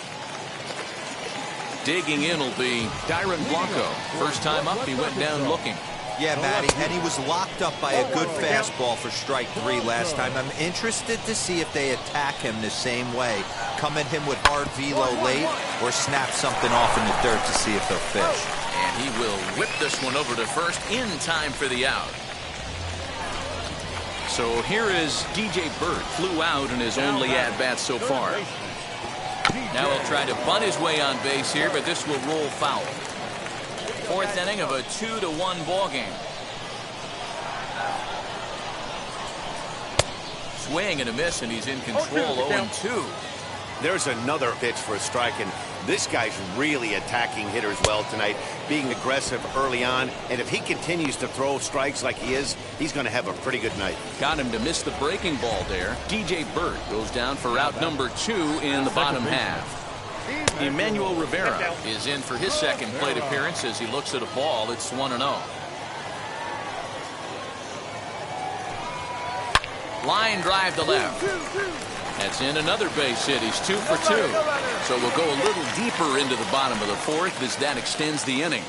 Digging in will be Dyron Blanco. First time up, he went down looking. Yeah, Matty, and he was locked up by a good fastball for strike 3 last time. I'm interested to see if they attack him the same way. Come at him with hard velo late or snap something off in the dirt to see if they'll fish. And he will whip this one over to first in time for the out. So here is DJ Burt. Flew out in his only at-bat so far. Now he'll try to bunt his way on base here, but this will roll foul. 4th inning of a 2-1 ball game. Swing and a miss, and he's in control. 0-2. There's another pitch for a strike, and this guy's really attacking hitters well tonight, being aggressive early on, and if he continues to throw strikes like he is, he's going to have a pretty good night. Got him to miss the breaking ball there. DJ Burt goes down for out number 2 in the bottom half. Emmanuel Rivera is in for his second plate appearance as he looks at a ball. It's 1-0. Line drive to left. That's in another base hit. He's 2 for 2. So we'll go a little deeper into the bottom of the 4th as that extends the inning.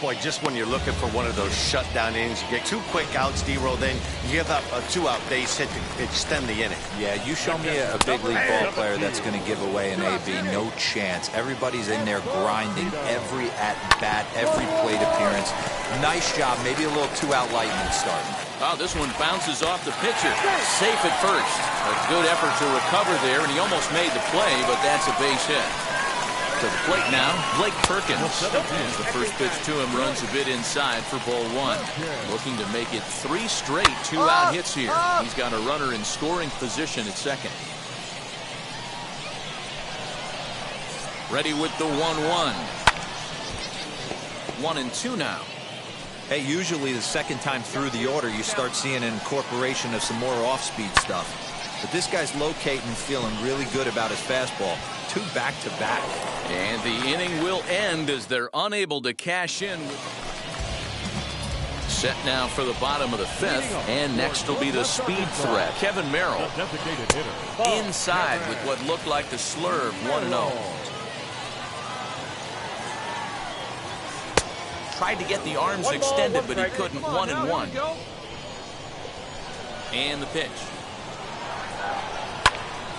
Boy, just when you're looking for one of those shutdown innings, you get 2 quick outs, D-Roll, then you give up a 2-out base hit to extend the inning. Yeah, you show me a big league ball player that's going to give away an AB. No chance. Everybody's in there grinding every at-bat, every plate appearance. Nice job. Maybe a little 2-out lightning starting. Oh, this one bounces off the pitcher. Safe at first. A good effort to recover there, and he almost made the play, but that's a base hit. To the plate now, Blake Perkins. As the first pitch to him runs a bit inside for ball one. Looking to make it 3 straight 2-out hits here. He's got a runner in scoring position at second. Ready with the 1-1. 1-2 now. Hey, usually the second time through the order, you start seeing an incorporation of some more off-speed stuff. But this guy's locating and feeling really good about his fastball. 2 back-to-back. And the inning will end as they're unable to cash in. Set now for the bottom of the 5th. And next will be the speed threat. Kevin Merrill. Inside with what looked like the slurve. 1-0. Tried to get the arms extended, but he couldn't. 1-1. And the pitch.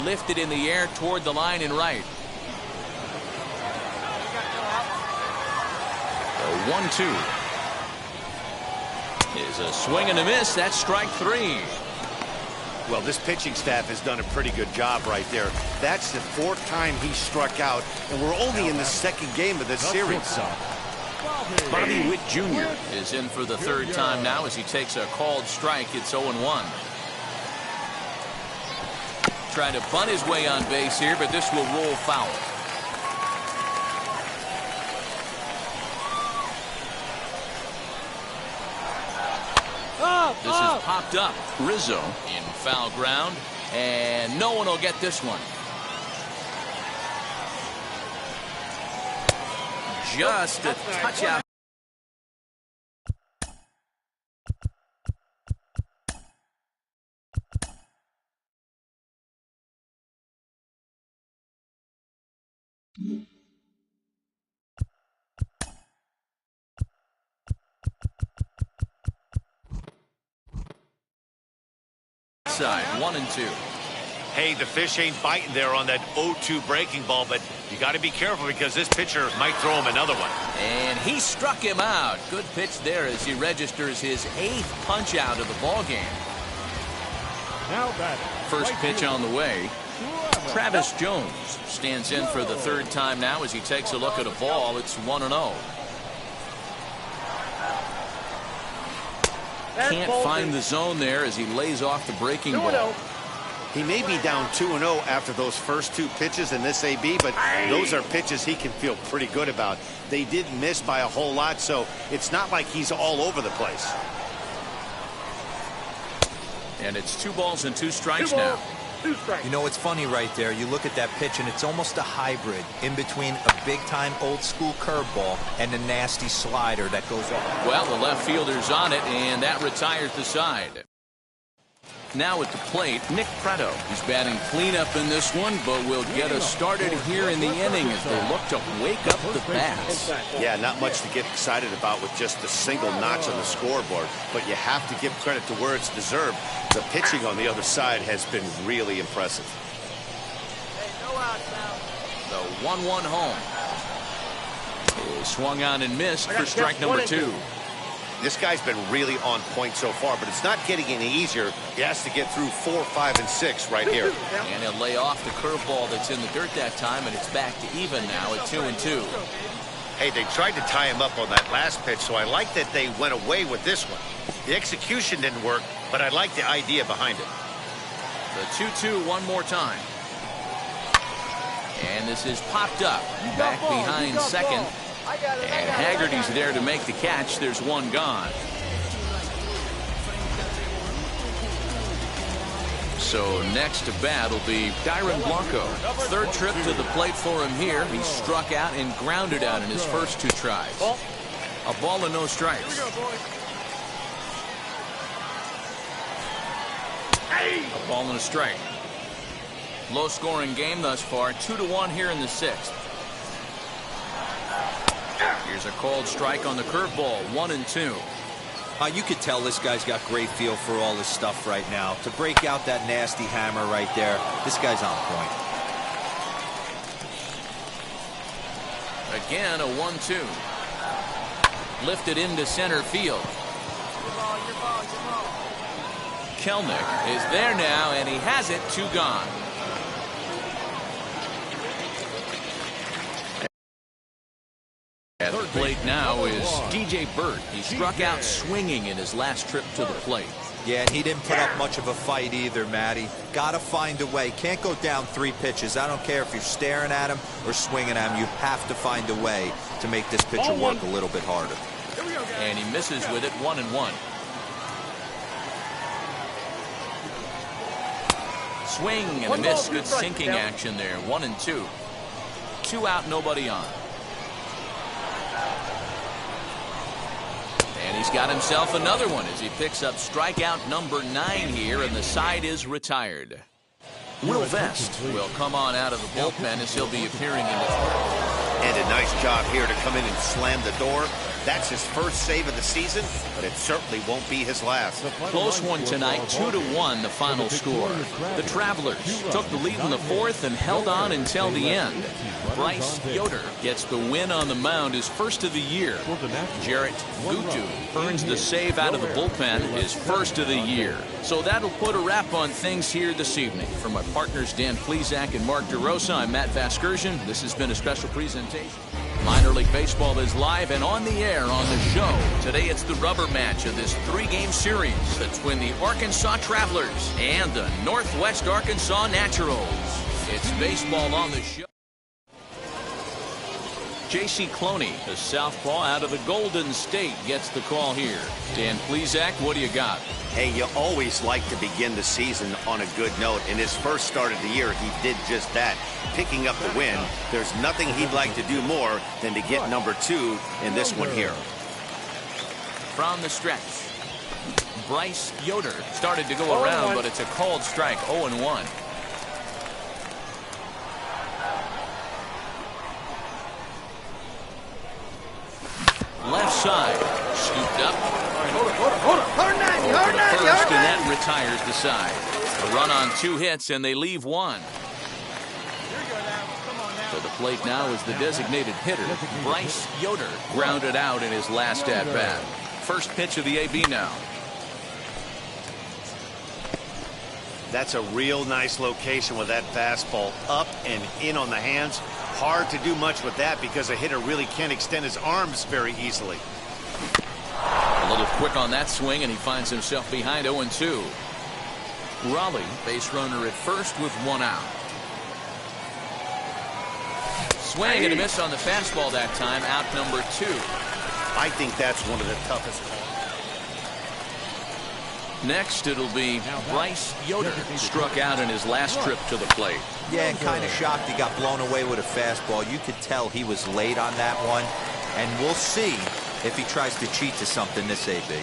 Lifted in the air toward the line and right. The 1-2 is a swing and a miss. That's strike 3. Well, this pitching staff has done a pretty good job right there. That's the 4th time he struck out, and we're only in the 2nd game of this series. Bobby Witt Jr. is in for the 3rd time now as he takes a called strike. It's 0-1. Trying to bunt his way on base here, but this will roll foul. This is popped up. Rizzo in foul ground, and no one will get this one. Just a touch out. Side 1-2. Hey, the fish ain't biting there on that 0-2 breaking ball, but you got to be careful because this pitcher might throw him another one. And he struck him out. Good pitch there as he registers his 8th punch out of the ball game. Now batting. First pitch on the way. Travis Jones stands in for the 3rd time now as he takes a look at a ball. It's 1-0. Can't find the zone there as he lays off the breaking ball. He may be down 2-0 after those first 2 pitches in this AB, but those are pitches he can feel pretty good about. They did miss by a whole lot, so it's not like he's all over the place. And it's 2 balls and 2 strikes now. You know, it's funny right there. You look at that pitch, and it's almost a hybrid in between a big-time old-school curveball and a nasty slider that goes off. Well, the left fielder's on it, and that retires the side. Now at the plate, Nick Preto. He's batting cleanup in this one, but will get us started here in the inning as they look to wake up the bats. Yeah, not much to get excited about with just a single notch on the scoreboard, but you have to give credit to where it's deserved. The pitching on the other side has been really impressive. The 1-1 home is swung on and missed for strike number 2. This guy's been really on point so far, but it's not getting any easier. He has to get through 4, 5, and 6 right here. And he'll lay off the curveball that's in the dirt that time, and it's back to even now at 2-2. Hey, they tried to tie him up on that last pitch, so I like that they went away with this one. The execution didn't work, but I like the idea behind it. The 2-2 one more time. And this is popped up. Back behind second. And Haggerty's there to make the catch. There's one gone. So next to bat will be Dyron Blanco. 3rd trip to the plate for him here. He struck out and grounded out in his first 2 tries. A ball and no strikes. A ball and a strike. Low scoring game thus far. 2-1 here in the 6th. Here's a called strike on the curveball. 1-2. You could tell this guy's got great feel for all this stuff right now. To break out that nasty hammer right there, this guy's on point. Again, a 1-2. Lifted into center field. Kelnick is there now, and he has it. 2 gone. At the plate now is DJ Burt. He struck out swinging in his last trip to the plate. Yeah, and he didn't put up much of a fight either, Matty. Got to find a way. Can't go down 3 pitches. I don't care if you're staring at him or swinging at him. You have to find a way to make this pitcher work a little bit harder. And he misses with it, 1-1. Swing and a miss. Good sinking action there. 1-2. 2 out, nobody on. And he's got himself another one as he picks up strikeout number 9 here, and the side is retired. Will Vest will come on out of the bullpen as he'll be appearing in this. And a nice job here to come in and slam the door. That's his first save of the season, but it certainly won't be his last. Close one tonight, 2-1 the final score. The Travelers took the lead in the 4th and held on until the end. Bryce Yoder gets the win on the mound, his first of the year. Jarrett Gutu earns the save out of the bullpen, his first of the year. So that'll put a wrap on things here this evening. For my partners Dan Plesac and Mark DeRosa, I'm Matt Vasgersian. This has been a special presentation. Minor League Baseball is live and on the air on the show. Today it's the rubber match of this 3-game series between the Arkansas Travelers and the Northwest Arkansas Naturals. It's baseball on the show. J.C. Cloney, the southpaw out of the Golden State, gets the call here. Dan Plesac, what do you got? Hey, you always like to begin the season on a good note. In his first start of the year, he did just that, picking up the win. There's nothing he'd like to do more than to get number 2 in this one here. From the stretch, Bryce Yoder started to go around, but it's a called strike, 0-1. Left side, scooped up. First, and that retires the side. A run on 2 hits, and they leave 1. So the plate now is the designated hitter, Bryce Yoder, grounded out in his last at-bat. First pitch of the AB now. That's a real nice location with that fastball up and in on the hands. Hard to do much with that because a hitter really can't extend his arms very easily. A little quick on that swing, and he finds himself behind 0-2. Raleigh, base runner at first with 1 out. Swing and a miss on the fastball that time, out number 2. I think that's one of the toughest calls. Next, it'll be Bryce Yoder, struck out in his last trip to the plate. Yeah, and kind of shocked he got blown away with a fastball. You could tell he was late on that one, and we'll see if he tries to cheat to something this AB.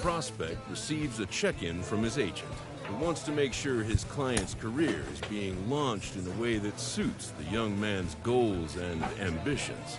Prospect receives a check-in from his agent and wants to make sure his client's career is being launched in a way that suits the young man's goals and ambitions.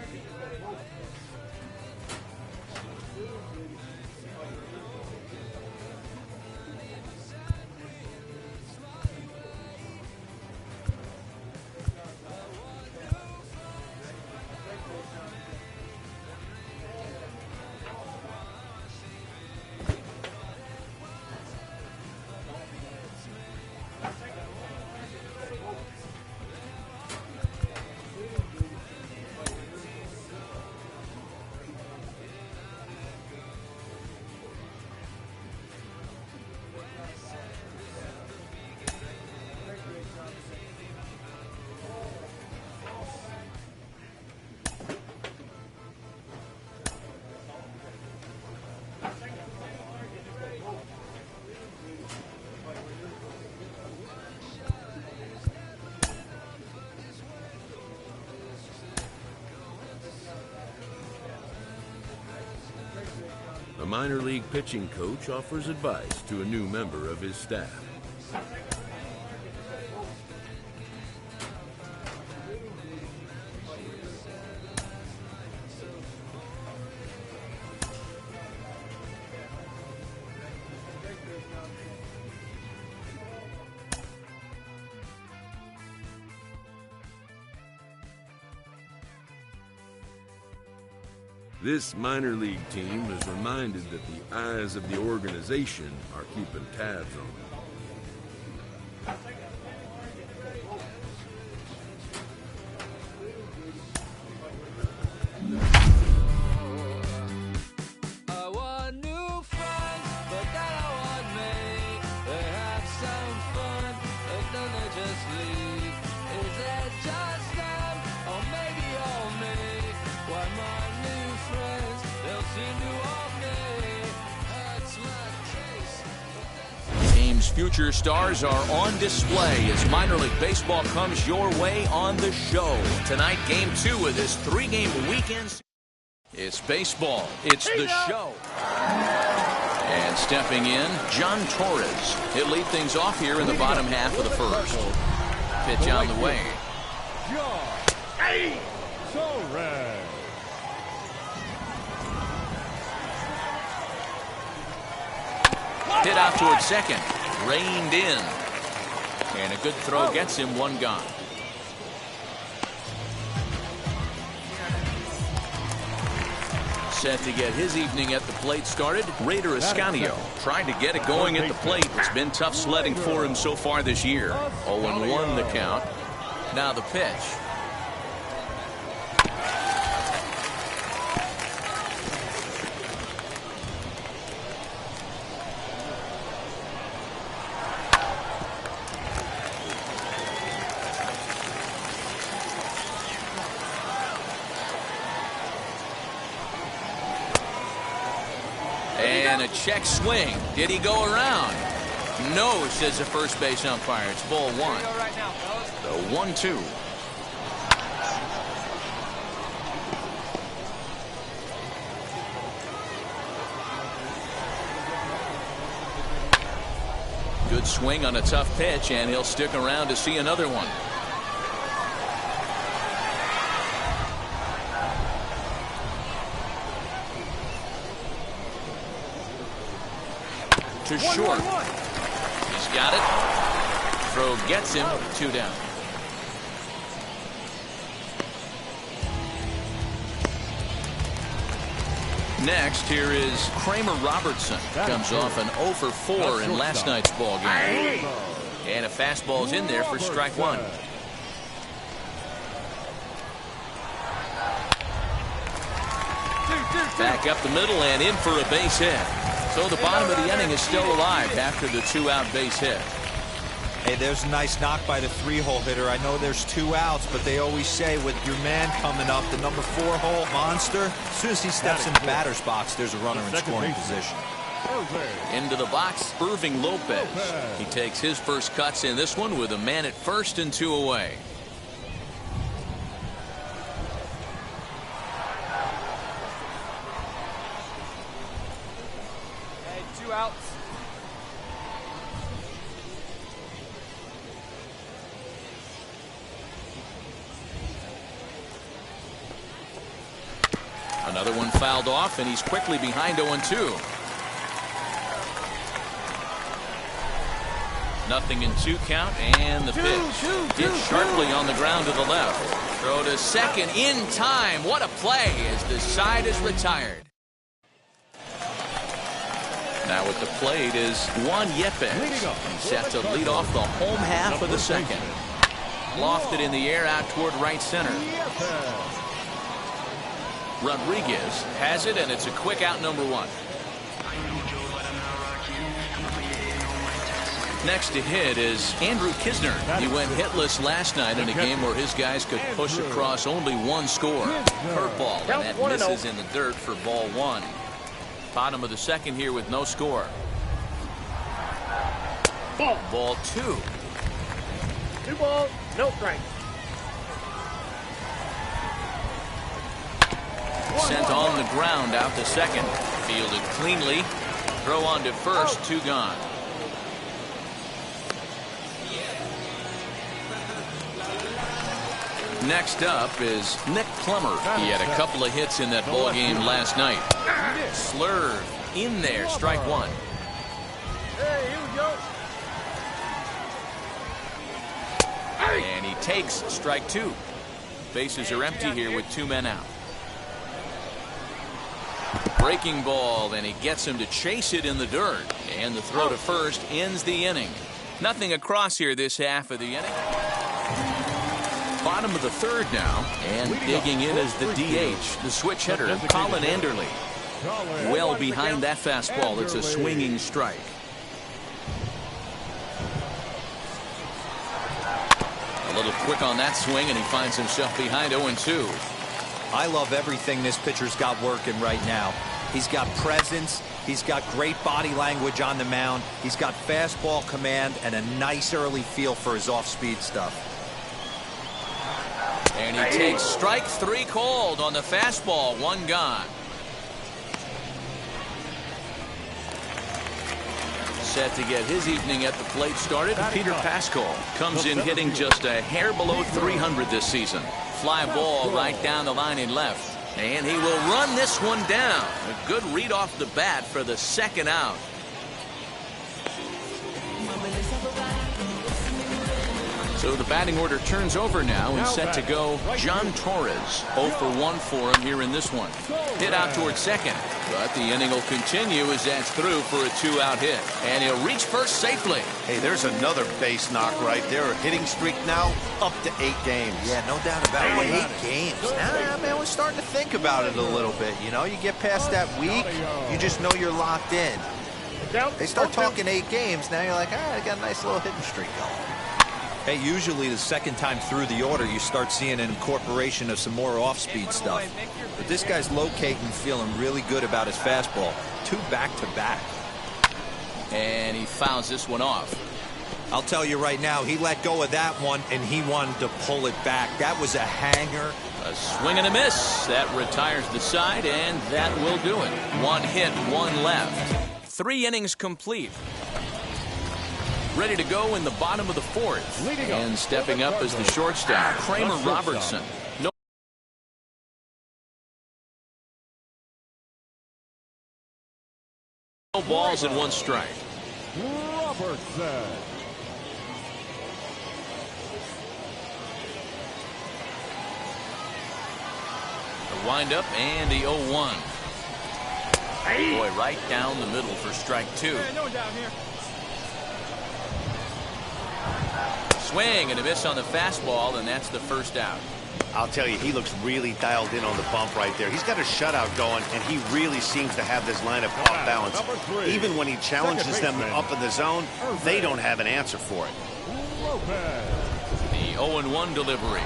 minor league pitching coach offers advice to a new member of his staff. This minor league team is reminded that the eyes of the organization are keeping tabs on them. I want new friends, but they don't want me. They have some fun, and then they just leave. Is it just them, or maybe all me? Why my new friends, they'll seem to all me. That's my case. Team's future stars are on display as minor league baseball comes your way on the show. Tonight, game 2 of this 3-game weekend. It's baseball. It's the show. And stepping in, John Torres. He'll lead things off here in the bottom half of the first. Pitch on the way. John Torres. Hit out towards second. Reined in. And a good throw gets him one gone. Set to get his evening at the plate started, Raider Ascanio tried to get it going at the plate. It's been tough sledding for him so far this year. 0-1 the count. Now the pitch. And a check swing. Did he go around? No, says the first base umpire. It's ball 1. The 1-2. Good swing on a tough pitch, and he'll stick around to see another one. To short. He's got it. Throw gets him. 2 down. Next, here is Kramer Robertson. Comes off an 0 for 4 in last night's ball game. And a fastball's in there for strike 1. Back up the middle and in for a base hit. So the bottom of the inning is still alive after the 2-out base hit. Hey, there's a nice knock by the 3-hole hitter. I know there's 2 outs, but they always say with your man coming up, the number 4-hole monster, as soon as he steps in the batter's box, there's a runner in scoring position. Into the box, Irving Lopez. He takes his first cuts in this one with a man at first and 2 away. Outs. Another one fouled off, and he's quickly behind 0-2. Nothing in 2 count, and the pitch. Hit sharply on the ground to the left. Throw to second in time. What a play as the side is retired. Now at the plate is Juan Yepes. He's set to lead off the home half of the second. Lofted in the air out toward right center. Rodriguez has it, and it's a quick out, number 1. Next to hit is Andrew Kisner. He went hitless last night in a game where his guys could push across only 1 score. Curveball, and that misses in the dirt for ball 1. Bottom of the second here with no score. Ball 2. 2 balls, no strike. Sent on the ground out to second. Fielded cleanly. Throw on to first. 2 gone. Next up is Nick Plummer. He had a couple of hits in that ball game last night. Slurve in there. Strike 1. Hey, here we go. And he takes strike 2. Bases are empty here with 2 men out. Breaking ball, and he gets him to chase it in the dirt. And the throw to first ends the inning. Nothing across here this half of the inning. Bottom of the 3rd now, and digging in is the DH, the switch hitter, Colin Anderle. Well behind that fastball. It's a swinging strike. A little quick on that swing, and he finds himself behind 0-2. I love everything this pitcher's got working right now. He's got presence. He's got great body language on the mound. He's got fastball command and a nice early feel for his off-speed stuff. And he takes strike 3 called on the fastball. 1 gone. Set to get his evening at the plate started. Peter Pascal comes in hitting just a hair below 300 this season. Fly ball right down the line in left. And he will run this one down. A good read off the bat for the 2nd out. So the batting order turns over now and set to go John Torres. 0 for 1 for him here in this one. Hit out towards second, but the inning will continue as that's through for a 2-out hit. And he'll reach first safely. Hey, there's another base knock right there. A hitting streak now up to 8 games. Yeah, no doubt about it. 8 games. Nah, man, we're starting to think about it a little bit. You know, you get past that week, you just know you're locked in. They start talking 8 games, now you're like, I got a nice little hitting streak going. Hey, usually the 2nd time through the order, you start seeing an incorporation of some more off-speed stuff. But this guy's locating, feeling really good about his fastball. 2 back-to-back. And he fouls this one off. I'll tell you right now, he let go of that one, and he wanted to pull it back. That was a hanger. A swing and a miss. That retires the side, and that will do it. 1 hit, 1 left. 3 innings complete. Ready to go in the bottom of the 4th. And stepping up as the shortstop, Kramer Robertson. No balls and 1 strike. Robertson. The windup and the 0-1. Boy, right down the middle for strike 2. No one down here. Swing and a miss on the fastball, and that's the 1st out. I'll tell you, he looks really dialed in on the bump right there. He's got a shutout going, and he really seems to have this lineup off balance. Even when he challenges them up in the zone, they don't have an answer for it. The 0-1 delivery.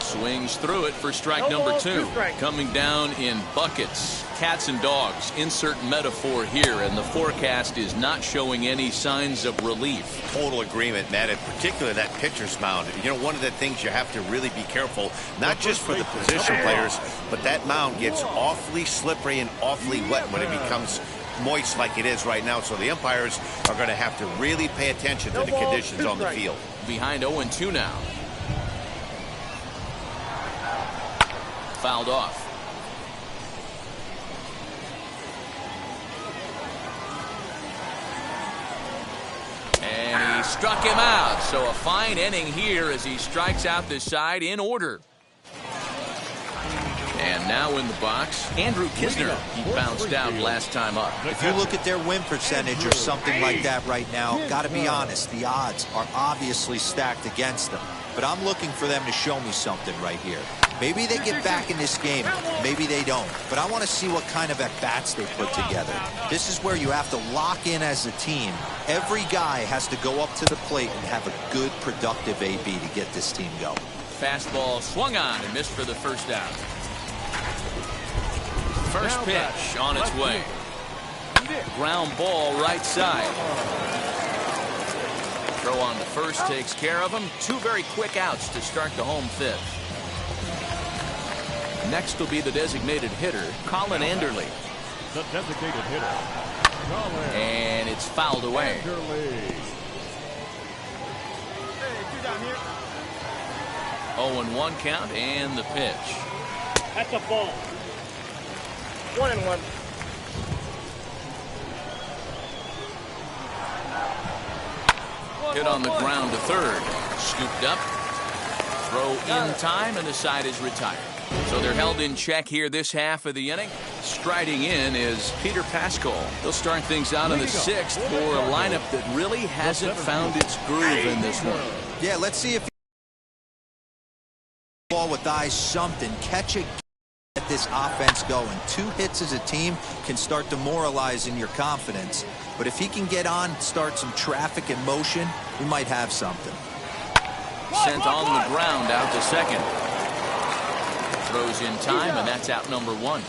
Swings through it for strike number 2. Coming down in buckets. Cats and dogs. Insert metaphor here, and the forecast is not showing any signs of relief. Total agreement, Matt, and particularly that pitcher's mound. You know, one of the things you have to really be careful, not just for the position players, but that mound gets awfully slippery and awfully wet when it becomes moist like it is right now. So the umpires are going to have to really pay attention to the conditions on the field. Behind 0-2 now. Fouled off. And he struck him out. So a fine inning here as he strikes out this side in order. And now in the box, Andrew Kisner. He bounced out last time up. If you look at their win percentage or something like that right now, got to be honest, the odds are obviously stacked against them. But I'm looking for them to show me something right here. Maybe they get back in this game. Maybe they don't. But I want to see what kind of at-bats they put together. This is where you have to lock in as a team. Every guy has to go up to the plate and have a good, productive AB to get this team going. Fastball swung on and missed for the 1st out. First pitch on its way. Ground ball right side. Throw on to first takes care of him. 2 very quick outs to start the home 5th. Next will be the designated hitter, Colin Anderley. The designated hitter, Colin. And it's fouled away. Anderley. 0-1 count and the pitch. That's a ball. 1-1. Hit on the ground to third. Scooped up. Throw in time, and the side is retired. So they're held in check here this half of the inning. Striding in is Peter Pascal. He'll start things out in the sixth for a lineup that really hasn't found its groove in this one. Yeah, let's see if ball with eyes, something. Catch it. Get this offense going. 2 hits as a team can start demoralizing your confidence. But if he can get on, start some traffic in motion, we might have something. Sent on the ground out to second. Throws in time, and that's out number 1.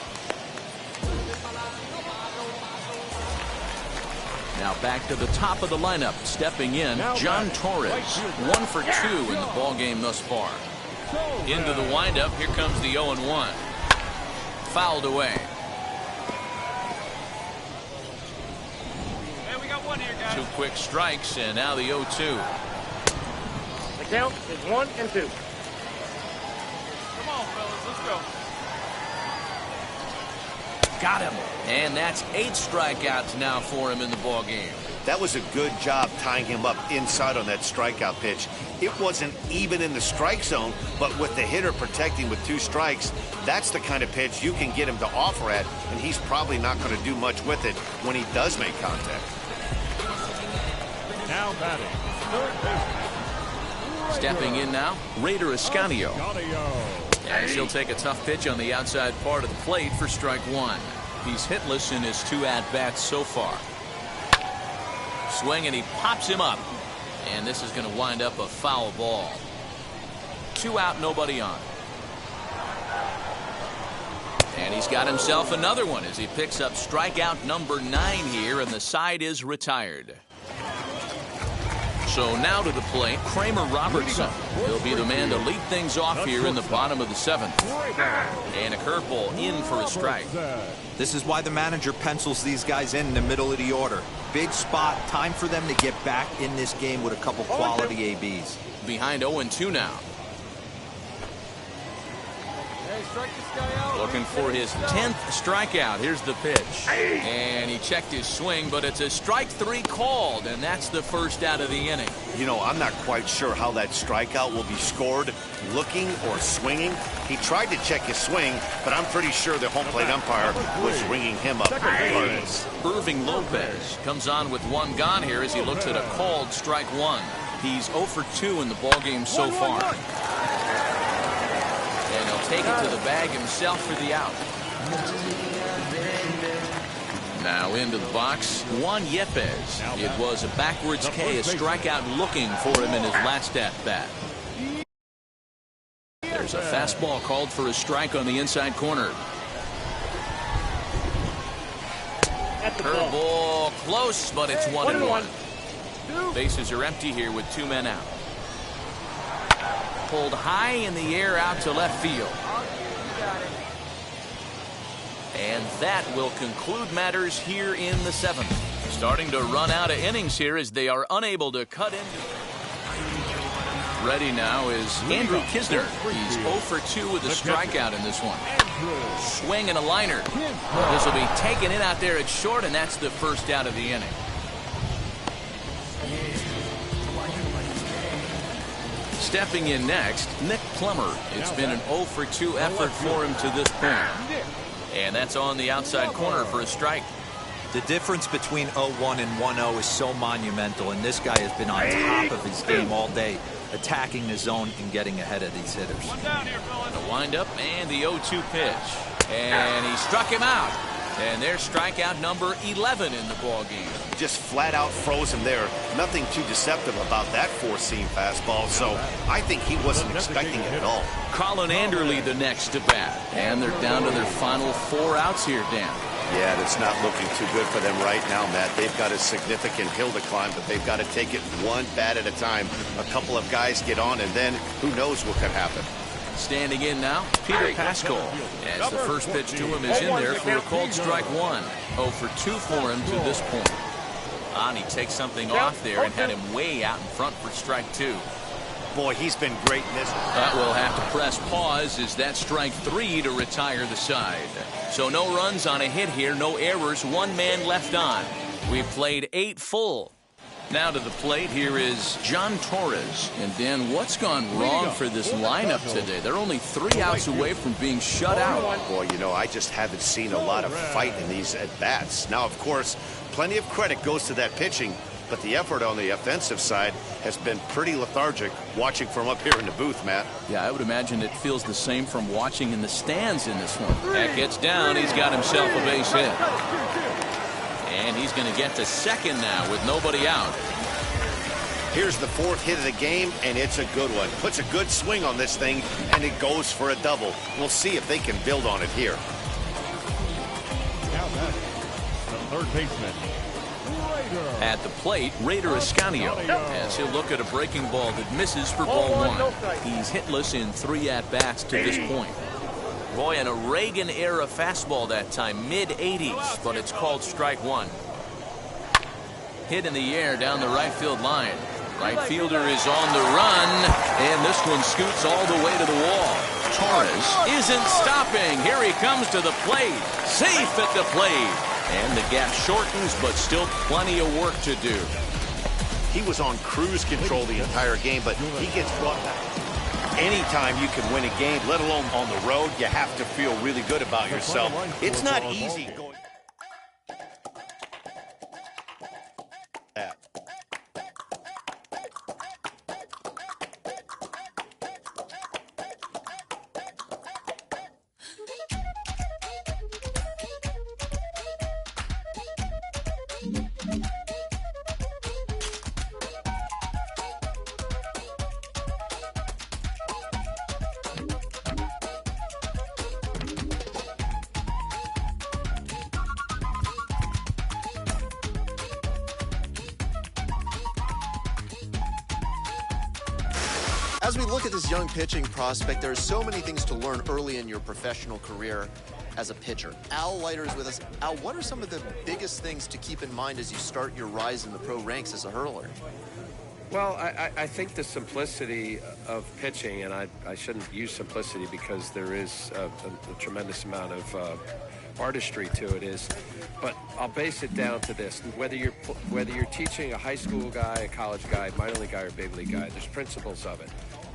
Now back to the top of the lineup. Stepping in, John Torres. 1 for 2 in the ballgame thus far. Into the windup. Here comes the 0-1. Fouled away. Hey, we got 1 here, guys. 2 quick strikes, and now the 0-2. The count is 1 and 2. Come on, fellas, let's go. Got him. And that's 8 strikeouts now for him in the ballgame. That was a good job tying him up inside on that strikeout pitch. It wasn't even in the strike zone, but with the hitter protecting with 2 strikes, that's the kind of pitch you can get him to offer at, and he's probably not going to do much with it when he does make contact. Now batting, third baseman. Stepping in now, Raider Ascanio. As he'll take a tough pitch on the outside part of the plate for strike 1. He's hitless in his 2 at-bats so far. Swing, and he pops him up. And this is going to wind up a foul ball. 2 out, nobody on. And he's got himself another one as he picks up strikeout number 9 here, and the side is retired. So now to the plate, Kramer Robertson. He'll be the man to lead things off here in the bottom of the 7th. And a curveball in for a strike. This is why the manager pencils these guys in the middle of the order. Big spot, time for them to get back in this game with a couple quality ABs. Behind 0-2 now. Looking for his 10th strikeout. Here's the pitch. And he checked his swing, but it's a strike 3 called, and that's the first out of the inning. You know, I'm not quite sure how that strikeout will be scored, looking or swinging. He tried to check his swing, but I'm pretty sure the home plate umpire was ringing him up regardless. Irving Lopez comes on with 1 gone here as he looks at a called strike 1. He's 0 for 2 in the ballgame so far. And he'll take it to the bag himself for the out. Now into the box, Juan Yepes. It was a backwards K, a strikeout looking for him in his last at-bat. There's a fastball called for a strike on the inside corner. Curveball close, but it's 1-1. Bases are empty here with 2 men out. Pulled high in the air out to left field. And that will conclude matters here in the 7th. Starting to run out of innings here as they are unable to cut into. Ready now is Andrew Kisner. He's 0 for 2 with a strikeout in this one. Swing and a liner. This will be taken in out there at short, and that's the first out of the inning. Stepping in next, Nick Plummer. It's been an 0 for 2 effort for him to this point. And that's on the outside corner for a strike. The difference between 0-1 and 1-0 is so monumental, and this guy has been on top of his game all day, attacking the zone and getting ahead of these hitters. The windup and the 0-2 pitch. And he struck him out. And there's strikeout number 11 in the ballgame. Just flat out froze him there. Nothing too deceptive about that 4-seam fastball, so I think he wasn't expecting it at all. Colin Anderley the next to bat. And they're down to their final 4 outs here, Dan. Yeah, it's not looking too good for them right now, Matt. They've got a significant hill to climb, but they've got to take it 1 bat at a time. A couple of guys get on, and then who knows what could happen. Standing in now, Peter Pascal, as the first pitch to him is in there for a called strike one. 0 for 2 for him to this point. And he takes something off there and had him way out in front for strike 2. Boy, he's been great in this. That will have to press pause as that strike 3 to retire the side. So no runs on a hit here, no errors, 1 man left on. We've played 8 full. Now to the plate, here is John Torres. And Dan, what's gone wrong for this lineup today? They're only 3 outs away from being shut out. Boy, you know, I just haven't seen a lot of fight in these at-bats. Now, of course, plenty of credit goes to that pitching, but the effort on the offensive side has been pretty lethargic watching from up here in the booth, Matt. Yeah, I would imagine it feels the same from watching in the stands in this one. That gets down. He's got himself a base hit. And he's going to get to second now with nobody out. Here's the 4th hit of the game, and it's a good one. Puts a good swing on this thing, and it goes for a double. We'll see if they can build on it here. Now that's the third baseman. At the plate, Raider Escanio, as he'll look at a breaking ball that misses for ball 1. He's hitless in 3 at-bats to this point. Boy, and a Reagan-era fastball that time, mid-80s, but it's called strike 1. Hit in the air down the right field line. Right fielder is on the run, and this one scoots all the way to the wall. Torres isn't stopping. Here he comes to the plate. Safe at the plate. And the gap shortens, but still plenty of work to do. He was on cruise control the entire game, but he gets brought back. Anytime you can win a game, let alone on the road, you have to feel really good about yourself. It's not easy going. As we look at this young pitching prospect, there are so many things to learn early in your professional career as a pitcher. Al Leiter is with us. Al, what are some of the biggest things to keep in mind as you start your rise in the pro ranks as a hurler? Well, I think the simplicity of pitching, and I shouldn't use simplicity because there is a tremendous amount of artistry to it, but I'll base it down to this: whether you're teaching a high school guy, a college guy, minor league guy, or big league guy, there's principles of it.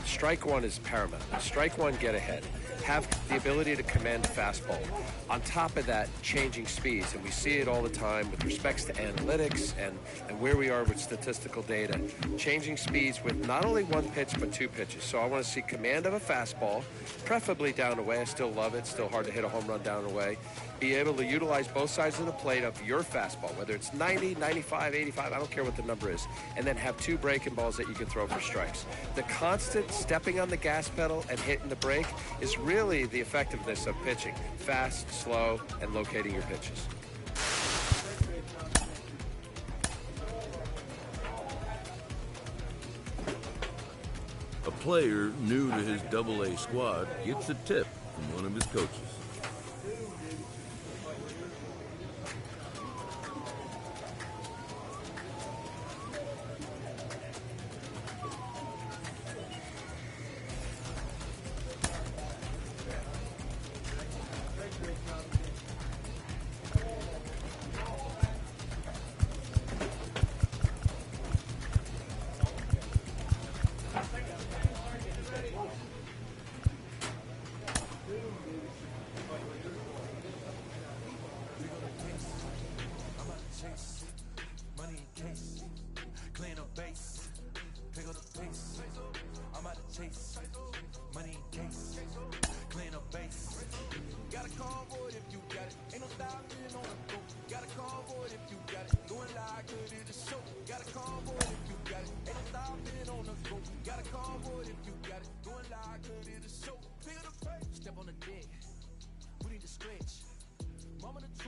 Strike 1 is paramount. Strike 1, get ahead. Have the ability to command a fastball. On top of that, changing speeds, and we see it all the time with respects to analytics and where we are with statistical data. Changing speeds with not only 1 pitch, but 2 pitches. So I want to see command of a fastball, preferably down and away. I still love it. Still hard to hit a home run down and away. Be able to utilize both sides of the plate of your fastball, whether it's 90, 95, 85, I don't care what the number is, and then have 2 breaking balls that you can throw for strikes. The constant stepping on the gas pedal and hitting the brake is really the effectiveness of pitching. Fast, slow, and locating your pitches. A player new to his AA squad gets a tip from one of his coaches.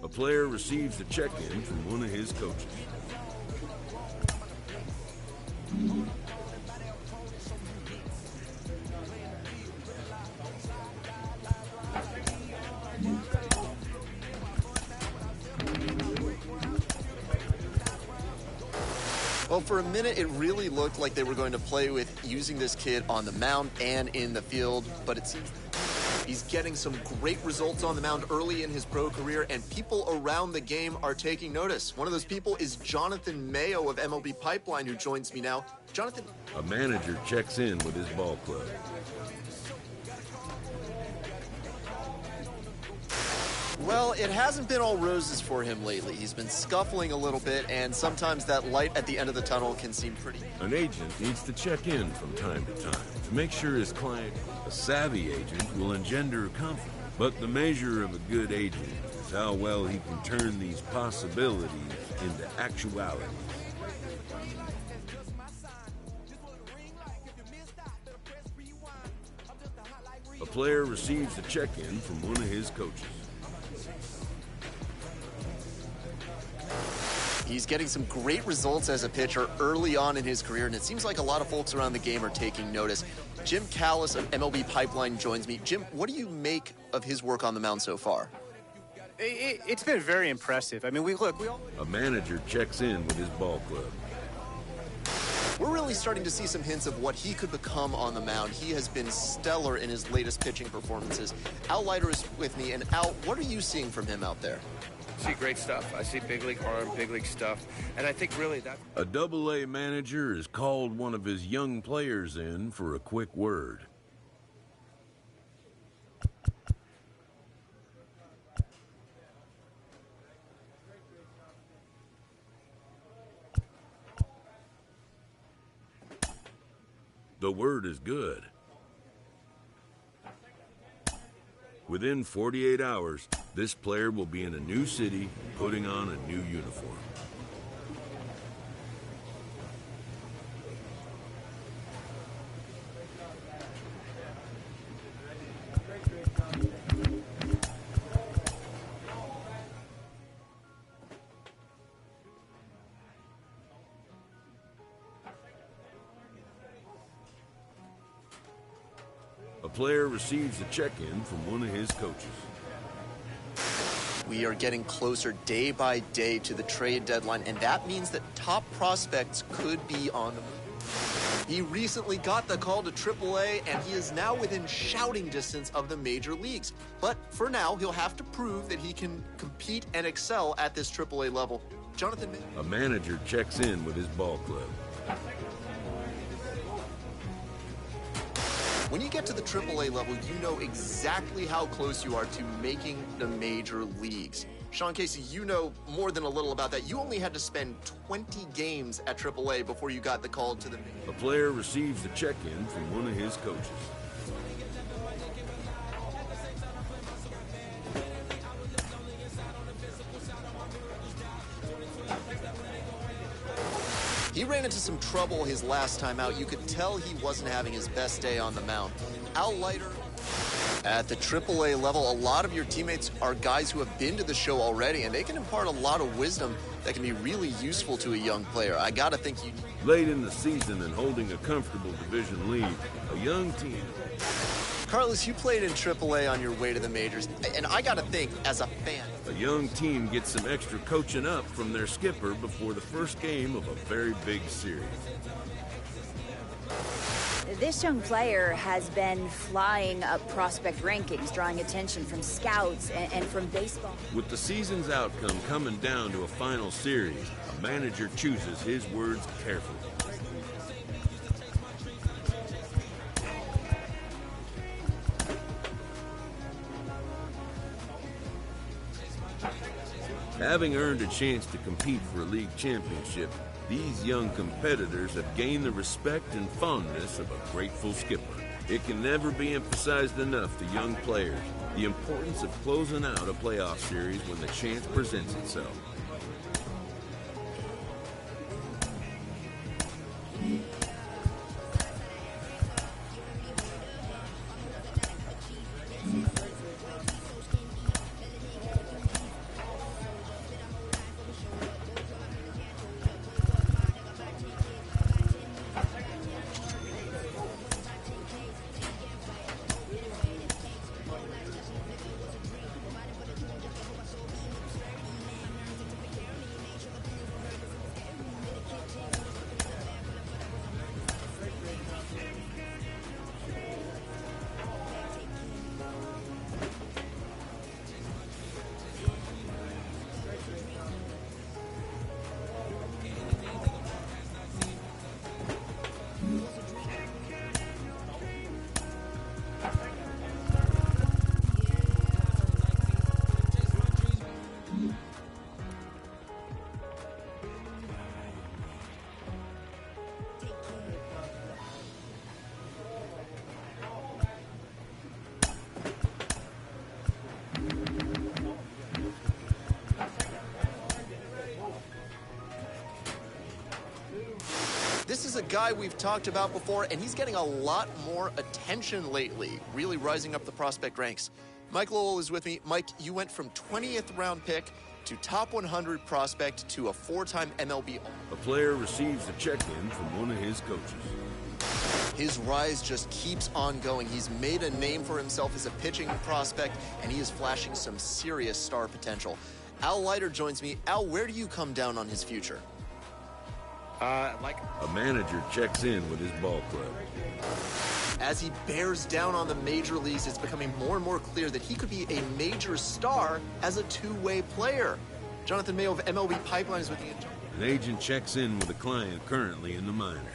A player receives a check-in from one of his coaches. Well, for a minute, it really looked like they were going to play with using this kid on the mound and in the field, but it seems he's getting some great results on the mound early in his pro career, and people around the game are taking notice. One of those people is Jonathan Mayo of MLB Pipeline, who joins me now. Jonathan. A manager checks in with his ball club. Well, it hasn't been all roses for him lately. He's been scuffling a little bit, and sometimes that light at the end of the tunnel can seem pretty... An agent needs to check in from time to time to make sure his client, a savvy agent, will engender confidence. But the measure of a good agent is how well he can turn these possibilities into actualities. A player receives a check-in from one of his coaches. He's getting some great results as a pitcher early on in his career, and it seems like a lot of folks around the game are taking notice. Jim Callis of MLB Pipeline joins me. Jim, what do you make of his work on the mound so far? It's been very impressive. I mean, we all... A manager checks in with his ball club. We're really starting to see some hints of what he could become on the mound. He has been stellar in his latest pitching performances. Al Leiter is with me, and Al, what are you seeing from him out there? I see great stuff. I see big league arm, big league stuff, and I think really that... A Double-A manager has called one of his young players in for a quick word. The word is good. Within 48 hours, this player will be in a new city, putting on a new uniform. A player receives a check-in from one of his coaches. We are getting closer day by day to the trade deadline, and that means that top prospects could be on the move. He recently got the call to AAA, and he is now within shouting distance of the major leagues. But for now, he'll have to prove that he can compete and excel at this AAA level. Jonathan. A manager checks in with his ball club. When you get to the AAA level, you know exactly how close you are to making the major leagues. Sean Casey, you know more than a little about that. You only had to spend 20 games at AAA before you got the call to the major. A player receives a check-in from one of his coaches. He ran into some trouble his last time out. You could tell he wasn't having his best day on the mound. Al Leiter, at the AAA level, a lot of your teammates are guys who have been to the show already, and they can impart a lot of wisdom that can be really useful to a young player. I gotta think you... Late in the season and holding a comfortable division lead, a young team... Carlos, you played in AAA on your way to the majors, and I gotta think, as a fan... A young team gets some extra coaching up from their skipper before the first game of a very big series. This young player has been flying up prospect rankings, drawing attention from scouts and from baseball. With the season's outcome coming down to a final series, a manager chooses his words carefully. Having earned a chance to compete for a league championship, these young competitors have gained the respect and fondness of a grateful skipper. It can never be emphasized enough to young players the importance of closing out a playoff series when the chance presents itself. guy we've talked about before, and he's getting a lot more attention lately, really rising up the prospect ranks. Mike Lowell is with me. Mike, you went from 20th round pick to top 100 prospect to a 4-time MLB. A player receives a check-in from one of his coaches. His rise just keeps on going. He's made a name for himself as a pitching prospect, and he is flashing some serious star potential. Al Leiter joins me. Al, where do you come down on his future? A manager checks in with his ball club. As he bears down on the major leagues, it's becoming more and more clear that he could be a major star as a two-way player. Jonathan Mayo of MLB Pipeline is with me. An agent checks in with a client currently in the minors.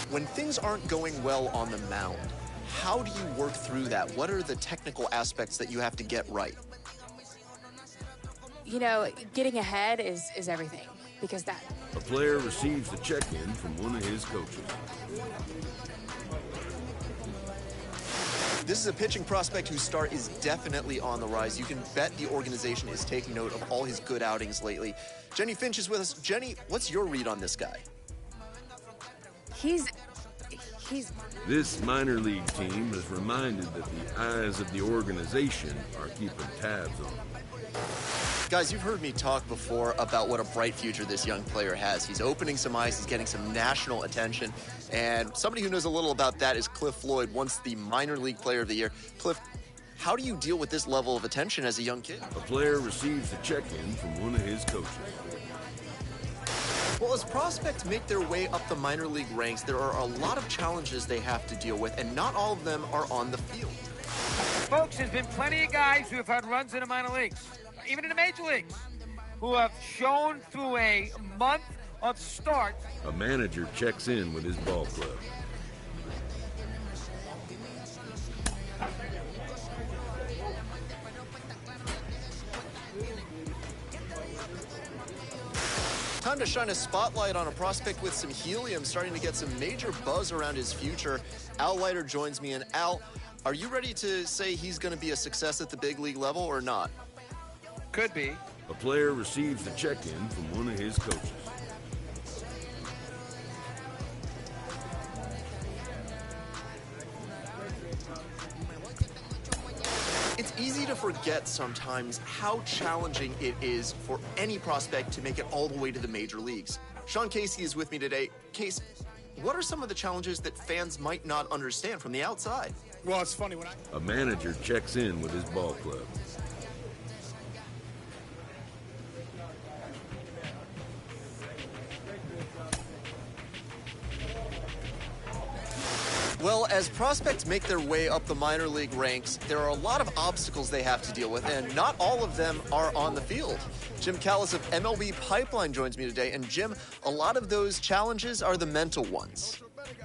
When things aren't going well on the mound, how do you work through that? What are the technical aspects that you have to get right? You know, getting ahead is everything, because that... A player receives a check-in from one of his coaches. This is a pitching prospect whose star is definitely on the rise. You can bet the organization is taking note of all his good outings lately. Jenny Finch is with us. Jenny, what's your read on this guy? He's This minor league team is reminded that the eyes of the organization are keeping tabs on him. Guys, you've heard me talk before about what a bright future this young player has. He's opening some eyes, he's getting some national attention, and somebody who knows a little about that is Cliff Floyd, once the minor league player of the year. Cliff, how do you deal with this level of attention as a young kid? A player receives a check-in from one of his coaches. Well, as prospects make their way up the minor league ranks, there are a lot of challenges they have to deal with, and not all of them are on the field. Folks, there's been plenty of guys who have had runs in the minor leagues, even in the major leagues, who have shown through a month of start. A manager checks in with his ball club. Time to shine a spotlight on a prospect with some helium, starting to get some major buzz around his future. Al Leiter joins me, and Al, are you ready to say he's going to be a success at the big league level or not? Could be. A player receives a check-in from one of his coaches. It's easy to forget sometimes how challenging it is for any prospect to make it all the way to the major leagues. Sean Casey is with me today. Case, what are some of the challenges that fans might not understand from the outside? Well, it's funny when A manager checks in with his ball club. Well, as prospects make their way up the minor league ranks, there are a lot of obstacles they have to deal with, and not all of them are on the field. Jim Callis of MLB Pipeline joins me today, and Jim, a lot of those challenges are the mental ones.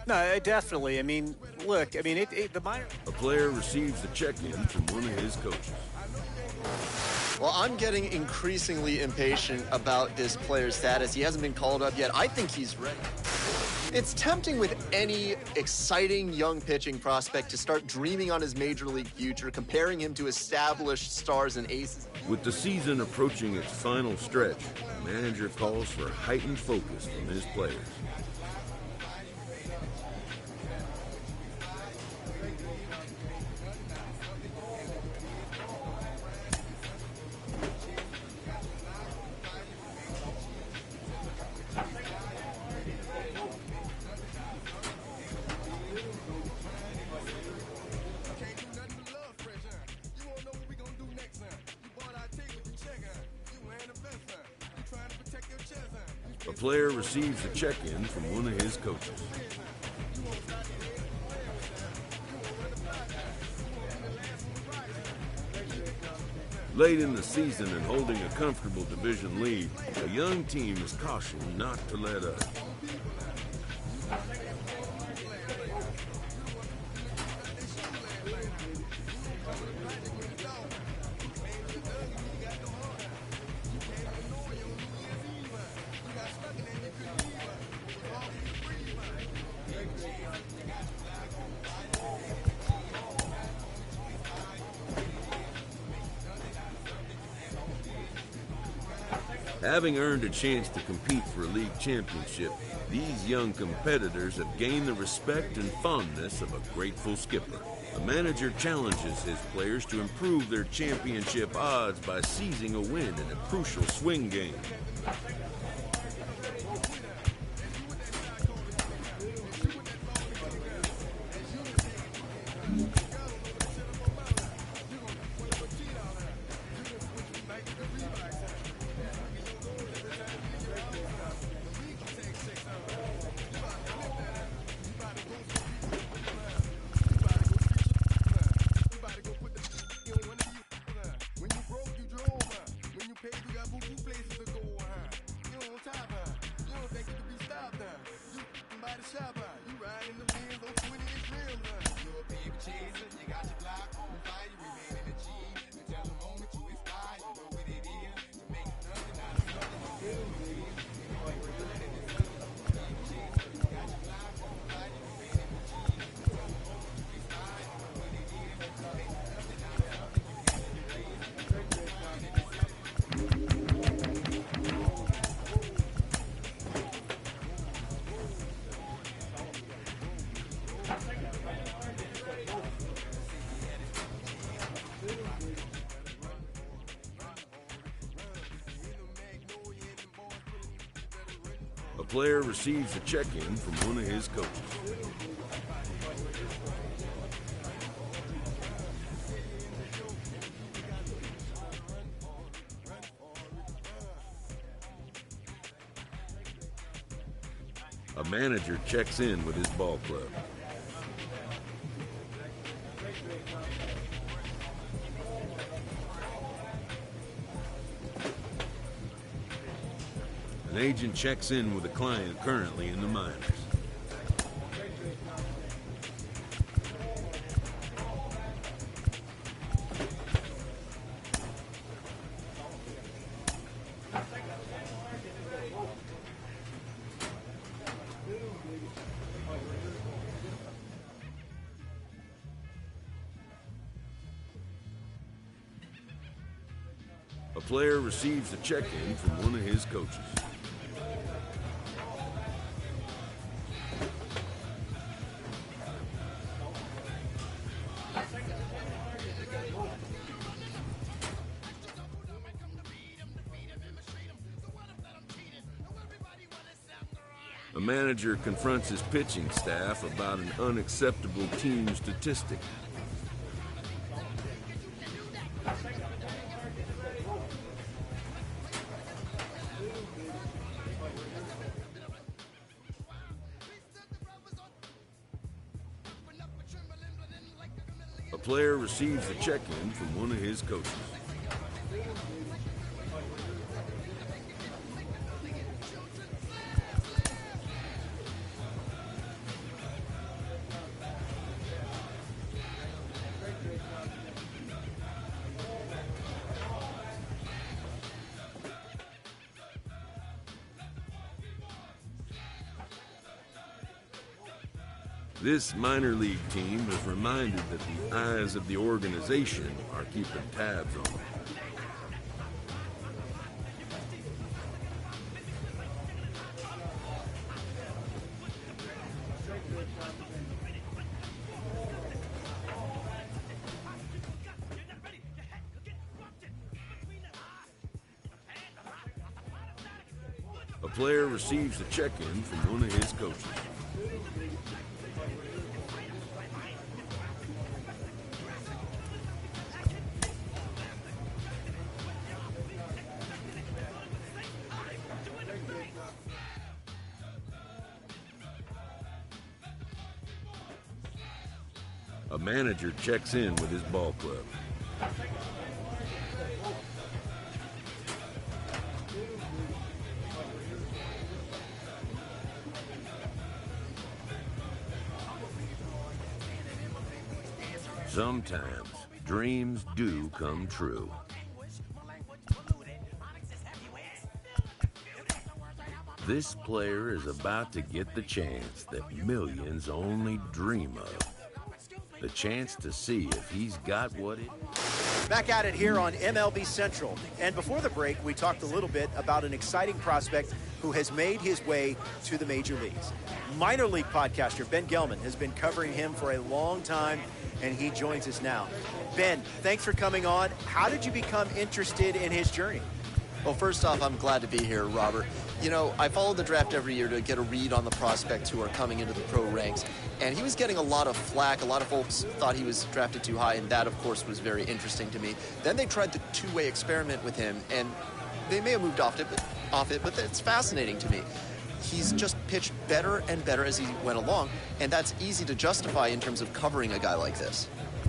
No, definitely. I mean, look, the minor... A player receives a check-in from one of his coaches. Well, I'm getting increasingly impatient about this player's status. He hasn't been called up yet. I think he's ready. It's tempting with any exciting young pitching prospect to start dreaming on his major league future, comparing him to established stars and aces. With the season approaching its final stretch, the manager calls for heightened focus from his players. A player receives a check-in from one of his coaches. Late in the season and holding a comfortable division lead, a young team is cautioned not to let up. Having earned a chance to compete for a league championship, these young competitors have gained the respect and fondness of a grateful skipper. The manager challenges his players to improve their championship odds by seizing a win in a crucial swing game. player receives a check-in from one of his coaches. A manager checks in with his ball club. An agent checks in with a client currently in the minors. A player receives a check-in from one of his coaches. A manager confronts his pitching staff about an unacceptable team statistic. A player receives a check-in from one of his coaches. This minor league team is reminded that the eyes of the organization are keeping tabs on them. A player receives a check-in from one of his coaches. A manager checks in with his ball club. Sometimes dreams do come true. This player is about to get the chance that millions only dream of. The chance to see if he's got what it... Back at it here on MLB Central. And before the break, we talked a little bit about an exciting prospect who has made his way to the major leagues. Minor league podcaster Ben Gelman has been covering him for a long time, and he joins us now. Ben, thanks for coming on. How did you become interested in his journey? Well, first off, I'm glad to be here, Robert. You know, I follow the draft every year to get a read on the prospects who are coming into the pro ranks, and he was getting a lot of flack. A lot of folks thought he was drafted too high, and that, of course, was very interesting to me. Then they tried the two-way experiment with him, and they may have moved off it, but it's fascinating to me. He's just pitched better and better as he went along, and that's easy to justify in terms of covering a guy like this.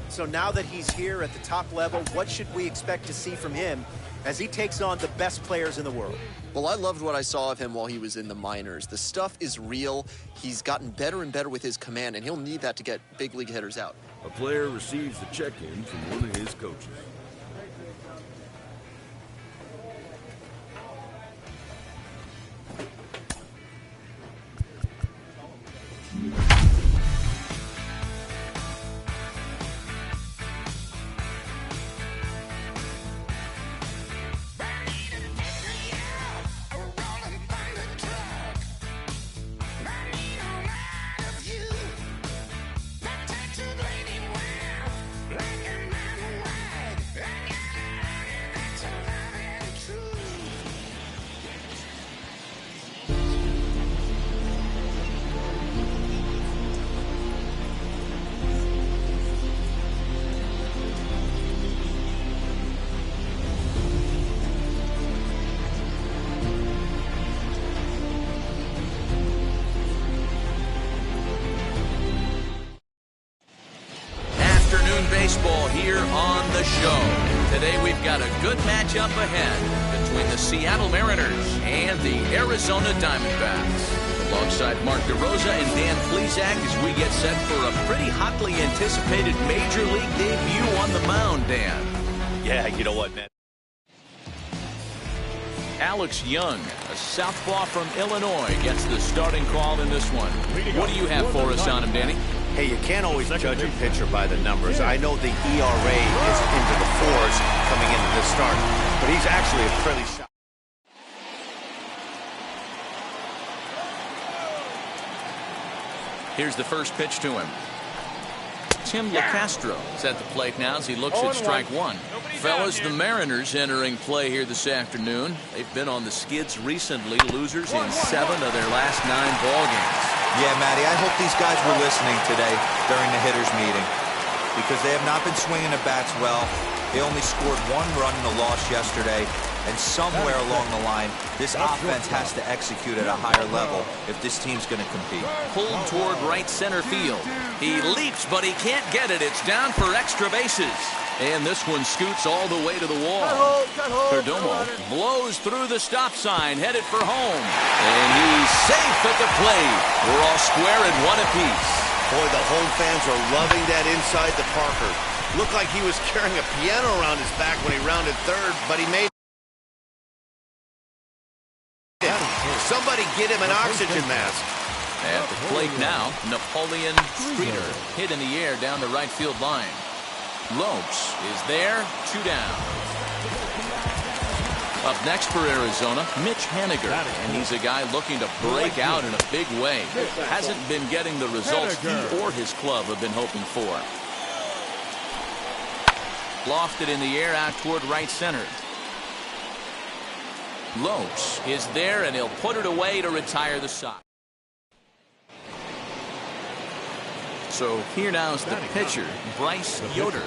So now that he's here at the top level, what should we expect to see from him as he takes on the best players in the world? Well, I loved what I saw of him while he was in the minors. The stuff is real. He's gotten better and better with his command, and he'll need that to get big league hitters out. A player receives a check-in from one of his coaches. baseball here on the show. Today we've got a good matchup ahead between the Seattle Mariners and the Arizona Diamondbacks. Alongside Mark DeRosa and Dan Plesac as we get set for a pretty hotly anticipated Major League debut on the mound, Dan. Yeah, you know what, man? Alex Young, a southpaw from Illinois, gets the starting call in this one. What do you have for us on him, Danny? Hey, you can't always judge a pitcher by the numbers. I know the ERA is into the 4s coming into this start, but he's actually a fairly shot. Here's the first pitch to him. Tim LeCastro is at the plate now as he looks at strike one. Fellas, the Mariners entering play here this afternoon. They've been on the skids recently, losers in 7 of their last 9 ball games. Yeah, Matty, I hope these guys were listening today during the hitters meeting because they have not been swinging the bats well. They only scored 1 run in the loss yesterday, and somewhere along the line, this offense has to execute at a higher level if this team's going to compete. Pulled toward right center field. He leaps, but he can't get it. It's down for extra bases. And this one scoots all the way to the wall. Perdomo blows through the stop sign, headed for home. And he's safe at the plate. We're all square and 1 apiece. Boy, the home fans are loving that inside the Parker. Looked like he was carrying a piano around his back when he rounded third, but he made it. Somebody get him an oxygen mask. At the plate now, Napoleon Streeter hit in the air down the right field line. Lopes is there, 2 down. Up next for Arizona, Mitch Haniger, and he's a guy looking to break out in a big way. Hasn't been getting the results he or his club have been hoping for. Lofted in the air out toward right center. Lopes is there, and he'll put it away to retire the Sox. So here now is the pitcher, Bryce Yoder.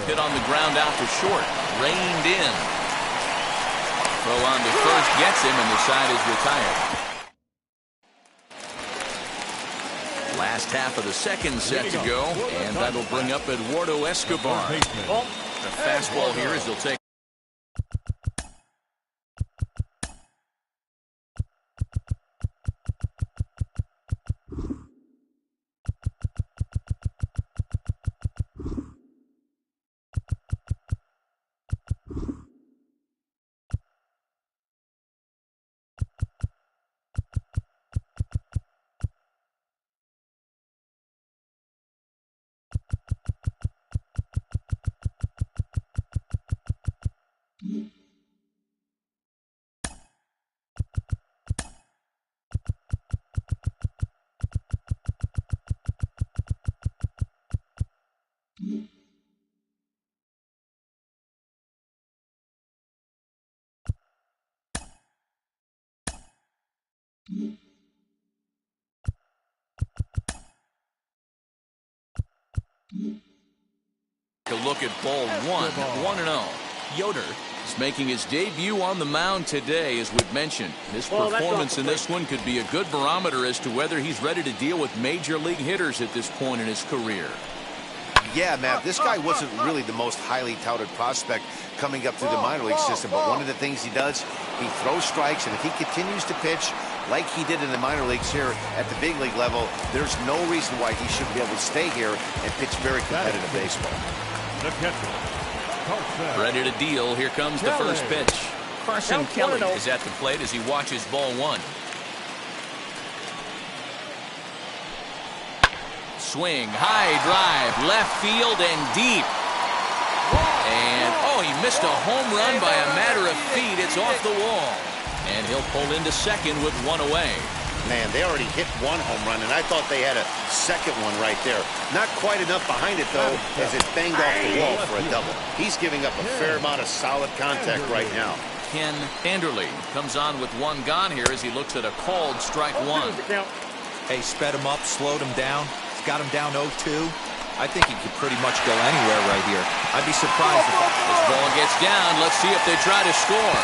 Hit on the ground out to short. Reined in. Throw on to first gets him, and the side is retired. Last half of the second set to go, and that'll bring up Eduardo Escobar. The fastball here as he'll take. A look at ball 1, 1-0. Yoder is making his debut on the mound today, as we've mentioned. His performance in this one could be a good barometer as to whether he's ready to deal with major league hitters at this point in his career. Yeah, Matt, this guy wasn't really the most highly touted prospect coming up through the minor league system, but one of the things he does, he throws strikes, and if he continues to pitch like he did in the minor leagues here at the big league level, there's no reason why he shouldn't be able to stay here and pitch very competitive baseball. Ready to deal. Here comes the first pitch. Carson Kelly is at the plate as he watches ball 1. Swing, high drive, left field and deep. And, he missed a home run by a matter of feet. It's off the wall. And he'll pull into second with 1 away. Man, they already hit 1 home run, and I thought they had a second one right there. Not quite enough behind it, though, as it banged off the wall for a double. He's giving up a fair amount of solid contact right now. Ken Anderle comes on with 1 gone here as he looks at a called strike 1. Hey, sped him up, slowed him down. He's got him down 0-2. I think he could pretty much go anywhere right here. I'd be surprised if this ball gets down. Let's see if they try to score.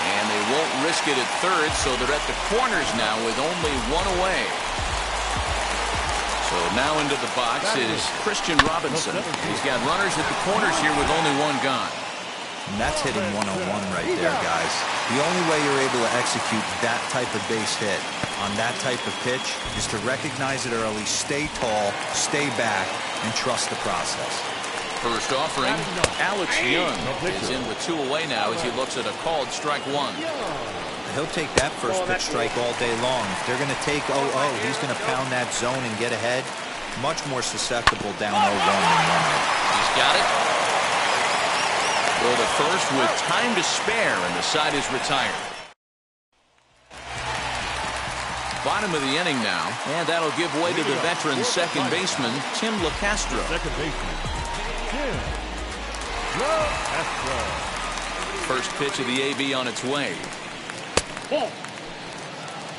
And they won't risk it at third, so they're at the corners now with only 1 away. So Now into the box is Christian Robinson. He's got runners at the corners here with only one gone. And that's hitting 101 right there, guys. The only way you're able to execute that type of base hit on that type of pitch is to recognize it early, stay tall, stay back, and trust the process. First offering, Alex Young is in with 2 away now as he looks at a called strike 1. He'll take that first pitch strike all day long. If they're going to take 0-0, he's going to pound that zone and get ahead. Much more susceptible down 0-1 than 1-0. He's got it. Go to first with time to spare, and the side is retired. Bottom of the inning now, and that'll give way to the veteran second baseman, Tim LaCastro. Second baseman, Tim LaCastro. First pitch of the AB on its way.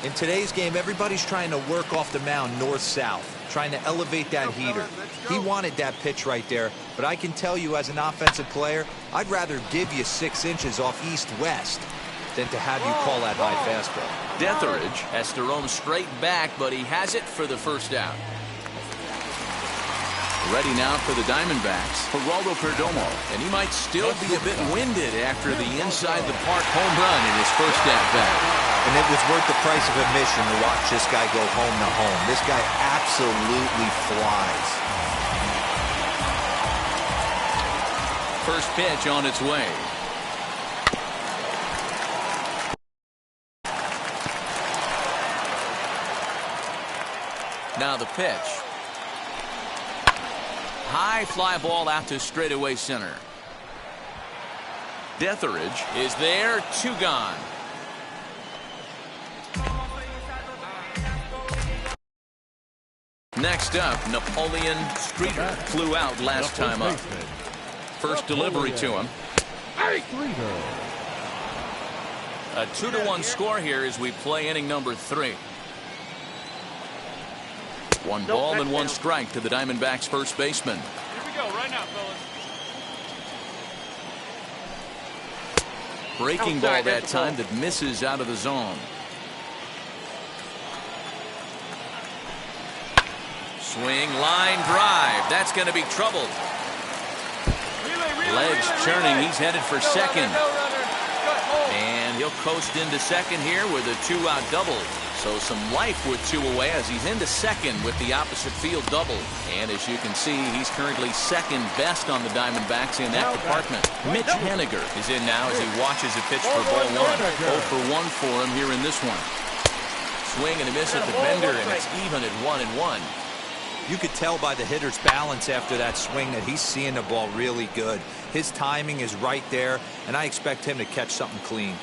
In today's game, everybody's trying to work off the mound north-south, trying to elevate that heater. He wanted that pitch right there, but I can tell you as an offensive player, I'd rather give you 6 inches off east-west than to have you call that high fastball. Detheridge has to roam straight back, but he has it for the first out. Ready now for the Diamondbacks, Geraldo Perdomo, and he might still be a bit winded after the inside-the-park home run in his first at-bat. And it was worth the price of admission to watch this guy go home to home. This guy absolutely flies. First pitch on its way. Now the pitch. High fly ball out to straightaway center. Detheridge is there, 2 gone. Next up, Napoleon Streeter flew out last time up. First delivery to him. A 2-1 score here as we play inning number 3. 1 ball and 1 strike to the Diamondbacks first baseman. Here we go, right now, fellas. Breaking ball that time that misses out of the zone. Swing, line drive. That's going to be troubled. Legs churning. He's headed for second. And he'll coast into second here with a 2-out double. So some life with 2 away as he's into second with the opposite field double. And as you can see, he's currently second best on the Diamondbacks in that department. Mitch Haniger is in now as he watches a pitch for ball 1. 0 for 1 for him here in this one. Swing and a miss at the bender, and it's even at 1-1. You could tell by the hitter's balance after that swing that he's seeing the ball really good. His timing is right there, and I expect him to catch something clean.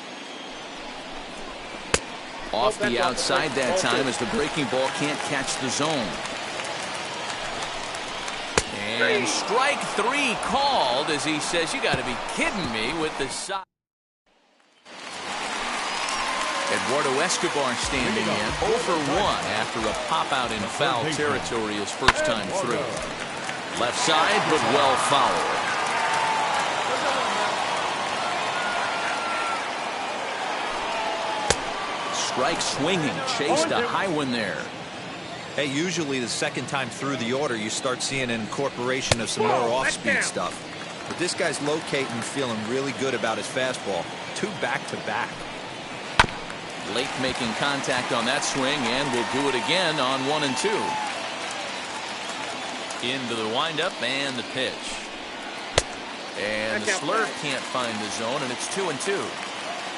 Off the outside that time as the breaking ball can't catch the zone. And strike 3 called as he says, you got to be kidding me with the side. Eduardo Escobar standing in 0 for 1 after a pop-out in foul territory his first time through. Left side, but well fouled. Strike swinging, chased a high one there. Hey, usually the second time through the order, you start seeing an incorporation of some more off-speed stuff. But this guy's locating, feeling really good about his fastball. 2 back-to-back. Late making contact on that swing, and will do it again on 1 and 2. Into the windup and the pitch. And the slurve can't find the zone, and it's 2 and 2.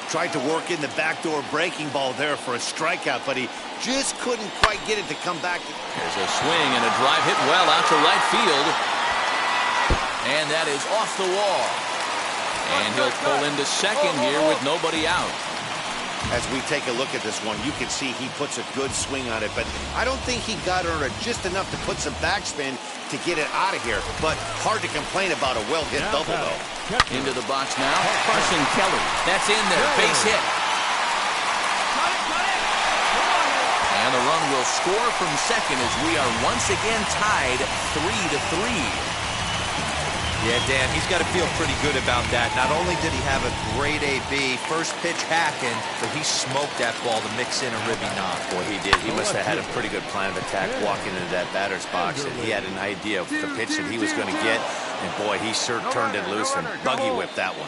Tried to work in the backdoor breaking ball there for a strikeout, but he just couldn't quite get it to come back. There's a swing and a drive hit well out to right field. And that is off the wall. And he'll pull into second here with nobody out. As we take a look at this one, you can see he puts a good swing on it, but I don't think he got under it just enough to put some backspin to get it out of here. But hard to complain about a well-hit double, though. Into the box now, Carson Kelly. That's in there, base hit. And the run will score from second as we are once again tied 3-3. Yeah, Dan, he's got to feel pretty good about that. Not only did he have a great AB, first pitch hacking, but he smoked that ball to mix in a ribby knock. Boy, he did. He must have had a pretty good plan of attack walking into that batter's box, and he had an idea of the pitch that he was going to get, and boy, he sure turned it loose and buggy whipped that one.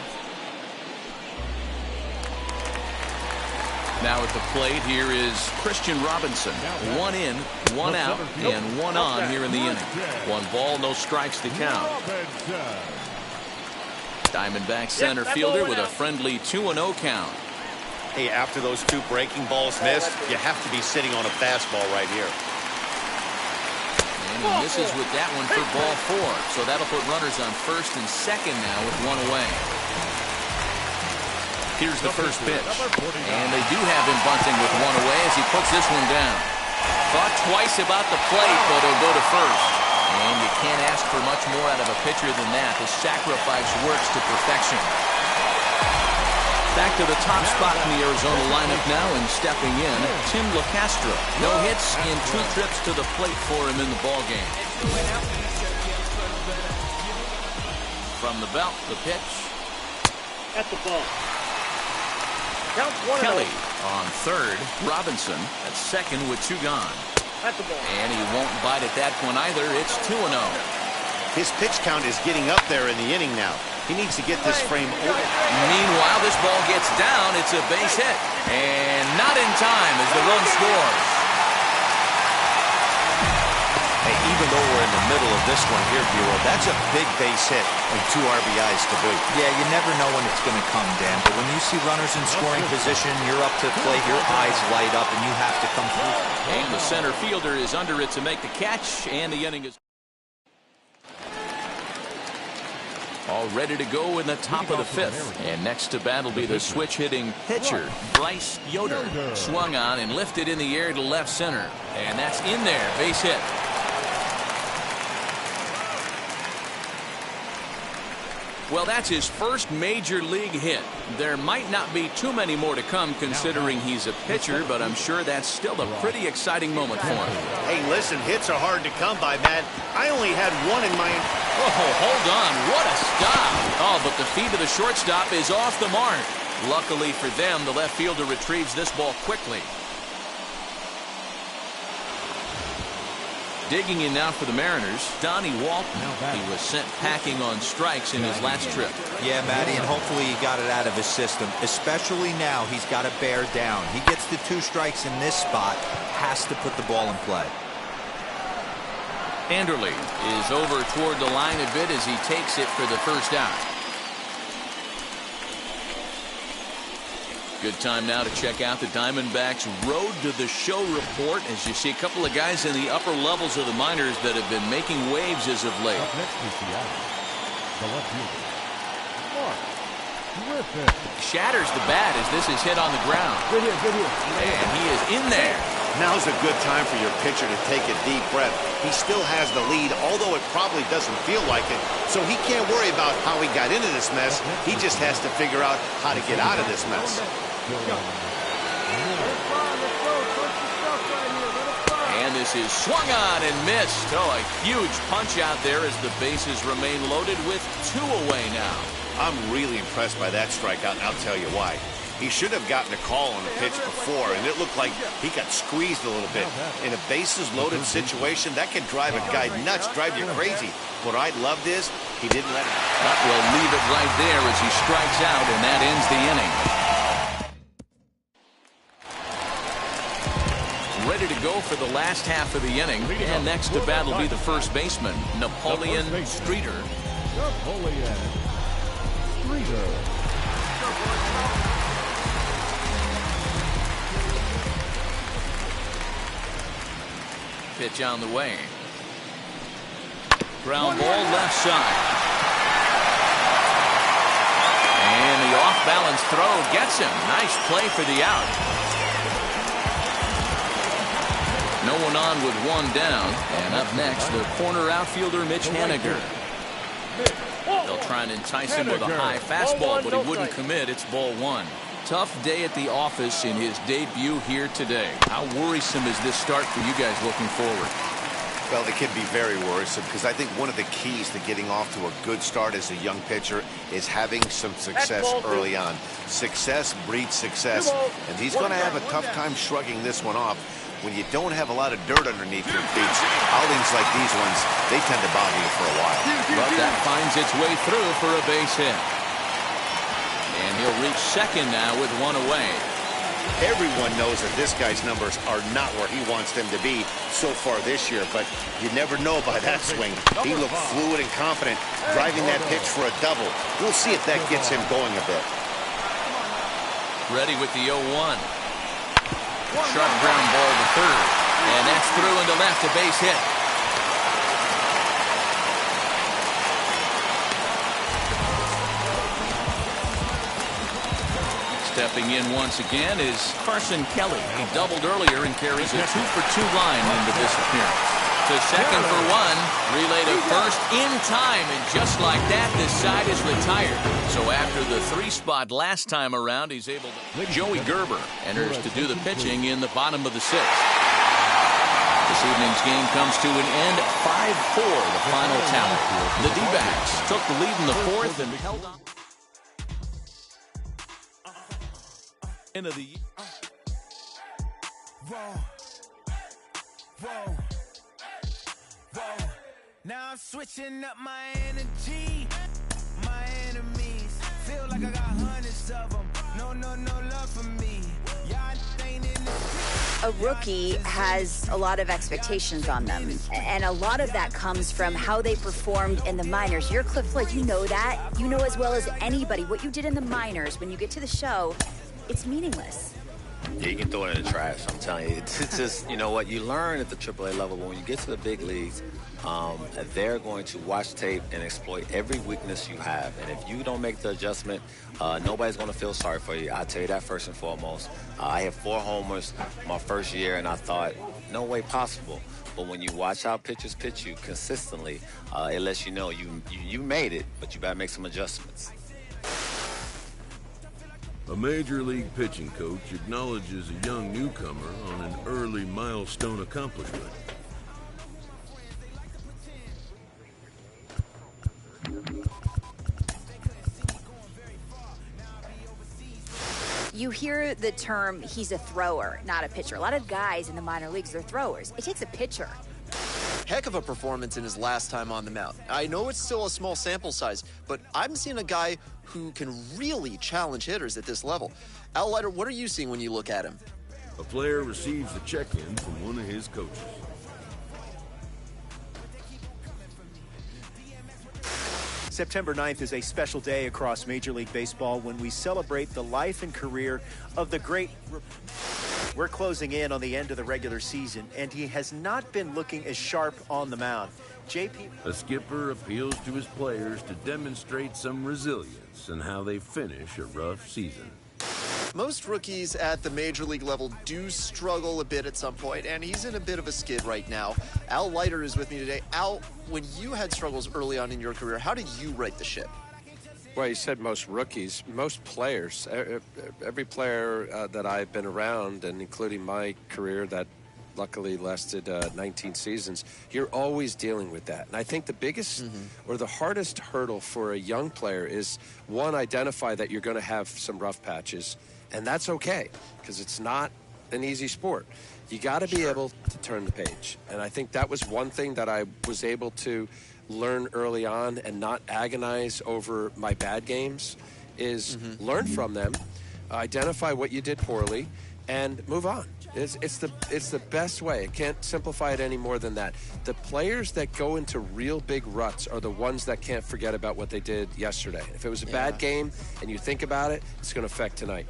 Now at the plate, here is Christian Robinson. 1 in, 1 out, and 1 on here in the inning. 1 ball, no strikes to count. Diamondback center fielder with a friendly 2-0 count. Hey, after those 2 breaking balls missed, you have to be sitting on a fastball right here. And he misses with that one for ball 4. So that'll put runners on first and second now with 1 away. Here's the first pitch. And they do have him bunting with 1 away as he puts this one down. Thought twice about the plate, but he'll go to first. And you can't ask for much more out of a pitcher than that. The sacrifice works to perfection. Back to the top spot in the Arizona lineup now, and stepping in, Tim LeCastro. No hits in 2 trips to the plate for him in the ballgame. From the belt, the pitch. At the ball. Kelly on third. Robinson at second with 2 gone. And he won't bite at that one either. It's 2-0. His pitch count is getting up there in the inning now. He needs to get this frame over. Meanwhile, this ball gets down. It's a base hit. And not in time as the run scores. Hey, even though we're in the middle of this one here, Bureau, that's a big base hit and 2 RBIs to boot. Yeah, you never know when it's going to come, Dan. But when you see runners in scoring position, you're up to the plate, your eyes light up, and you have to come through. And the center fielder is under it to make the catch, and the inning is all ready to go in the top of the 5th. And next to bat will be the switch-hitting pitcher, Bryce Yoder. Swung on and lifted in the air to left center. And that's in there, base hit. Well, that's his first major league hit. There might not be too many more to come considering he's a pitcher, but I'm sure that's still a pretty exciting moment for him. Hey, listen, hits are hard to come by, Matt. I only had 1 in my... Oh, hold on. What a stop. Oh, but the feet of the shortstop is off the mark. Luckily for them, the left fielder retrieves this ball quickly. Digging in now for the Mariners, Donnie Walton. He was sent packing on strikes in his last trip. Yeah, Matty, and hopefully he got it out of his system. Especially now, he's got to bear down. He gets the 2 strikes in this spot, has to put the ball in play. Anderle is over toward the line a bit as he takes it for the first out. Good time now to check out the Diamondbacks Road to the Show report as you see a couple of guys in the upper levels of the minors that have been making waves as of late. Up next is the left fielder, Mark Griffin. Shatters the bat as this is hit on the ground. Good hit. And he is in there. Now's a good time for your pitcher to take a deep breath. He still has the lead, although it probably doesn't feel like it. So he can't worry about how he got into this mess. He just has to figure out how to get out of this mess. And this is swung on and missed. Oh, a huge punch out there as the bases remain loaded with 2 away now. I'm really impressed by that strikeout, and I'll tell you why. He should have gotten a call on the pitch before, and it looked like he got squeezed a little bit. In a bases-loaded situation, that can drive a guy nuts, drive you crazy. What I loved is he didn't let it. We'll leave it right there as he strikes out, and that ends the inning. Ready to go for the last half of the inning, and next to bat will be the first baseman, Napoleon Streeter. Pitch on the way. Ground ball left side. And the off-balance throw gets him. Nice play for the out. No one on with 1 down. And up next, the corner outfielder, Mitch Haniger. They'll try and entice him with a high fastball, but he wouldn't commit. It's ball 1. Tough day at the office in his debut here today. How worrisome is this start for you guys looking forward? Well, it can be very worrisome because I think one of the keys to getting off to a good start as a young pitcher is having some success early on. Success breeds success, and he's going to have a tough time shrugging this one off when you don't have a lot of dirt underneath your feet. Outings like these ones, they tend to bother you for a while. But that finds its way through for a base hit. And he'll reach second now with one away. Everyone knows that this guy's numbers are not where he wants them to be so far this year, but you never know by that swing. He looked fluid and confident, driving that pitch for a double. We'll see if that gets him going a bit. Ready with the 0-1. Sharp ground ball to third. And that's through into left, a base hit. Stepping in once again is Carson Kelly. He doubled earlier and carries a 2-for-2 line into this appearance. To second for one, relay to first in time, and just like that, this side is retired. So after the 3-spot last time around, he's able to... Joey Gerber enters to do the pitching in the bottom of the 6th. This evening's game comes to an end, 5-4, the final tally. The D-backs took the lead in the 4th and held on. End of the year. Now I'm switching up my energy. My enemies feel like I got hundreds of them. No love for me. A rookie has a lot of expectations on them, and a lot of that comes from how they performed in the minors. You're Cliff Floyd, you know that. You know as well as anybody what you did in the minors. When you get to the show, it's meaningless. Yeah, you can throw it in the trash, I'm telling you. It's just, you know what, you learn at the AAA level, but when you get to the big leagues, they're going to watch tape and exploit every weakness you have. And if you don't make the adjustment, nobody's going to feel sorry for you. I'll tell you that first and foremost. I had 4 homers my first year, and I thought, no way possible. But when you watch how pitchers pitch you consistently, it lets you know you made it, but you got to make some adjustments. A major league pitching coach acknowledges a young newcomer on an early milestone accomplishment. You hear the term, he's a thrower, not a pitcher. A lot of guys in the minor leagues, they're throwers. It takes a pitcher. Heck of a performance in his last time on the mound. I know it's still a small sample size, but I'm seeing a guy who can really challenge hitters at this level. Al Leiter, what are you seeing when you look at him? A player receives a check-in from one of his coaches. September 9th is a special day across Major League Baseball when we celebrate the life and career of the great... We're closing in on the end of the regular season, and he has not been looking as sharp on the mound. A skipper appeals to his players to demonstrate some resilience in how they finish a rough season. Most rookies at the major league level do struggle a bit at some point, and he's in a bit of a skid right now. Al Leiter is with me today. Al, when you had struggles early on in your career, how did you right the ship? Well, you said most rookies, most players. Every player that I've been around, and including my career that luckily lasted 19 seasons, you're always dealing with that. And I think the biggest or the hardest hurdle for a young player is, one, identify that you're going to have some rough patches, and that's okay because it's not an easy sport. You got to be able to turn the page. And I think that was one thing that I was able to learn early on and not agonize over my bad games is learn from them, identify what you did poorly, and move on. It's the best way. I can't simplify it any more than that. The players that go into real big ruts are the ones that can't forget about what they did yesterday. If it was a bad game and you think about it, it's going to affect tonight.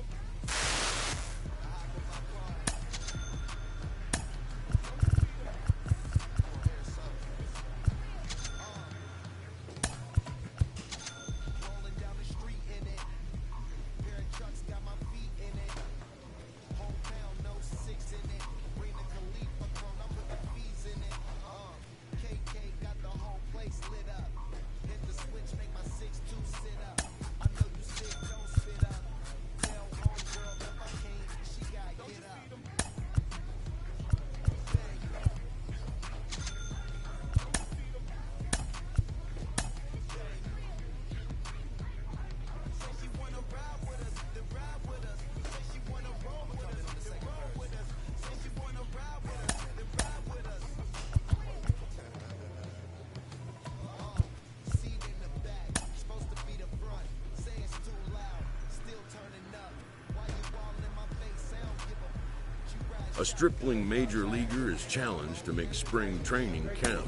A stripling major leaguer is challenged to make spring training count.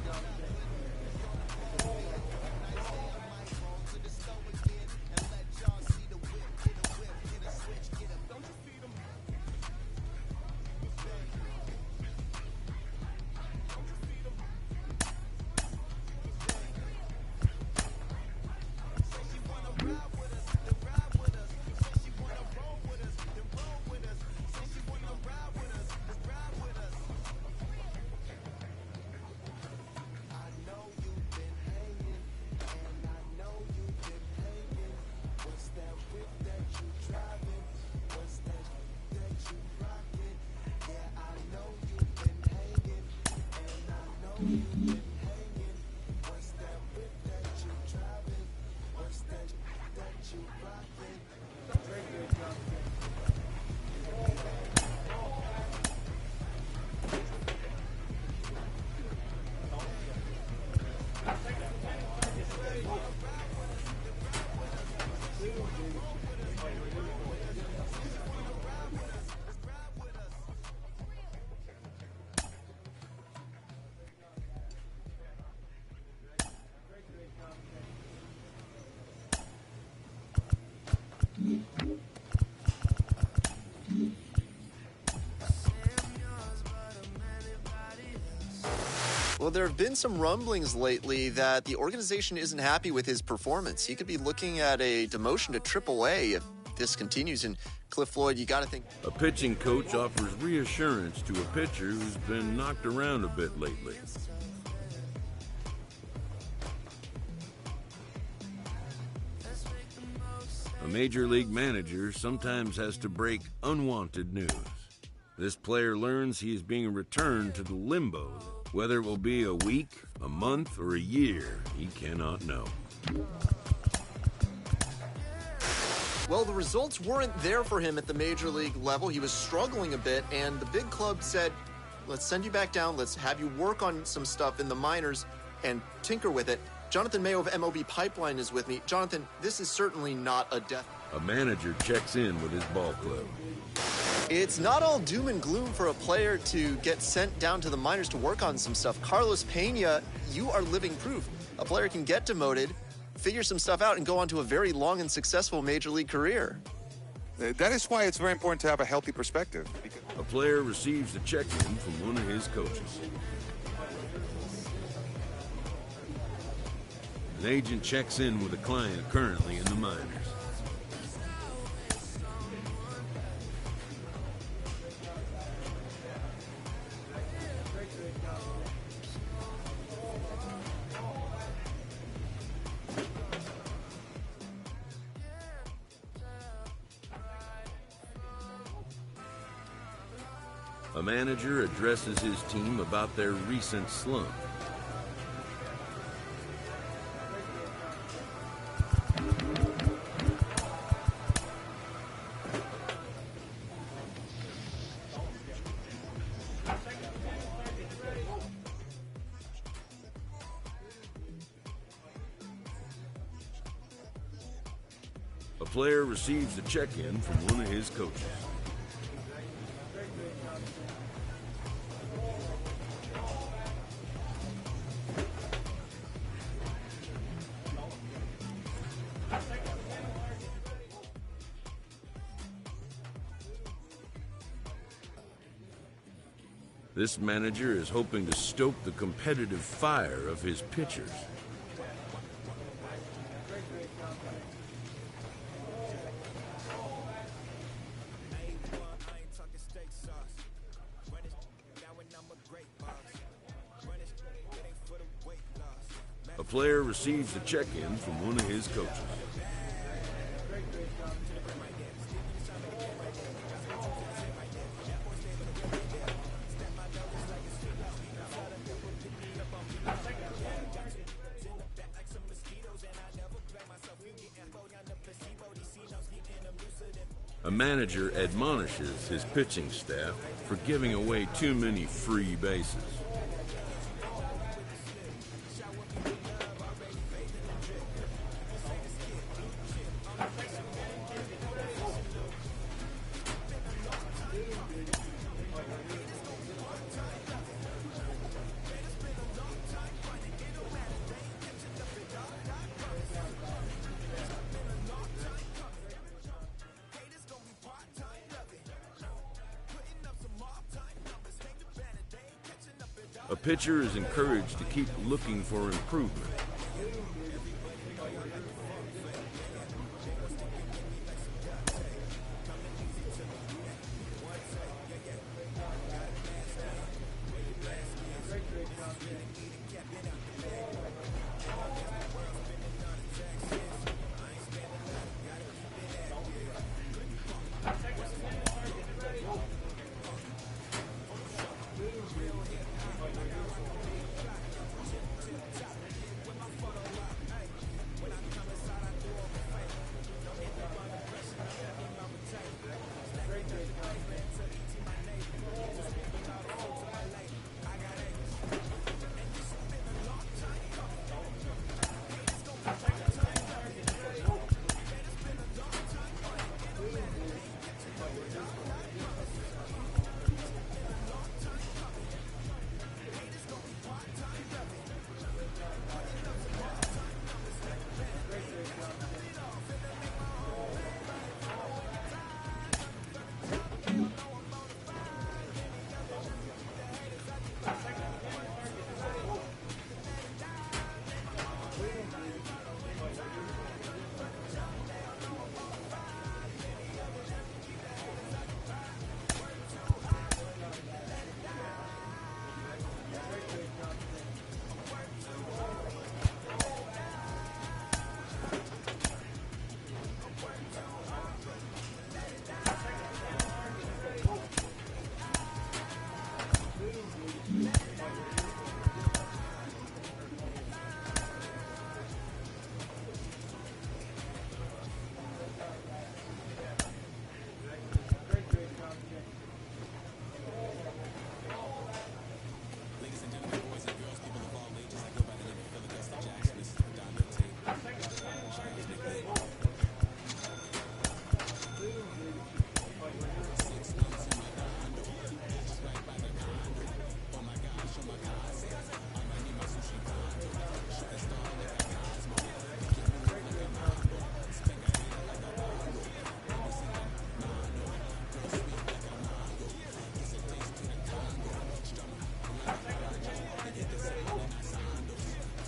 Well, there have been some rumblings lately that the organization isn't happy with his performance. He could be looking at a demotion to AAA if this continues. And Cliff Floyd, you got to think... A pitching coach offers reassurance to a pitcher who's been knocked around a bit lately. A major league manager sometimes has to break unwanted news. This player learns he is being returned to the limbo. Whether it will be a week, a month, or a year, he cannot know. Well, the results weren't there for him at the major league level. He was struggling a bit, and the big club said, let's send you back down. Let's have you work on some stuff in the minors and tinker with it. Jonathan Mayo of MLB Pipeline is with me. Jonathan, this is certainly not a death. A manager checks in with his ball club. It's not all doom and gloom for a player to get sent down to the minors to work on some stuff. Carlos Pena, you are living proof. A player can get demoted, figure some stuff out, and go on to a very long and successful major league career. That is why it's very important to have a healthy perspective. A player receives a check-in from one of his coaches. An agent checks in with a client currently in the minors. A manager addresses his team about their recent slump. A player receives a check-in from one of his coaches. This manager is hoping to stoke the competitive fire of his pitchers. A player receives a check-in from one of his coaches. A manager admonishes his pitching staff for giving away too many free bases. A pitcher is encouraged to keep looking for improvement.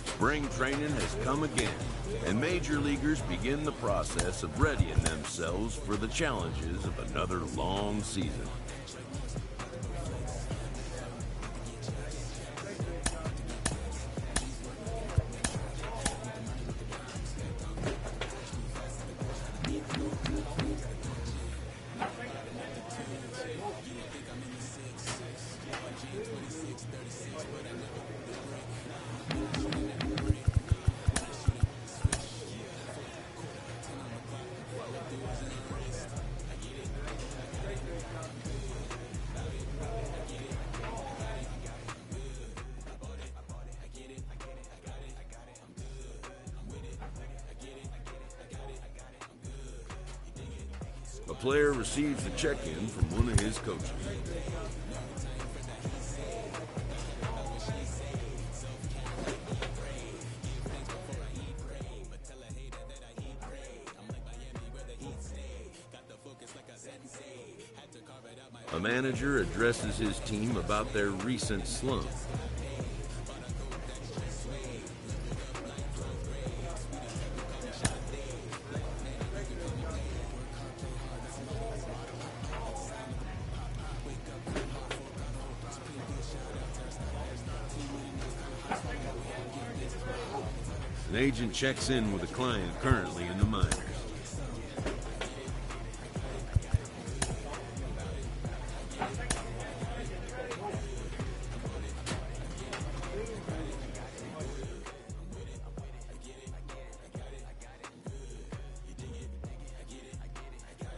Spring training has come again, and major leaguers begin the process of readying themselves for the challenges of another long season. A player receives a check-in from one of his coaches. A manager addresses his team about their recent slump. An agent checks in with a client currently in the minors.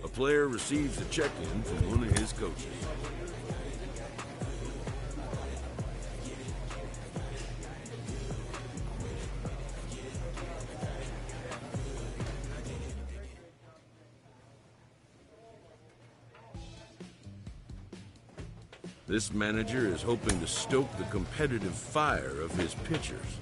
A player receives a check-in from one of his coaches. This manager is hoping to stoke the competitive fire of his pitchers.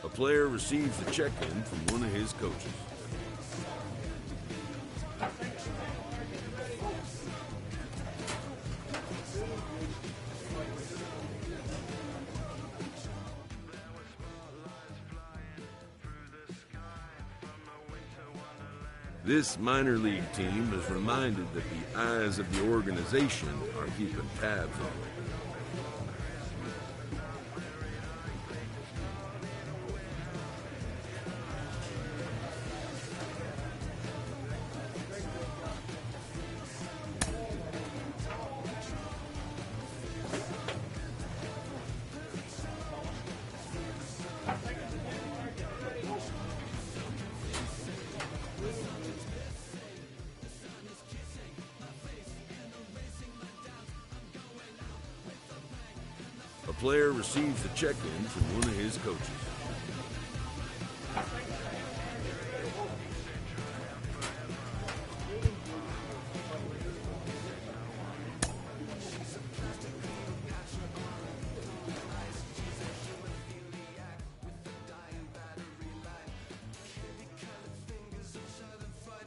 A player receives a check-in from one of his coaches. This minor league team is reminded that the eyes of the organization are keeping tabs on them. A player receives a check-in from one of his coaches.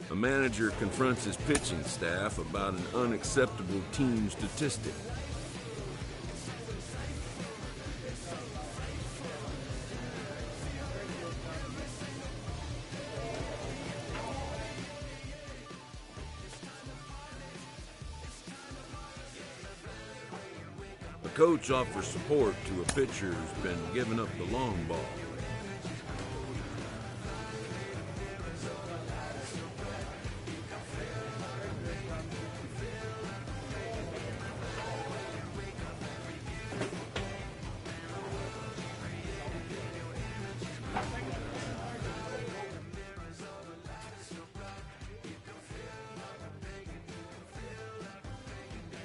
A manager confronts his pitching staff about an unacceptable team statistic. A coach offers support to a pitcher who's been giving up the long ball.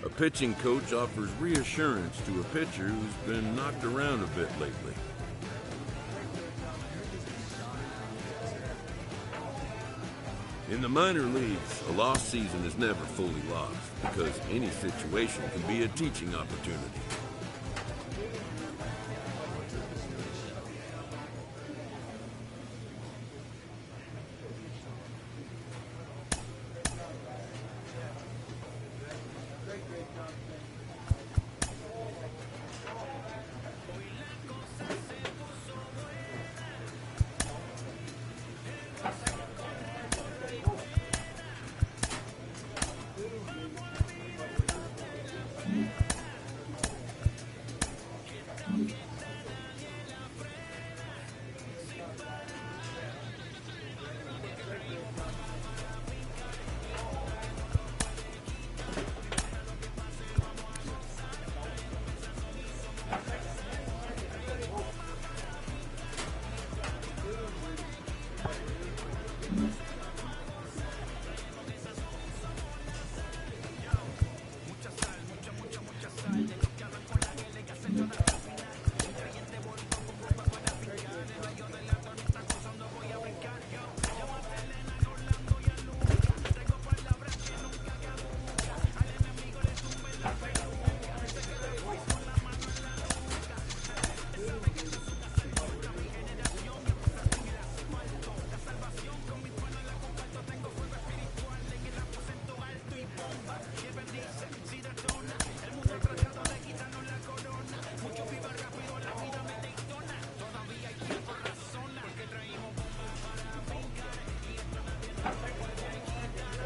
A pitching coach offers reassurance to a pitcher who's been knocked around a bit lately. In the minor leagues, a lost season is never fully lost because any situation can be a teaching opportunity.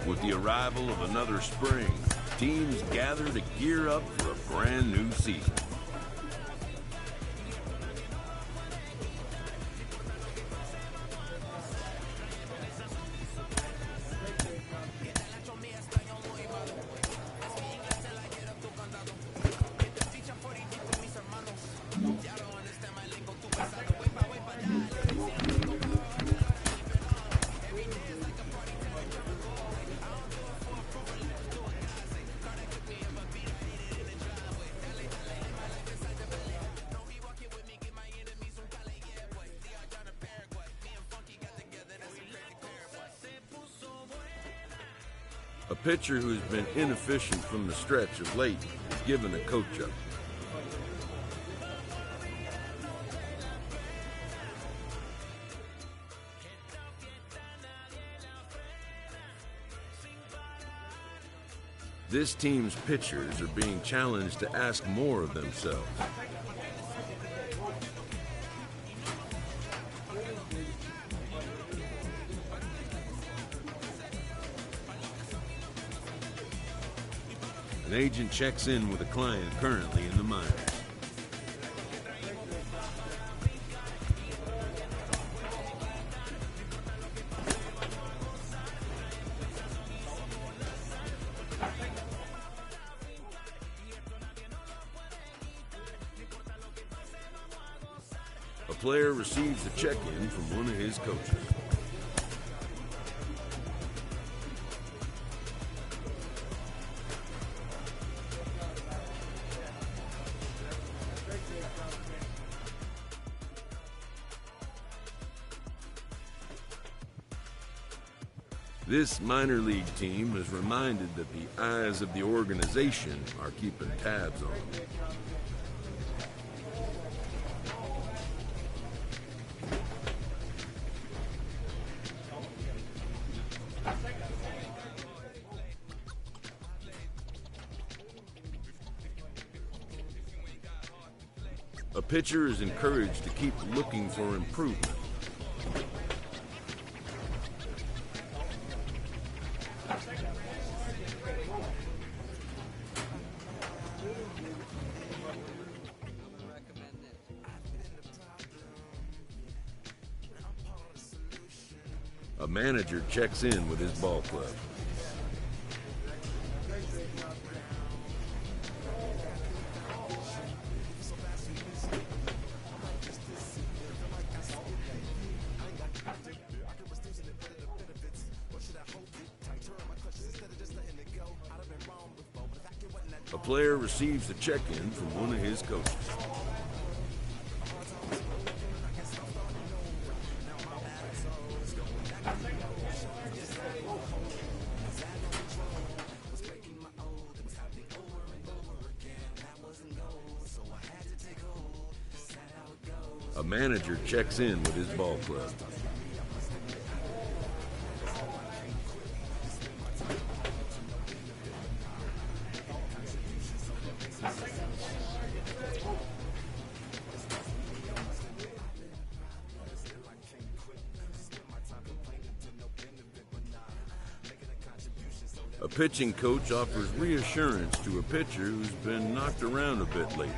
With the arrival of another spring, teams gather to gear up for a brand new season. A pitcher who's been inefficient from the stretch of late is given a coach-up. This team's pitchers are being challenged to ask more of themselves. An agent checks in with a client currently in the minors. A player receives a check-in from one of his coaches. This minor league team is reminded that the eyes of the organization are keeping tabs on them. A pitcher is encouraged to keep looking for improvement. A manager checks in with his ball club. A player receives a check-in from one of his coaches. A manager checks in with his ball club. A pitching coach offers reassurance to a pitcher who's been knocked around a bit lately.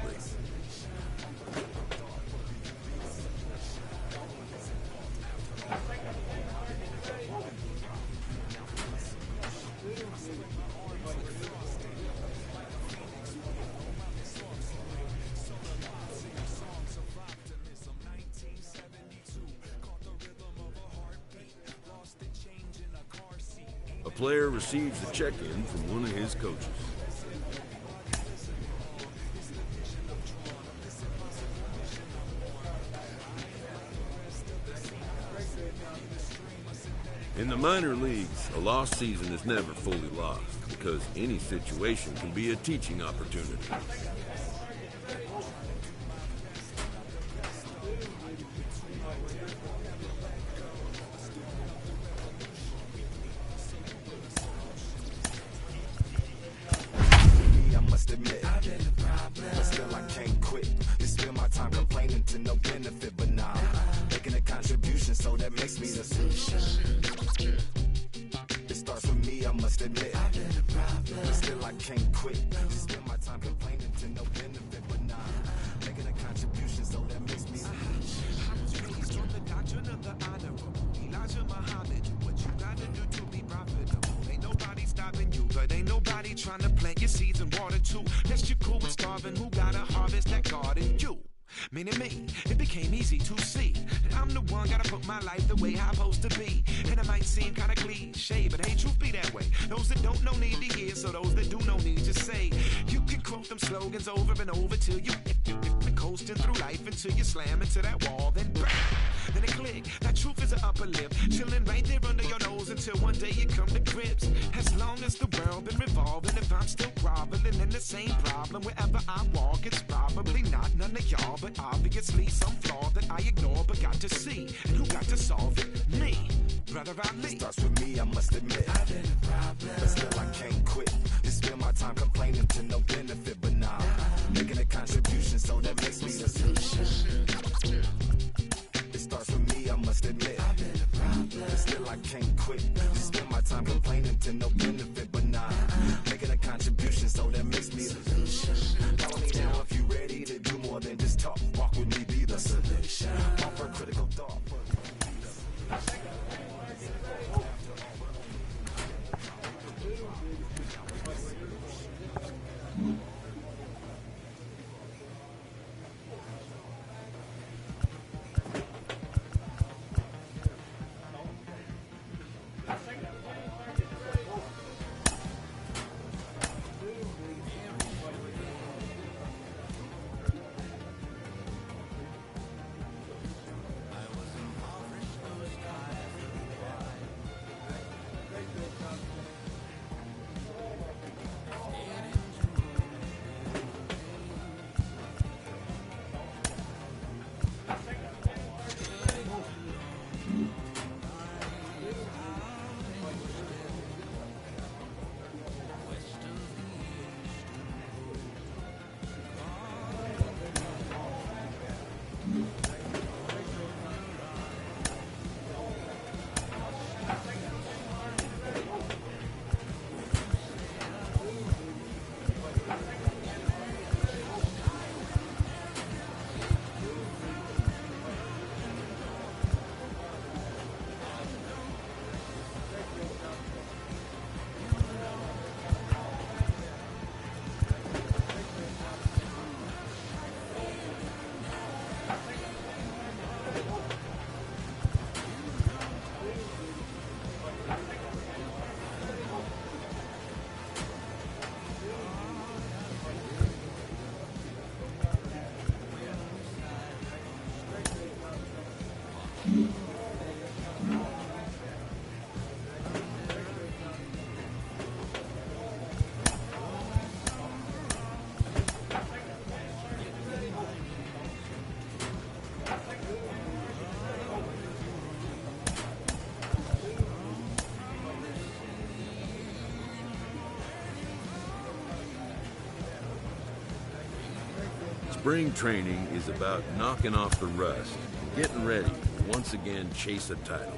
A player receives a check-in from one of his coaches. In the minor leagues, a lost season is never fully lost because any situation can be a teaching opportunity. So that makes me the solution. It starts with me, I must admit. But still I can't quit. Spend my time complaining to no benefit, but nah. Making a contribution, so that makes me the from the doctrine of the honorable Elijah Muhammad. What you gotta do to be profitable. Ain't nobody stopping you, but ain't nobody trying to plant your seeds and water too. Unless you're cool with starving, who gotta harvest that garden? You. Meaning me, it became easy to see that I'm the one gotta put my life the way I'm supposed to be. And it might seem kinda cliche, but hey, truth be that way. Those that don't know need to hear, so those that do know need to say. You can quote them slogans over and over till you coasting through life until you slam into that wall, then bam, then it click. That truth is an upper lip, chilling right there under your nose until one day you come to grips. As long as the world been revolving, if I'm still groveling in the same problem wherever I walk, it's probably not none of y'all, but obviously some flaw that I ignore but got to see. And who got to solve it? Me, brother Ali. Starts with me, I must admit. I've been a problem, but still I can't quit. This spend my time complaining to no benefit, but nah, making a contribution, so that makes me a solution. It starts with me, I must admit, but still I can't quit. Spend my time complaining to no benefit, but nah, making a contribution, so that makes me a solution. Follow me now if you ready to do more than just talk. Walk with me, be the solution. Offer critical thought. Spring training is about knocking off the rust and getting ready to once again chase a title.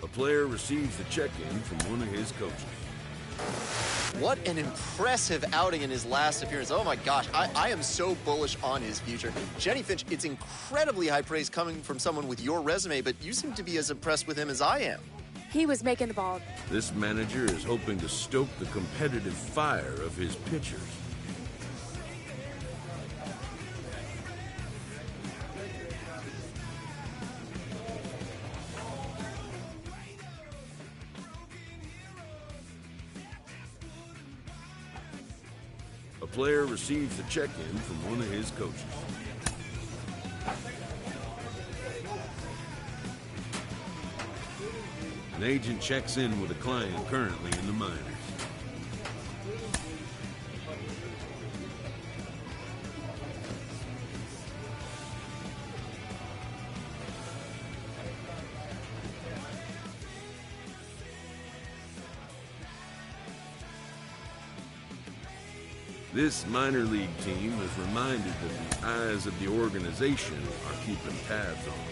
A player receives a check-in from one of his coaches. What an impressive outing in his last appearance. Oh my gosh, I am so bullish on his future. Jenny Finch, it's incredibly high praise coming from someone with your resume, but you seem to be as impressed with him as I am. He was making the ball. This manager is hoping to stoke the competitive fire of his pitchers. A player receives a check-in from one of his coaches. An agent checks in with a client currently in the minors. This minor league team is reminded that the eyes of the organization are keeping tabs on them.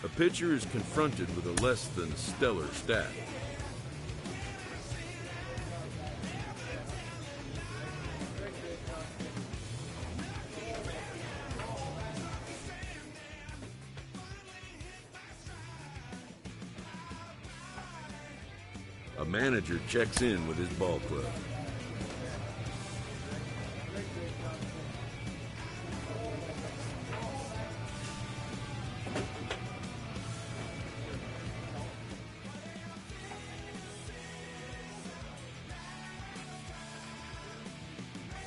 A pitcher is confronted with a less than stellar stat. A manager checks in with his ball club.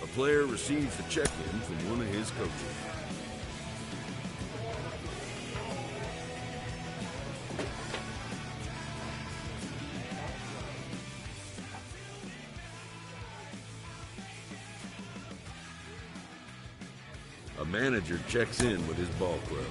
A player receives a check-in from one of his coaches. A manager checks in with his ball club.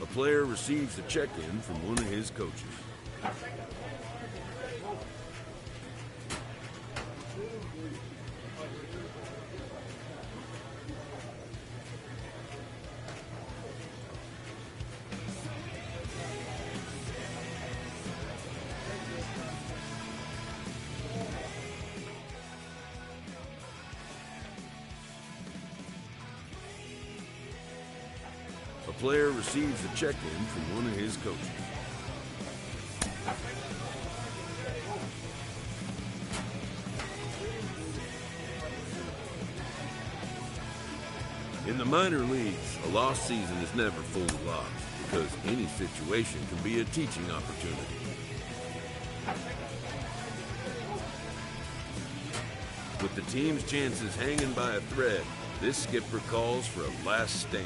A player receives a check-in from one of his coaches. A player receives a check-in from one of his coaches. In the minor leagues, a lost season is never fully lost because any situation can be a teaching opportunity. With the team's chances hanging by a thread, this skipper calls for a last stand.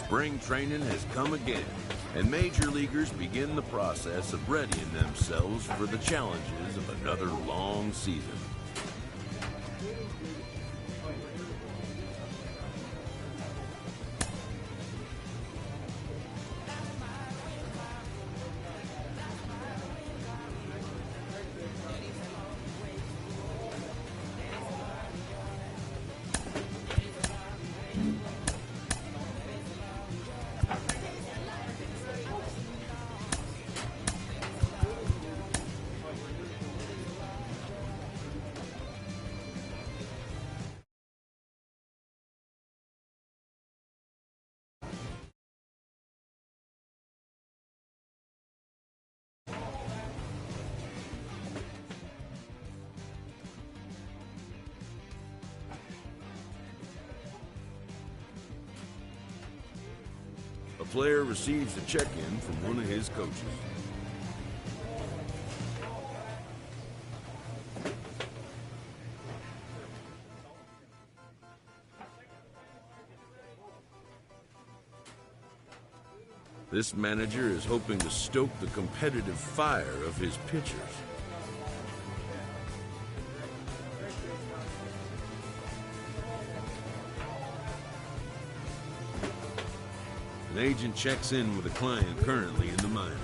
Spring training has come again, and major leaguers begin the process of readying themselves for the challenges of another long season. A player receives a check-in from one of his coaches. This manager is hoping to stoke the competitive fire of his pitchers. An agent checks in with a client currently in the minors.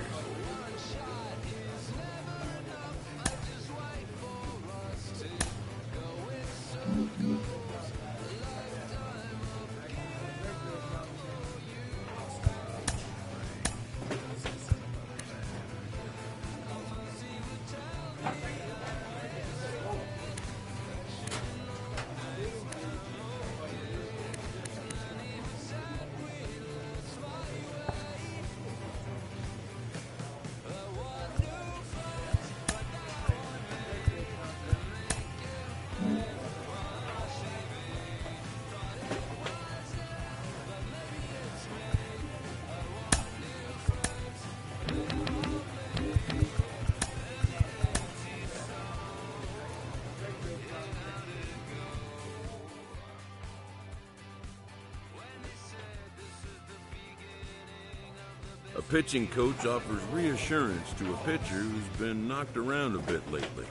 A pitching coach offers reassurance to a pitcher who's been knocked around a bit lately.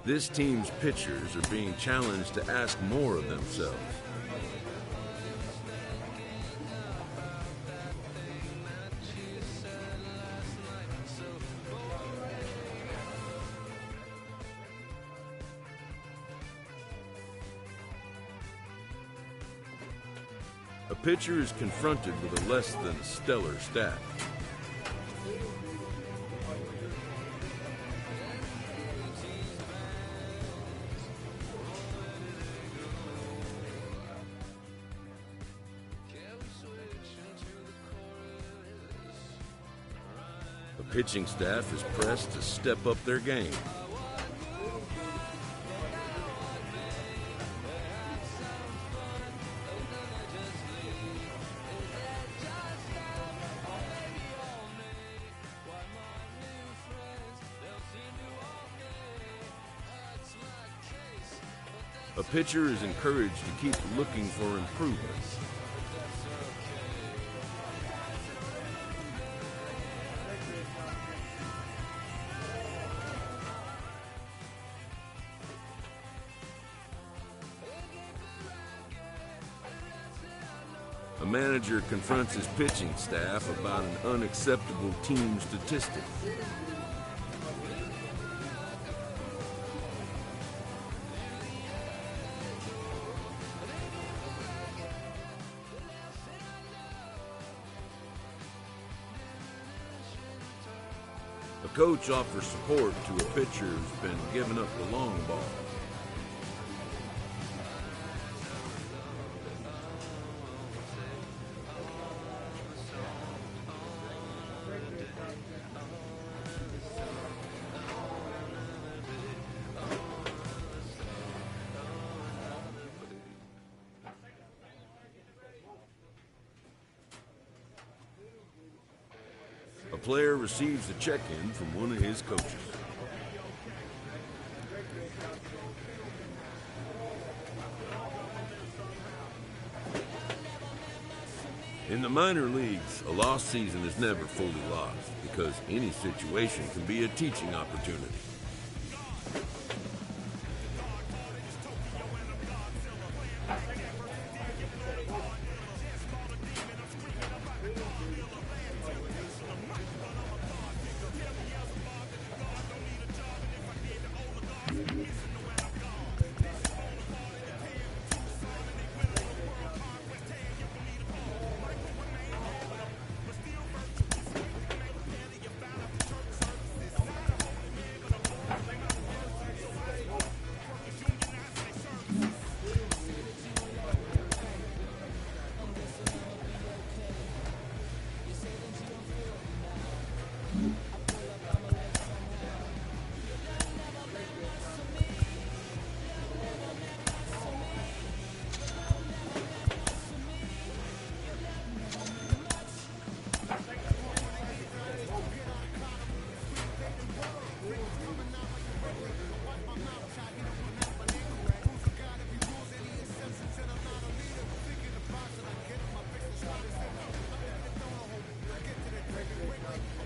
This team's pitchers are being challenged to ask more of themselves. A pitcher is confronted with a less than stellar stat. The pitching staff is pressed to step up their game. A pitcher is encouraged to keep looking for improvements. A manager confronts his pitching staff about an unacceptable team statistic. A coach offers support to a pitcher who's been giving up the long ball. player receives a check-in from one of his coaches. In the minor leagues, a lost season is never fully lost because any situation can be a teaching opportunity.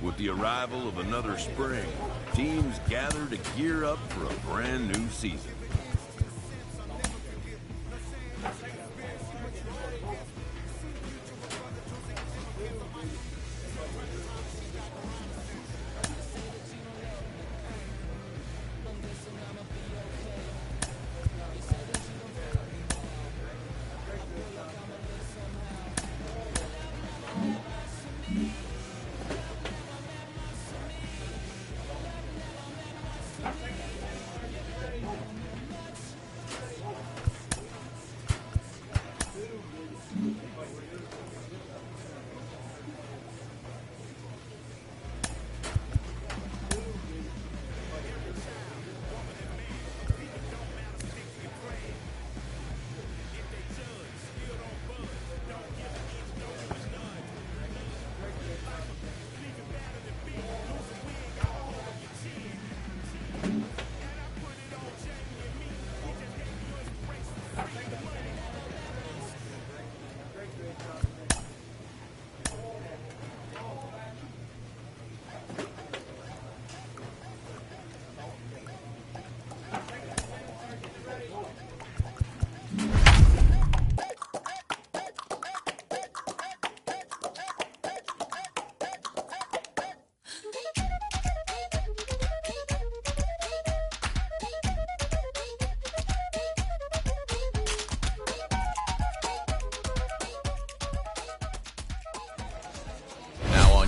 With the arrival of another spring, teams gather to gear up for a brand new season.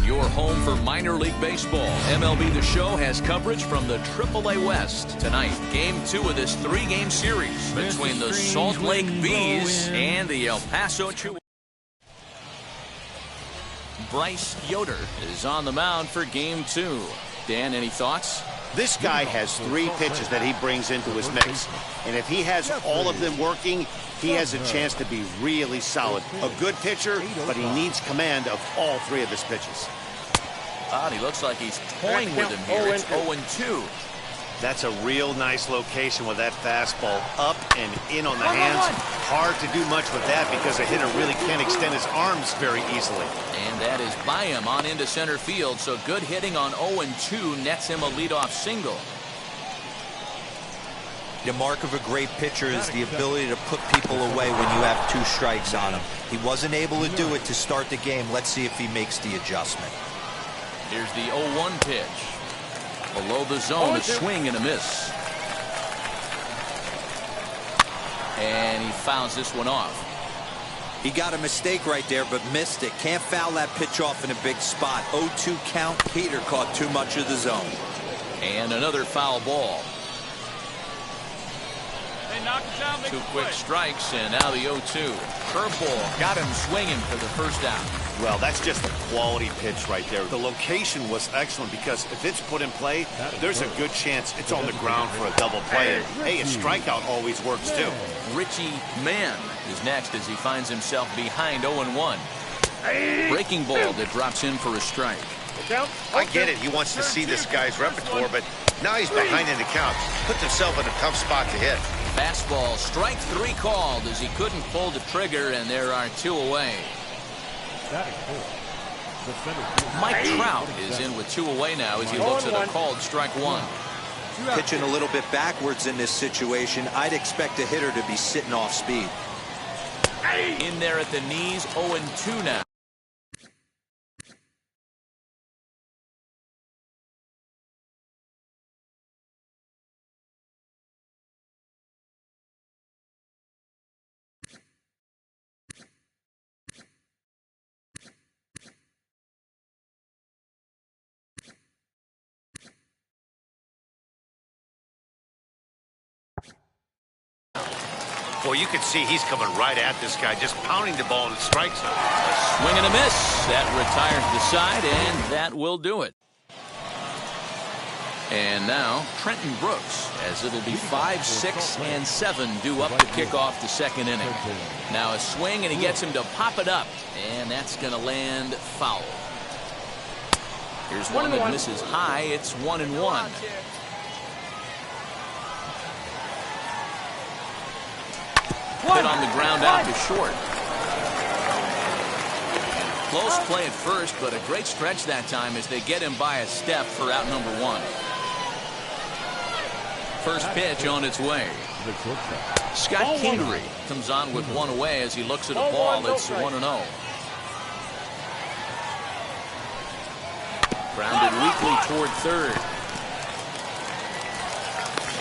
Your home for minor league baseball. MLB The Show has coverage from the AAA West. Tonight, Game 2 of this 3-game series between the Salt Lake Bees and the El Paso Chihuahuas. Bryce Yoder is on the mound for Game 2. Dan, any thoughts? This guy has 3 pitches that he brings into his mix. And if he has all of them working, he has a chance to be really solid. A good pitcher, but he needs command of all 3 of his pitches. He looks like he's toying with him here. It's 0-2. That's a real nice location with that fastball up and in on the hands. Hard to do much with that because a hitter really can't extend his arms very easily. And that is by him on into center field, so good hitting on 0-2 nets him a leadoff single. The mark of a great pitcher is the ability to put people away when you have 2 strikes on him. He wasn't able to do it to start the game. Let's see if he makes the adjustment. Here's the 0-1 pitch. Below the zone, a swing and a miss. And he fouls this one off. He got a mistake right there, but missed it. Can't foul that pitch off in a big spot. 0-2 count. Peter caught too much of the zone. And another foul ball. They knock it down, 2 quick strikes, and now the 0-2. Curveball got him swinging for the first down. Well, that's just a quality pitch right there. The location was excellent because if it's put in play, there's a good chance it's on the ground for a double play. Hey, a strikeout always works too. Richie Mann is next as he finds himself behind 0-1. Breaking ball that drops in for a strike. I get it. He wants to see this guy's repertoire, but now he's behind in the count. Put himself in a tough spot to hit. Fastball, strike 3 called as he couldn't pull the trigger, and there are 2 away. Mike Trout is in with 2 away now as he looks at a called strike 1. Pitching a little bit backwards in this situation, I'd expect a hitter to be sitting off speed. In there at the knees, 0-2 now. Boy, you can see he's coming right at this guy, just pounding the ball in the strike zone. Swing and a miss. That retires the side, and that will do it. And now Trenton Brooks, as it'll be 5, 6, and 7 due up to kick off the 2nd inning. Now a swing, and he gets him to pop it up, and that's going to land foul. Here's one that misses high. It's 1-1. Hit on the ground out to short. Close play at first, but a great stretch that time as they get him by a step for out number 1. First pitch on its way. Scott Kingery comes on with 1 away as he looks at a ball. It's 1-0. Grounded weakly toward third.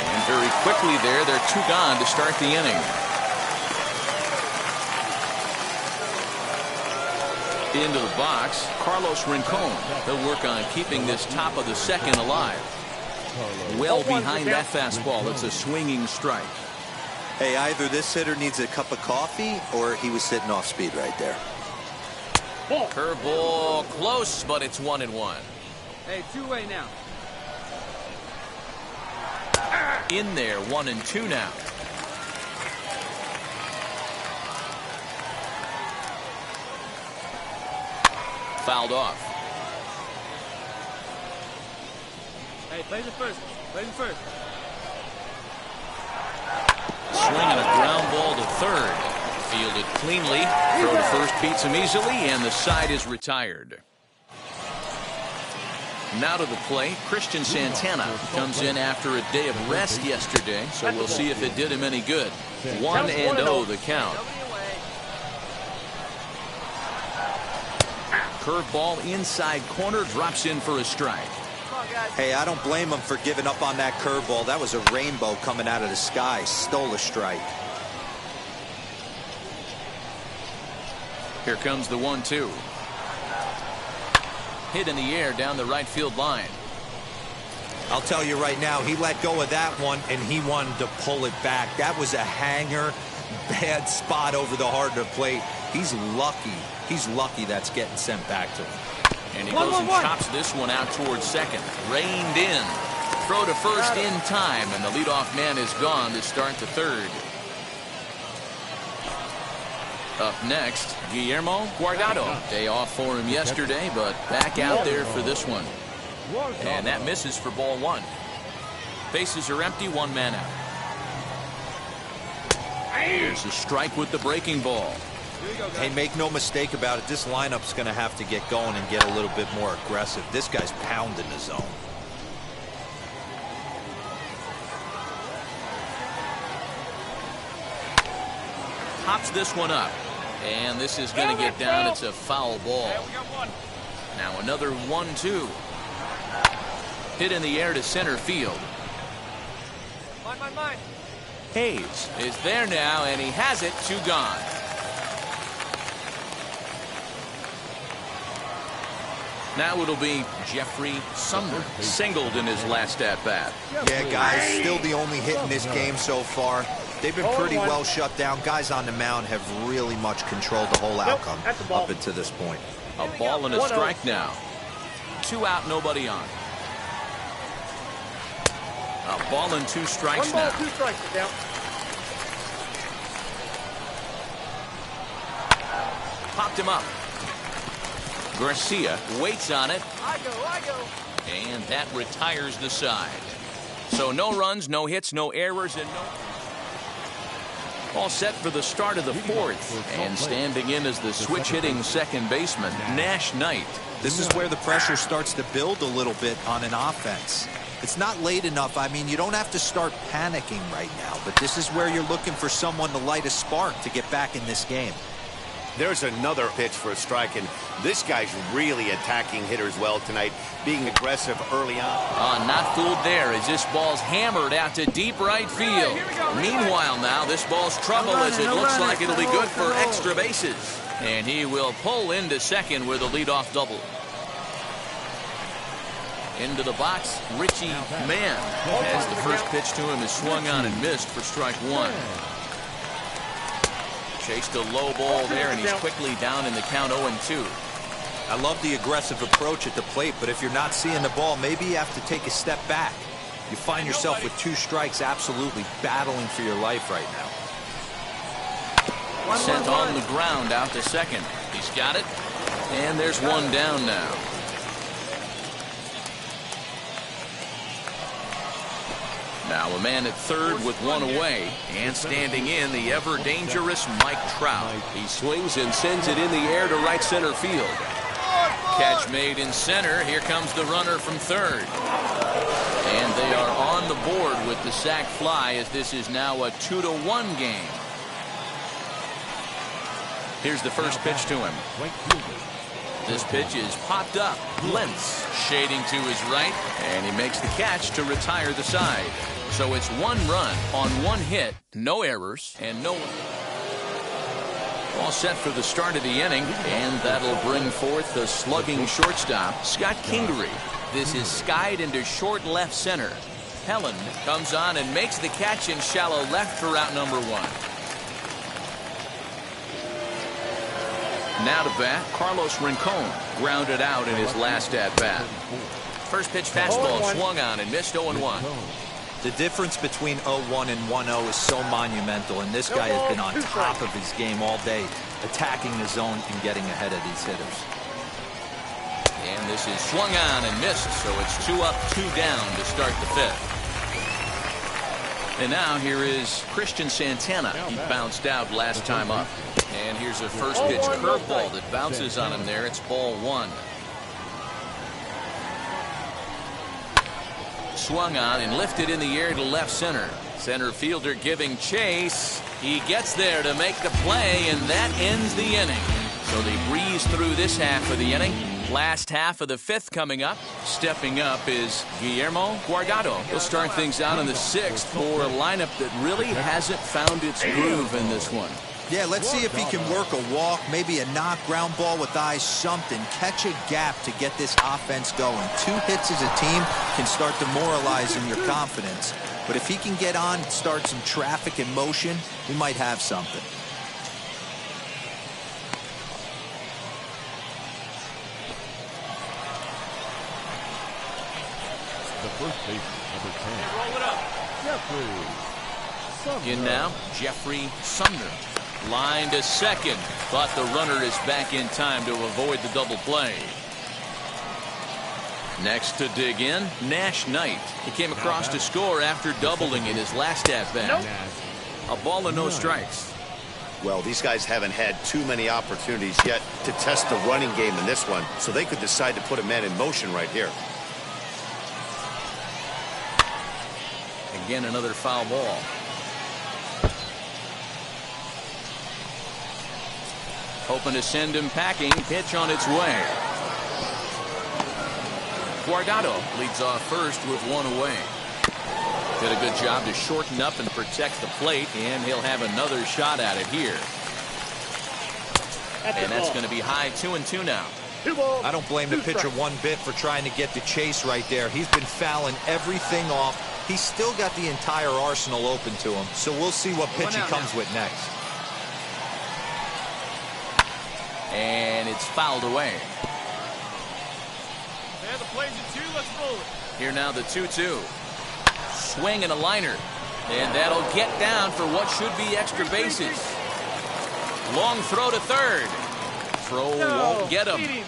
And very quickly there, they're 2 gone to start the inning. Into the box, Carlos Rincon. He'll work on keeping this top of the 2nd alive. Well behind that fastball. It's a swinging strike. Hey, either this hitter needs a cup of coffee or he was sitting off speed right there. Curveball close, but it's 1-1. Hey, 2-way now. In there, 1-2 now. Fouled off. Hey, play the first. Play the first. Swinging a ground ball to third. Fielded cleanly. Throw to first beats him easily, and the side is retired. Now to the plate, Christian Santana comes in after a day of rest yesterday, so we'll see if it did him any good. 1-0 the count. Curveball inside corner, drops in for a strike. Hey, I don't blame him for giving up on that curveball. That was a rainbow coming out of the sky. Stole a strike. Here comes the 1-2. Hit in the air down the right field line. I'll tell you right now, he let go of that one, and he wanted to pull it back. That was a hanger, bad spot over the heart of the plate. He's lucky. He's lucky that's getting sent back to him. And he goes and chops this one out towards second. Reined in. Throw to first in time, and the leadoff man is gone to start the third. Up next, Guillermo Guardado. Day off for him yesterday, but back out there for this one. And that misses for ball 1. Bases are empty, 1 man out. Here's a strike with the breaking ball. Hey, make no mistake about it. This lineup's going to have to get going and get a little bit more aggressive. This guy's pounding the zone. Pops this one up. And this is going to get down. It's a foul ball. Now another 1-2. Hit in the air to center field. Mine. Hayes is there now, and he has it. 2 gone. Now it'll be Jeffrey Sumner, singled in his last at-bat. Yeah, guys, still the only hit in this game so far. They've been pretty well shut down. Guys on the mound have really much controlled the whole outcome up until this point. A ball and a strike now. 2 out, nobody on. A ball and 2 strikes now. 1 ball, 2 strikes down. Popped him up. Garcia waits on it, I go. and that retires the side. So no runs, no hits, no errors, and no... All set for the start of the fourth. And standing in as the switch-hitting second baseman, Nash Knight. This is where the pressure starts to build a little bit on an offense. It's not late enough. I mean, you don't have to start panicking right now, but this is where you're looking for someone to light a spark to get back in this game. There's another pitch for a strike, and this guy's really attacking hitters well tonight, being aggressive early on. Not fooled there as this ball's hammered out to deep right field. Meanwhile now, this ball's trouble as it looks like it'll be good for extra bases. And he will pull into second with a leadoff double. Into the box, Richie Mann, as the first pitch to him is swung on and missed for strike one. Chased a low ball there, and he's quickly down in the count 0-2. I love the aggressive approach at the plate, but if you're not seeing the ball, maybe you have to take a step back. You find yourself with 2 strikes absolutely battling for your life right now. Sent on the ground out to second. He's got it, and there's one down now. Now a man at third with one away, and standing in the ever-dangerous Mike Trout. He swings and sends it in the air to right center field. Catch made in center. Here comes the runner from third. And they are on the board with the sac fly as this is now a 2-1 game. Here's the first pitch to him. This pitch is popped up. Lentz shading to his right, and he makes the catch to retire the side. So it's 1 run on 1 hit, no errors, and no one. All set for the start of the inning, and that'll bring forth the slugging shortstop, Scott Kingery. This is skied into short left center. Helen comes on and makes the catch in shallow left for out number 1. Now to bat, Carlos Rincon grounded out in his last at-bat. First pitch fastball swung on and missed 0-1. The difference between 0-1 and 1-0 is so monumental, and this guy has been on top of his game all day, attacking the zone and getting ahead of these hitters. And this is swung on and missed, so it's 2 up, 2 down to start the fifth. And now here is Christian Santana. He bounced out last time up. And here's a first pitch curveball that bounces on him there. It's ball 1. Swung on and lifted in the air to left center. Center fielder giving chase. He gets there to make the play, and that ends the inning. So they breeze through this half of the inning. Last half of the fifth coming up. Stepping up is Guillermo Guardado. He'll start things out in the 6th for a lineup that really hasn't found its groove in this one. Yeah, let's see if he can work a walk, maybe a knock, ground ball with eyes, something. Catch a gap to get this offense going. 2 hits as a team can start demoralizing your confidence. But if he can get on, start some traffic in motion, we might have something. The first baseman, number 10. Roll it up. Jeffrey. In now, Jeffrey Sumner. Line to second. Thought the runner is back in time to avoid the double play. Next to dig in, Nash Knight. He came across to score after doubling in his last at-bat. A ball and no strikes. Well, these guys haven't had too many opportunities yet to test the running game in this one, so they could decide to put a man in motion right here. Again, another foul ball. Hoping to send him packing. Pitch on its way. Guardado leads off first with 1 away. Did a good job to shorten up and protect the plate, and he'll have another shot at it here. And that's going to be high 2-2 now. I don't blame the pitcher one bit for trying to get the chase right there. He's been fouling everything off. He's still got the entire arsenal open to him, so we'll see what pitch he comes with next. And it's fouled away. Yeah, the play's at 2. Let's roll it. Here now the 2-2. Swing and a liner. And that'll get down for what should be extra bases. Long throw to third. Throw won't get him.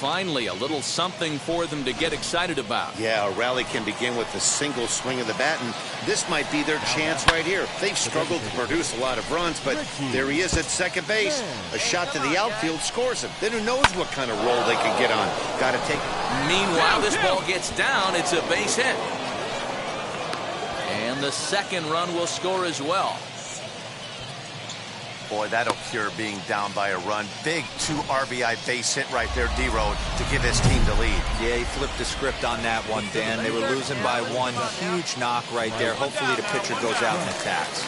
Finally, a little something for them to get excited about. Yeah, a rally can begin with a single swing of the bat, and this might be their chance right here. They've struggled to produce a lot of runs, but there he is at second base. A shot to the outfield scores him. Then who knows what kind of roll they can get on. Got to take. Meanwhile, this ball gets down. It's a base hit. And the second run will score as well. Boy, that'll cure being down by a run. Big 2 RBI base hit right there, D-Road, to give his team the lead. Yeah, he flipped the script on that one, Dan. They were losing by 1. Huge knock right there. Hopefully the pitcher goes out and attacks.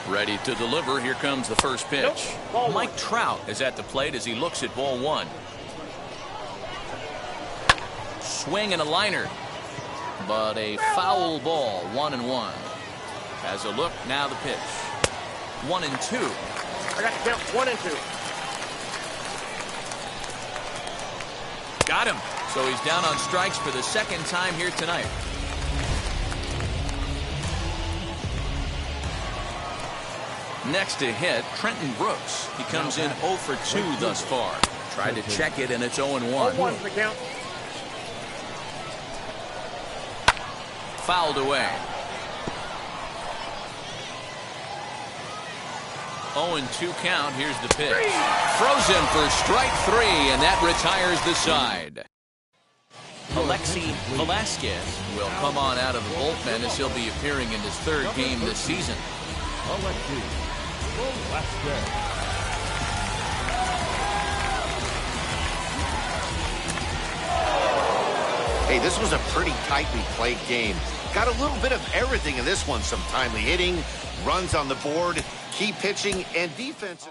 Ready to deliver. Here comes the first pitch. Mike Trout is at the plate as he looks at ball 1. Swing and a liner, but a foul ball. 1-1. Has a look. Now the pitch. 1-2. I got to count 1 and 2. Got him. So he's down on strikes for the second time here tonight. Next to hit, Trenton Brooks. He comes in 0 for 2 thus far. Tried to check it, and it's 0-1. Fouled away. 0-2 count. Here's the pitch. Frozen for strike 3, and that retires the side. Alexi Velasquez will come on out of the bullpen as he'll be appearing in his 3rd game this season. Alexi Velasquez. Hey, this was a pretty tightly played game. Got a little bit of everything in this one. Some timely hitting, runs on the board, key pitching, and defense.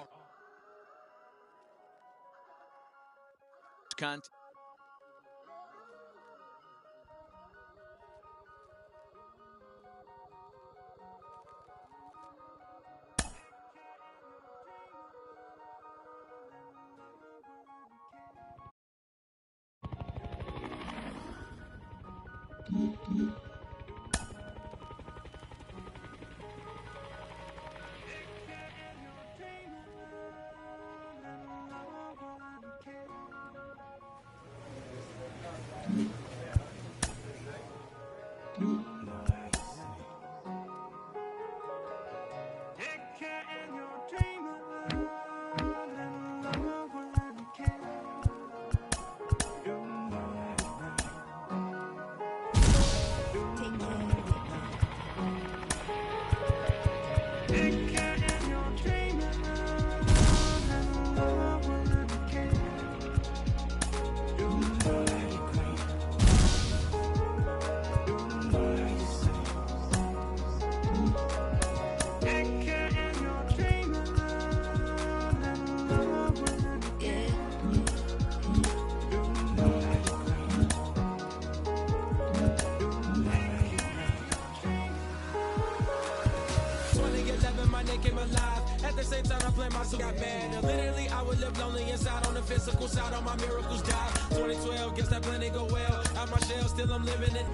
Got mad. Literally, I would live lonely inside on the physical side. On my miracles die. 2012, guess that plenty go well. Out my shell, still I'm living it.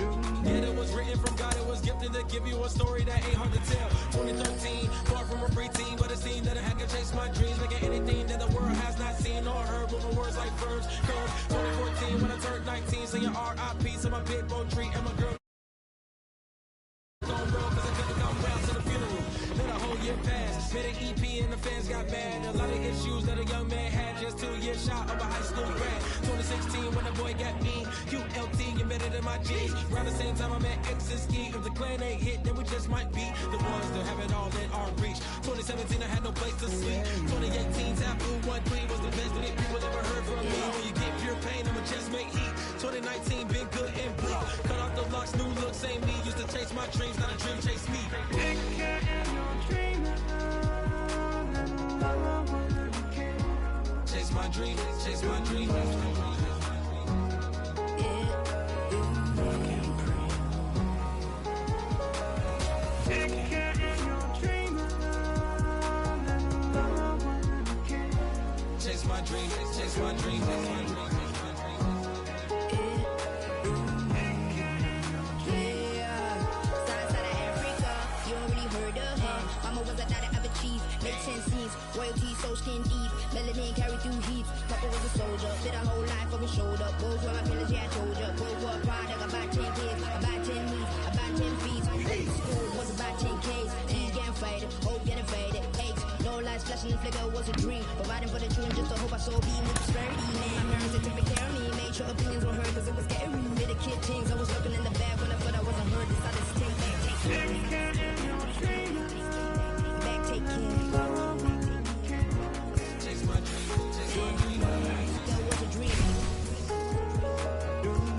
Yeah, it was written from God. It was gifted to give you a story that ain't hard to tell. 2013, far from a preteen, but it seemed that I had to chase my dreams, making anything that the world has not seen or heard. With my words like verbs. Come 2014, when I turned 19, saying R.I.P. to my big boy tree and my girl. Made an EP and the fans got mad. A lot of issues that a young man had. Just 2 years shy of a high school grad. 2016 when the boy got me. QLT embedded in my G's. Around the same time I met X and Ski. If the clan ain't hit, then we just might be the ones that have it all in our reach. 2017 I had no place to sleep. 2018 Taboo 1-3 was the best that people ever heard from me. When you get pure pain, I'ma just make heat. 2019 been good and bleak. Cut off the locks, new look, same me. Used to chase my dreams, not a dream chase me. Chase my dream, chase my dream. my dream, chase my dream, chase my dream. Make 10 scenes, royalty so skin deep. Melanin carry through heat. Papa was a soldier, fit a whole life on his shoulder. Both were my pillars, yeah, I told ya. Both were a product, about 10 kids, about 10 weeks, about 10 feet. School was about 10 Ks. He's getting faded, hope getting faded. Eight, no lights flashing, the flicker was a dream. Providing for the children, just to hope I saw beam with prosperity. Man, my parents, they took care of me. Made sure opinions were heard, cause it was scary. With the kid things, I was looking in the back when I thought I wasn't heard. Decided to take back, take care. Back, take care.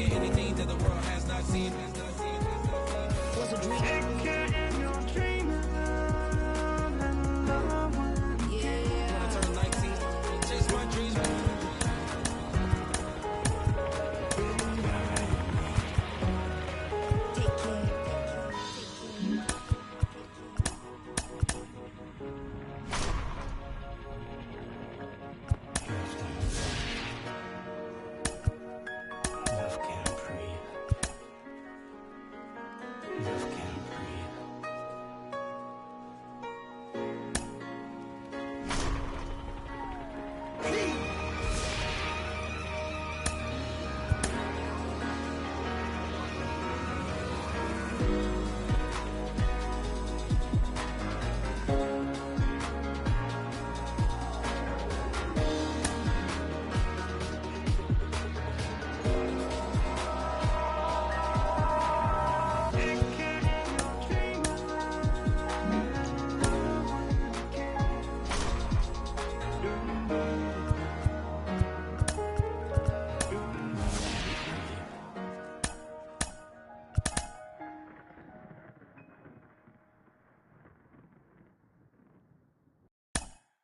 Anything that the world has not seen was a dream. When I turn 19, chase my dreams. Take care. Love can't breathe. Love can't breathe.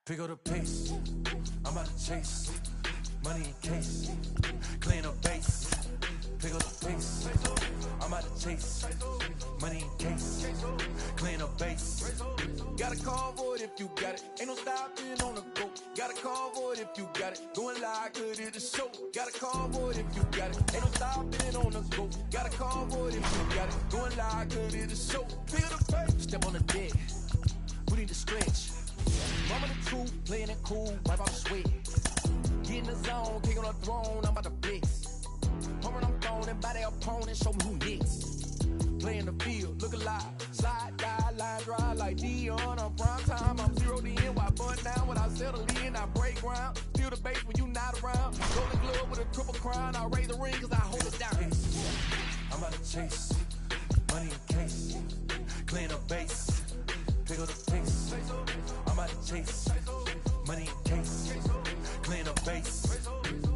Pick up the pace, I'm about to chase. Money in case, clean up base. Pick up the pace, I'm about to chase. Money in case, clean up base. Got a convoy if you got it. Ain't no stopping on the go. Got a convoy if you got it. Going live, good at the show. Got a convoy if you got it. Ain't no stopping on the go. Got a convoy if you got it. Going live, good at the show. Pick up the pace. Step on the deck, we need to stretch. Mama the truth, playing it cool, wipe out the sweat. Get in the zone, king on the throne, I'm about to blitz. Home I'm throwing by their opponent, show me who next. Play in the field, look alive. Slide, die, line drive like Dion on prime time. I'm zeroed in, while bunt down when I settle in. I break ground, steal the base when you not around. Golden glove with a triple crown, I raise the ring cause I hold it down. I'm about to chase, money in case, clean up base, pick up the pace. I'm about to chase, money in case, clean up base.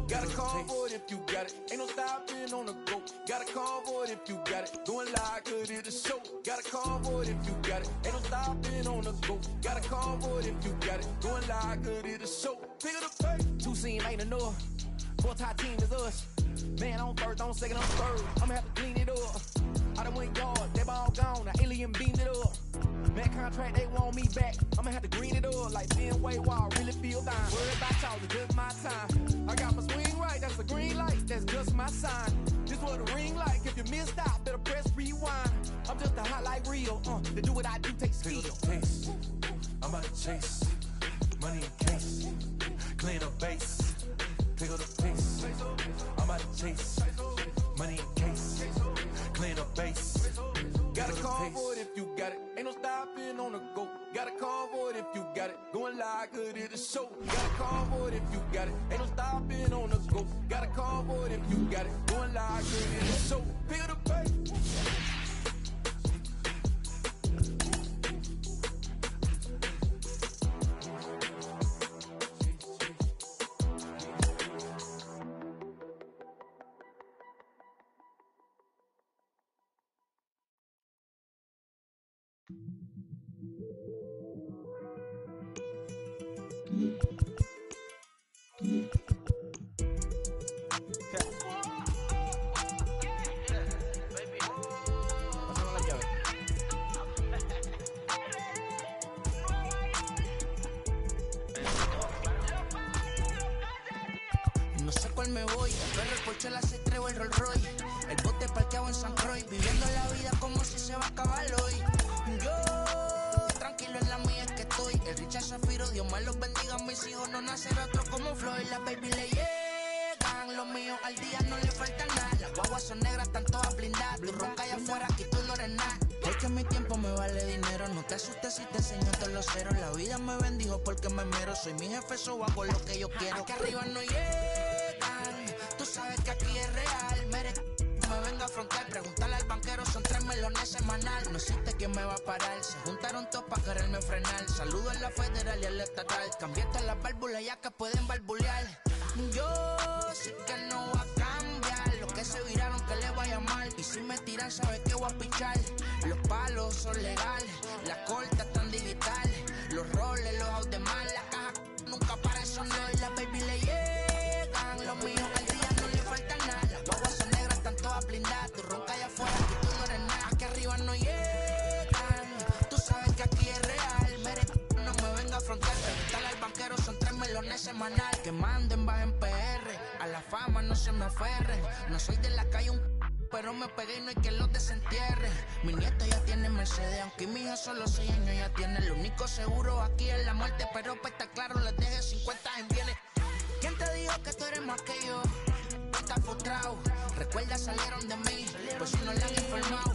Got a convoy if you got it. Ain't no stopping on the go. Got a convoy if you got it. Going live, good at the show. Got a convoy if you got it. Ain't no stopping on the go. Got a convoy if you got it. Going live, good at the show. Pick up the pace. Two scene ain't enough. Four-tie team is us. Man on first, on second, on third. I'ma have to clean it up. I done went yard, they ball gone. The alien beamed it up. Man contract, they want me back. I'ma have to green it up like Ben Way Wall. Really feel dying. Worry about y'all, it's just my time. I got my swing right, that's a green light. That's just my sign. This what the ring like. If you missed out, better press rewind. I'm just a highlight reel. To do what I do takes skill. Pick up the pace. I'm about to chase. Money in case. Clean up base. Pick up the pace. I'm about to chase. Money in case. Clean up base. Got a convoy if you got it. Ain't no stopping on the go. Got a convoy if you got it. Going live, good at the show. Got a convoy if you got it. Ain't no stopping on the go. Got a convoy if you got it. Going live, good at the show. Pick up the pace. cual me voy. Pero el Porsche, la C3 o el Rolls Royce. El bote parqueado en San Croix. Viviendo la vida como si se va a acabar hoy. Yo, tranquilo en la mía es que estoy. El Richard Zafiro, Dios me los bendiga. Mis hijos no nacerá otro como Floyd. La baby le llegan. Los míos al día no le falta nada. Las guaguas son negras, están todas blindadas. Tú ronca allá afuera, aquí tú no eres nada. Es que mi tiempo me vale dinero. No te asustes si te enseño todos los ceros. La vida me bendijo porque me mero. Soy mi jefe, so hago lo que yo quiero. Aquí arriba no llegan. Tú sabes que aquí es real. Me venga a afrontar, preguntarle al banquero, son 3 melones semanal. No existe quien me va a parar, se juntaron todos para quererme frenar. Saludo a la federal y a la estatal, cambié todas las válvulas ya que pueden barbulear. Yo sé que no va a cambiar, los que se viraron que le vaya mal. Y si me tiran sabes que voy a pichar. Los palos son legales, las cortas están digitales. Los roles, los out de mal, la caja nunca para eso no. Y la baby le llegan, los míos al día no le falta nada. Las guaguas son negras, están todas blindadas. Tú ronca allá afuera, aquí tú no eres nada. Aquí arriba no llegan, tú sabes que aquí es real. No me venga a afrontar, preguntarle al banquero, son 3 melones semanal. Que manden, bajen PR, a la fama no se me aferren. No soy de la calle pero me pegué y no hay que los desentierre. Mi nieto ya tiene Mercedes, aunque mi hija solo 6 años ya tiene. Lo único seguro aquí es la muerte, pero para estar claro les deje 50 en bienes. ¿Quién te dijo que tú eres más que yo? Estás frustrado, recuerda salieron de mí, pues si no le han informado.